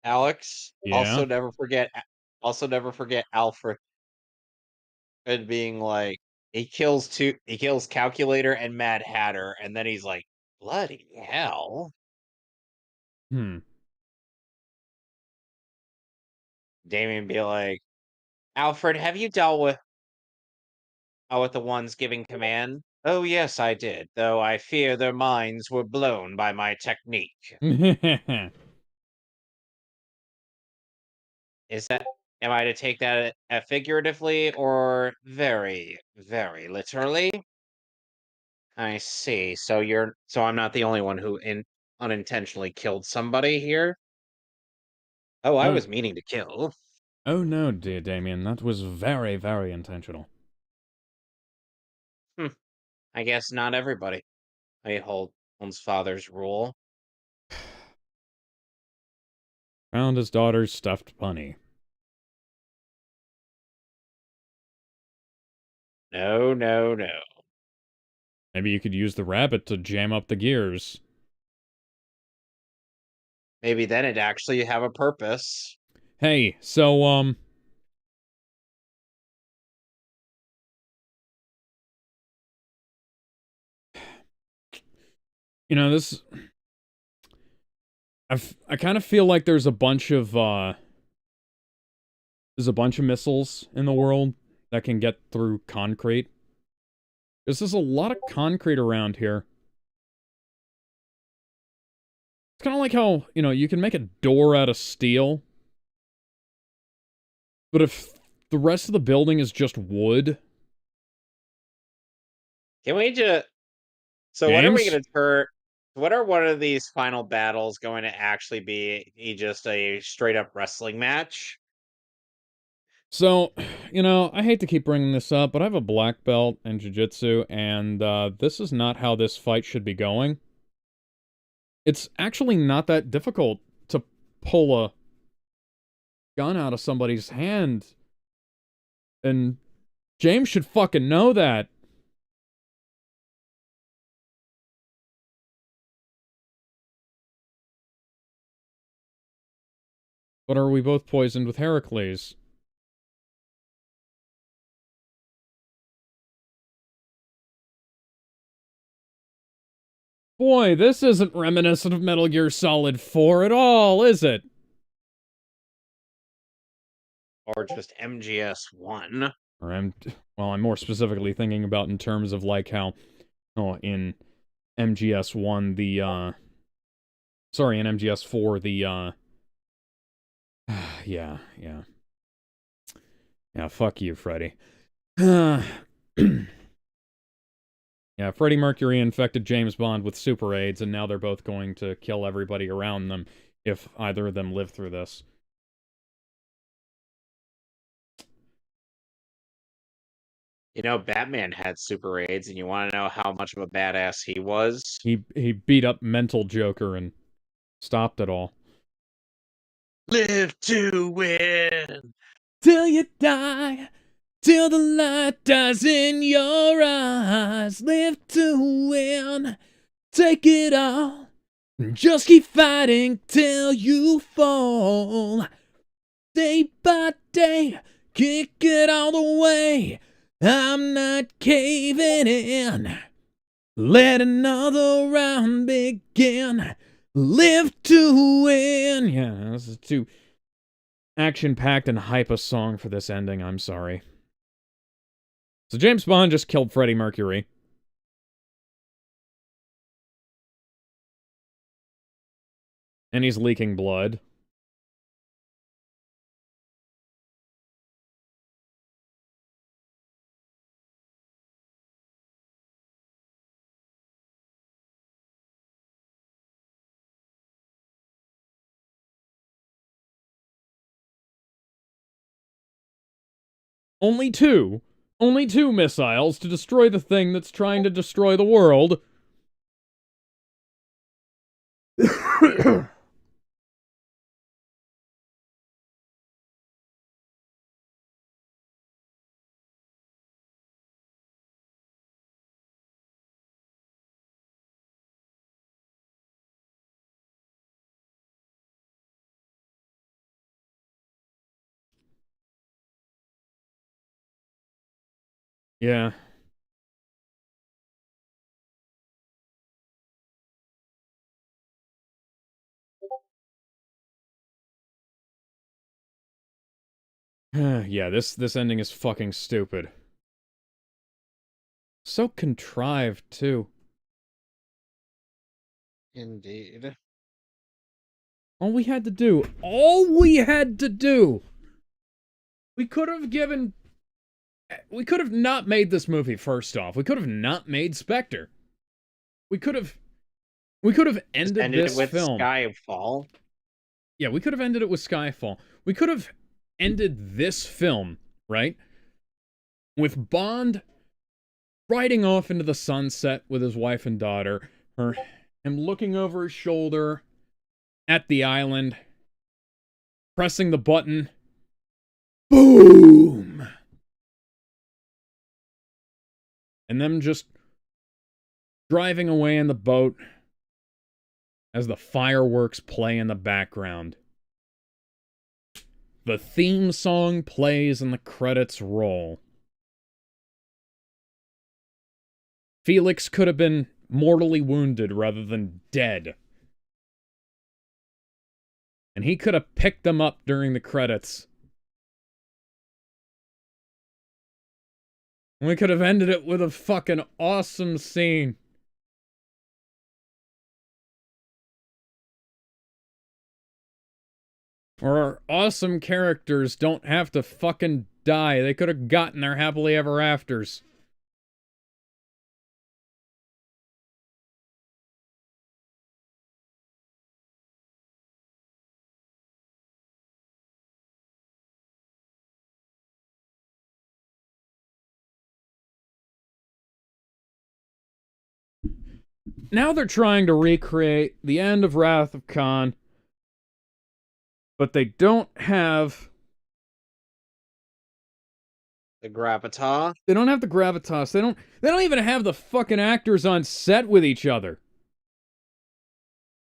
Alex, Yeah? also never forget Alfred being like, he kills Calculator and Mad Hatter, and then he's like, bloody hell. Hmm. Damien be like, Alfred, have you dealt with the ones giving command? Oh, yes, I did, though I fear their minds were blown by my technique. Is that, am I to take that figuratively or very, very literally? I see. So I'm not the only one who unintentionally killed somebody here? Oh, I Oh, was meaning to kill. oh no, dear Damien, that was very, very intentional. I guess not everybody. I hold one's father's rule. Found his daughter's stuffed bunny. No, no, no. Maybe you could use the rabbit to jam up the gears. Maybe then it'd actually have a purpose. Hey, so, you know, this... I kind of feel like there's a bunch of missiles in the world that can get through concrete. There's a lot of concrete around here. It's kind of like how, you know, you can make a door out of steel. But if the rest of the building is just wood... Can we just... So what are we James? going to turn... What are one of these final battles going to actually be just a straight up wrestling match? So, you know, I hate to keep bringing this up, but I have a black belt in jiu-jitsu, and this is not how this fight should be going. It's actually not that difficult to pull a gun out of somebody's hand. And James should fucking know that. But are we both poisoned with Heracles? Boy, this isn't reminiscent of Metal Gear Solid 4 at all, is it? Or just MGS1? Or I'm more specifically thinking about in terms of like how, oh, in MGS1, in MGS4, yeah. Yeah, fuck you, Freddy. Yeah, Freddie Mercury infected James Bond with super AIDS, and now they're both going to kill everybody around them if either of them live through this. You know, Batman had super AIDS, and you want to know how much of a badass he was? He beat up mental Joker and stopped it all. Live to win! Till you die, till the light dies in your eyes. Live to win, take it all. Just keep fighting till you fall. Day by day, kick it all the way. I'm not caving in. Let another round begin. Live to win. Yeah, this is too action-packed and hype a song for this ending. I'm sorry. So James Bond just killed Freddie Mercury. And he's leaking blood. Only two missiles to destroy the thing that's trying to destroy the world. Yeah. Yeah, this ending is fucking stupid. So contrived, too. Indeed. All we had to do, we could have not made this movie, first off. We could have not made Spectre. We could have ended Ended it this with film. Skyfall. Yeah, we could have ended it with Skyfall. We could have ended this film, right? With Bond riding off into the sunset with his wife and daughter, him looking over his shoulder at the island, pressing the button. Boom! And them just driving away in the boat as the fireworks play in the background. The theme song plays and the credits roll. Felix could have been mortally wounded rather than dead. And he could have picked them up during the credits. We could have ended it with a fucking awesome scene. Or our awesome characters don't have to fucking die. They could have gotten their happily ever afters. Now they're trying to recreate the end of Wrath of Khan, but they don't have... The gravitas. They don't have the gravitas. They don't even have the fucking actors on set with each other.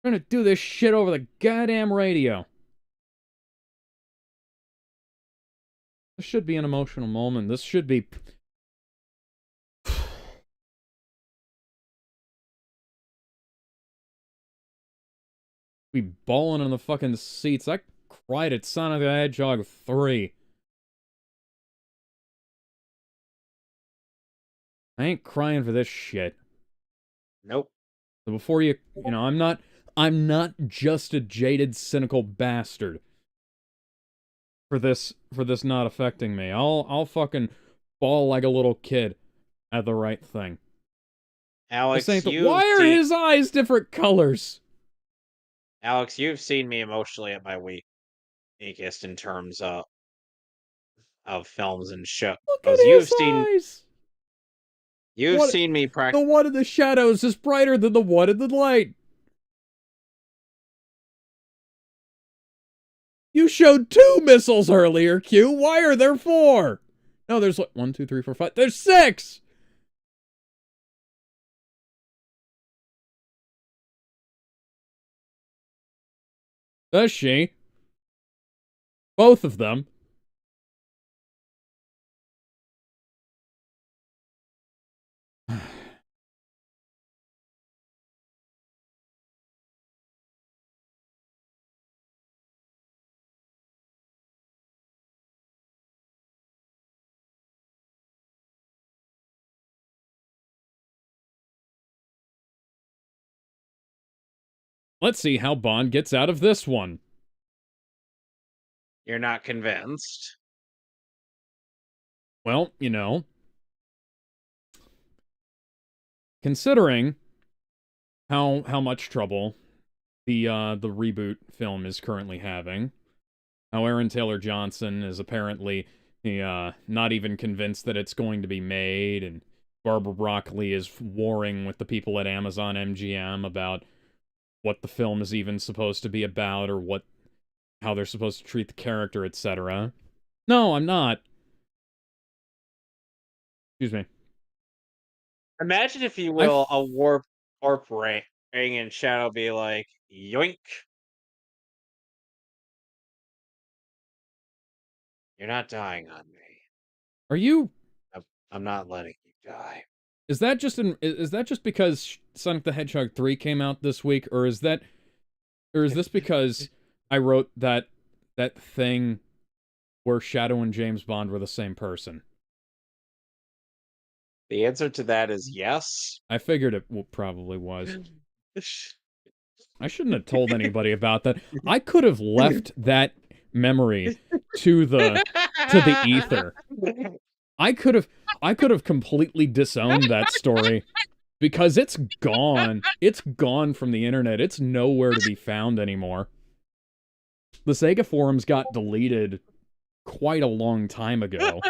They're gonna do this shit over the goddamn radio. This should be an emotional moment. This should be... be bawling in the fucking seats. I cried at Sonic the Hedgehog 3. I ain't crying for this shit. Nope. So before you know, I'm not just a jaded, cynical bastard for this not affecting me. I'll fucking bawl like a little kid at the right thing. Alex, Why are his eyes different colors? Alex, you've seen me emotionally at my weakest in terms of films and shows. Look at his eyes! You've seen me The one in the shadows is brighter than the one in the light. You showed 2 missiles earlier, Q. Why are there 4? No, there's what, 1, 2, 3, 4, 5. There's 6! Does she? Both of them. Let's see how Bond gets out of this one. You're not convinced. Well, you know, considering how much trouble the reboot film is currently having, how Aaron Taylor Johnson is apparently not even convinced that it's going to be made, and Barbara Broccoli is warring with the people at Amazon MGM about what the film is even supposed to be about, or how they're supposed to treat the character, etc. No, I'm not. Excuse me. Imagine, if you will, a warp ring and Shadow be like, yoink. You're not dying on me. Are you? I'm not letting you die. Is that just because Sonic the Hedgehog 3 came out this week, or is this because I wrote that thing where Shadow and James Bond were the same person? The answer to that is yes. I figured it probably was. I shouldn't have told anybody about that. I could have left that memory to the ether. I could have completely disowned that story because it's gone. It's gone from the internet. It's nowhere to be found anymore. The Sega forums got deleted quite a long time ago.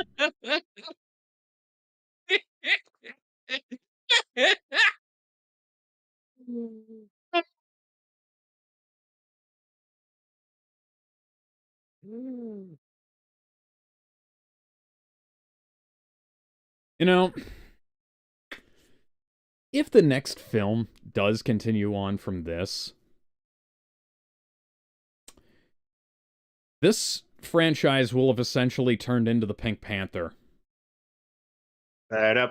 You know, if the next film does continue on from this franchise will have essentially turned into the Pink Panther. Because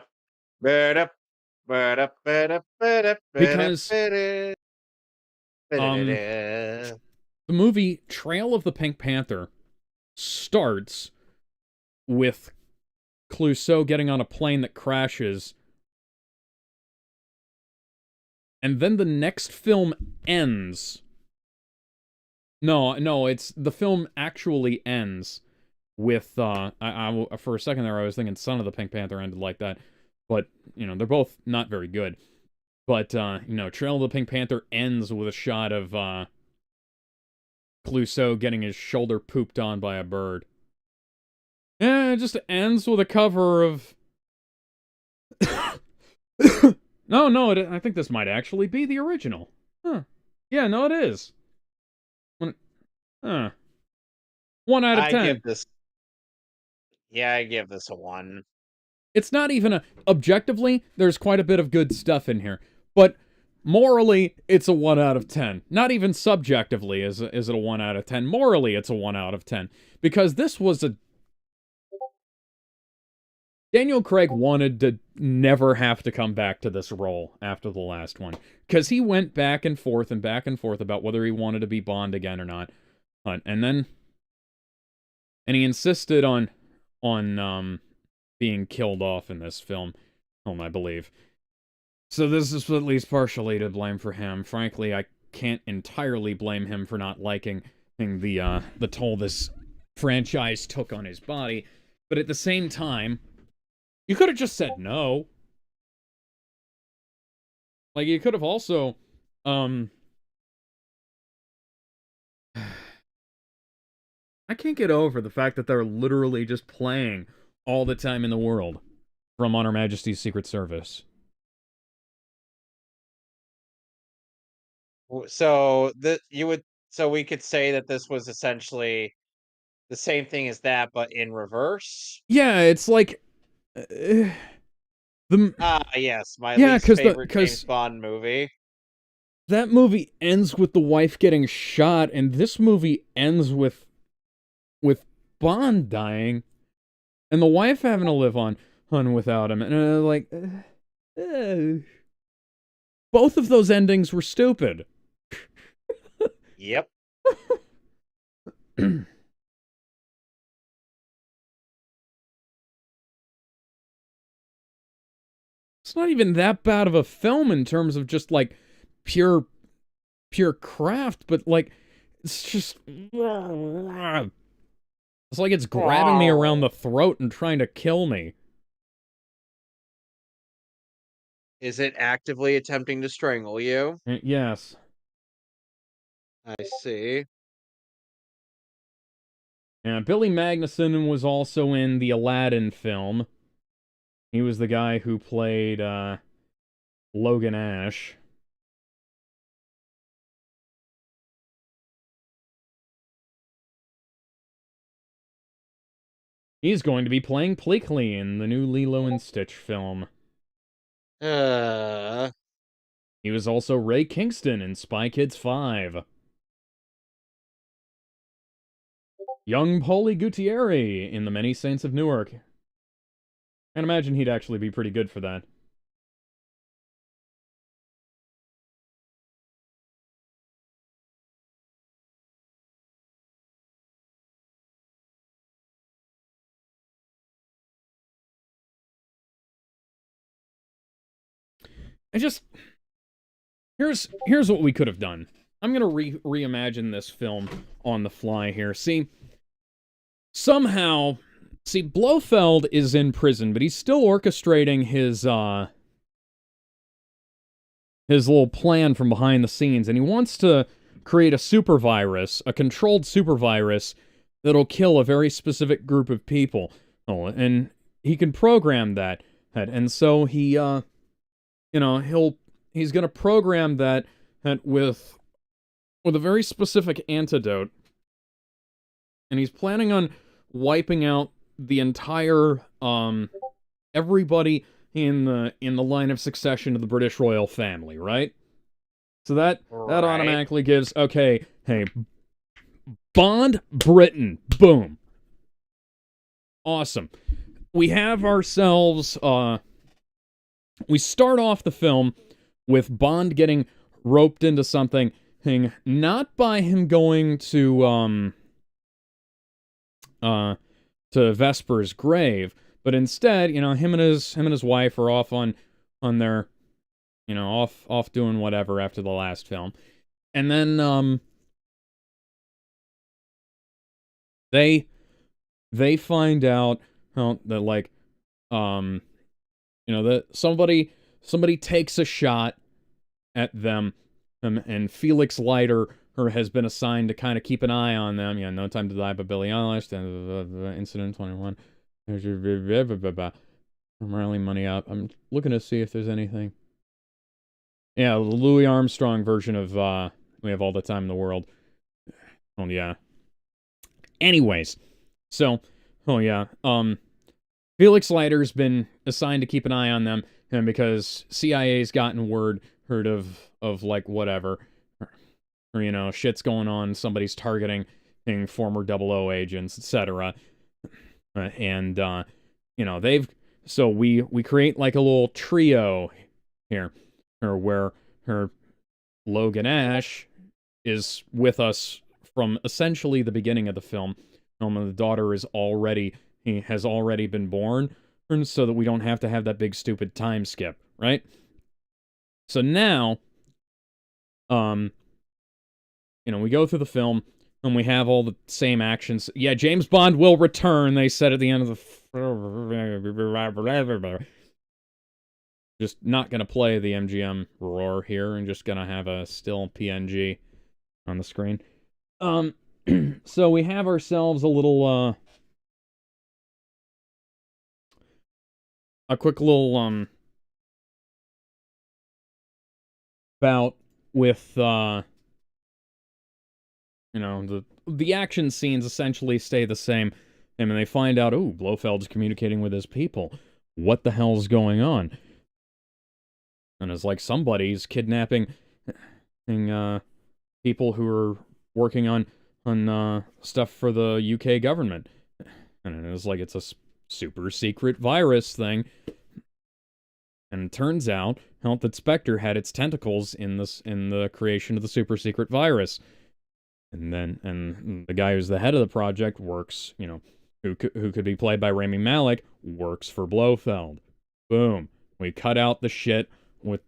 the movie Trail of the Pink Panther starts with Clouseau getting on a plane that crashes, and then the next film ends. No, it's the film actually ends with for a second there I was thinking Son of the Pink Panther ended like that, but you know they're both not very good. But you know, Trail of the Pink Panther ends with a shot of Clouseau getting his shoulder pooped on by a bird. Yeah, it just ends with a cover of. No, I think this might actually be the original. Huh? Yeah, no, it is. Huh. 1 out of 10. I give this a 1. It's not even a... Objectively, there's quite a bit of good stuff in here. But morally, it's a 1 out of 10. Not even subjectively is it a 1 out of 10. Morally, it's a 1 out of 10. Because this was a... Daniel Craig wanted to never have to come back to this role after the last one. Because he went back and forth about whether he wanted to be Bond again or not. And then... And he insisted on being killed off in this film, I believe. So this is at least partially to blame for him. Frankly, I can't entirely blame him for not liking the toll this franchise took on his body. But at the same time, you could have just said no. Like, you could have also, I can't get over the fact that they're literally just playing all the time in the world from On Her Majesty's Secret Service. So we could say that this was essentially the same thing as that, but in reverse. Yeah, it's like yes, my yeah, least favorite James Bond movie. That movie ends with the wife getting shot, and this movie ends with Bond dying, and the wife having to live on without him. And both of those endings were stupid. Yep. It's not even that bad of a film in terms of just like pure craft, but like it's just it's like it's grabbing me around the throat and trying to kill me. Is it actively attempting to strangle you? Yes. I see. Yeah, Billy Magnuson was also in the Aladdin film. He was the guy who played Logan Ash. He's going to be playing Pleakley in the new Lilo and Stitch film. He was also Ray Kingston in Spy Kids 5. Young Paulie Gutierrez in The Many Saints of Newark. I'd imagine he'd actually be pretty good for that. Here's what we could have done. I'm gonna reimagine this film on the fly here. See, Blofeld is in prison, but he's still orchestrating his little plan from behind the scenes, and he wants to create a super virus, a controlled super virus that'll kill a very specific group of people. Oh, and he can program that, and so he's gonna program that with a very specific antidote, and he's planning on wiping out the entire everybody in the line of succession of the British royal family, right? So that automatically gives, okay, hey, Bond, Britain, boom. Awesome. We have ourselves, we start off the film with Bond getting roped into something, not by him going to Vesper's grave, but instead, him and his wife are off on their, off doing whatever after the last film. And then, they find out that, like, that somebody takes a shot at them, and Felix Leiter has been assigned to kind of keep an eye on them. No Time to Die by Billie Eilish, Incident 21. I'm rolling money up. I'm looking to see if there's anything. Yeah, the Louis Armstrong version of We Have All the Time in the World. Oh, yeah. Anyways, so, Felix Leiter's been assigned to keep an eye on them, and because CIA's gotten heard of like, whatever, or, shit's going on, somebody's targeting former 00 agents, etc. So we create like a little trio here, or where Logan Ash is with us from essentially the beginning of the film. The daughter has already been born, and so that we don't have to have that big stupid time skip, right? So now, we go through the film, and we have all the same actions. Yeah, James Bond will return, they said at the end of the... Just not gonna play the MGM roar here, and just gonna have a still PNG on the screen. So we have ourselves a little, a quick little, bout with, the action scenes essentially stay the same. And they find out, ooh, Blofeld's communicating with his people. What the hell's going on? And it's like somebody's kidnapping people who are working on stuff for the UK government. And it was like it's a super secret virus thing. And it turns out that Spectre had its tentacles in the creation of the super secret virus. And the guy who's the head of the project works, who could be played by Rami Malek, works for Blofeld. Boom. We cut out the shit with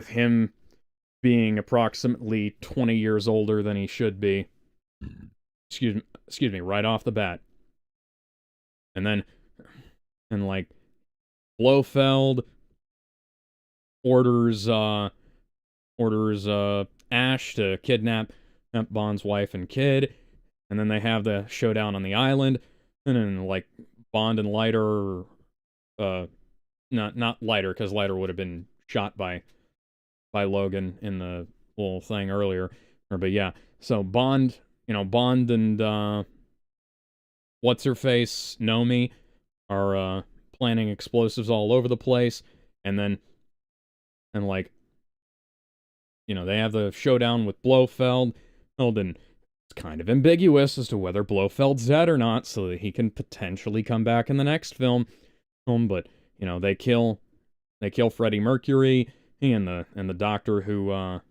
him being approximately 20 years older than he should be. Excuse me, right off the bat. And like Blofeld orders Ash to kidnap Bond's wife and kid, and then they have the showdown on the island, and then like Bond and Leiter, not Leiter, because Leiter would have been shot by Logan in the little thing earlier, but yeah, so Bond and what's her face Nomi are planning explosives all over the place, and like, they have the showdown with Blofeld. Well, then it's kind of ambiguous as to whether Blofeld's dead or not, so that he can potentially come back in the next film. But they kill Freddie Mercury and the doctor who are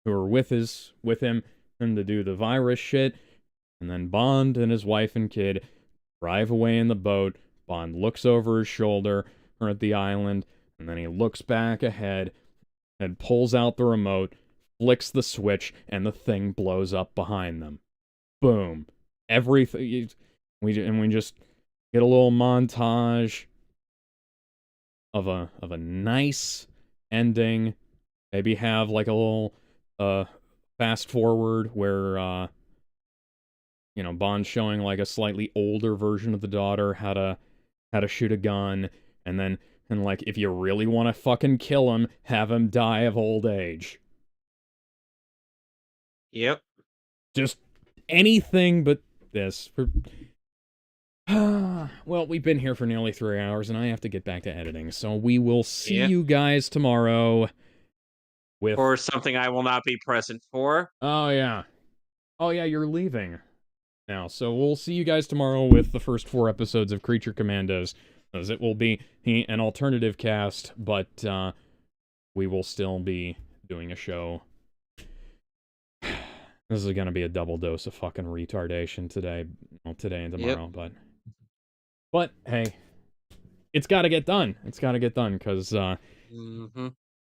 with him and to do the virus shit. And then Bond and his wife and kid drive away in the boat. Bond looks over his shoulder or at the island, And then he looks back ahead and pulls out the remote, flicks the switch, and the thing blows up behind them. Boom. Everything. We just get a little montage of a nice ending. Maybe have like a little fast forward where Bond's showing like a slightly older version of the daughter how to shoot a gun, and like if you really want to fucking kill him, have him die of old age. Yep. Just anything but this. Well, we've been here for nearly 3 hours, and I have to get back to editing. So we will see you guys tomorrow with... For something I will not be present for. Oh, yeah. Oh, yeah, you're leaving now. So we'll see you guys tomorrow with the first 4 episodes of Creature Commandos, as it will be an alternative cast, but we will still be doing a show. This is gonna be a double dose of fucking retardation today. Well, today and tomorrow, Yep. But hey, it's gotta get done. It's gotta get done, because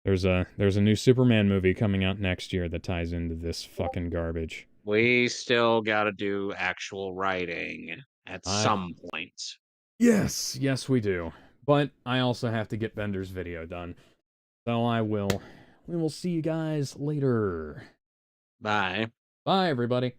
there's a new Superman movie coming out next year that ties into this fucking garbage. We still gotta do actual writing at some point. Yes, we do. But I also have to get Bender's video done. So we will see you guys later. Bye. Bye, everybody.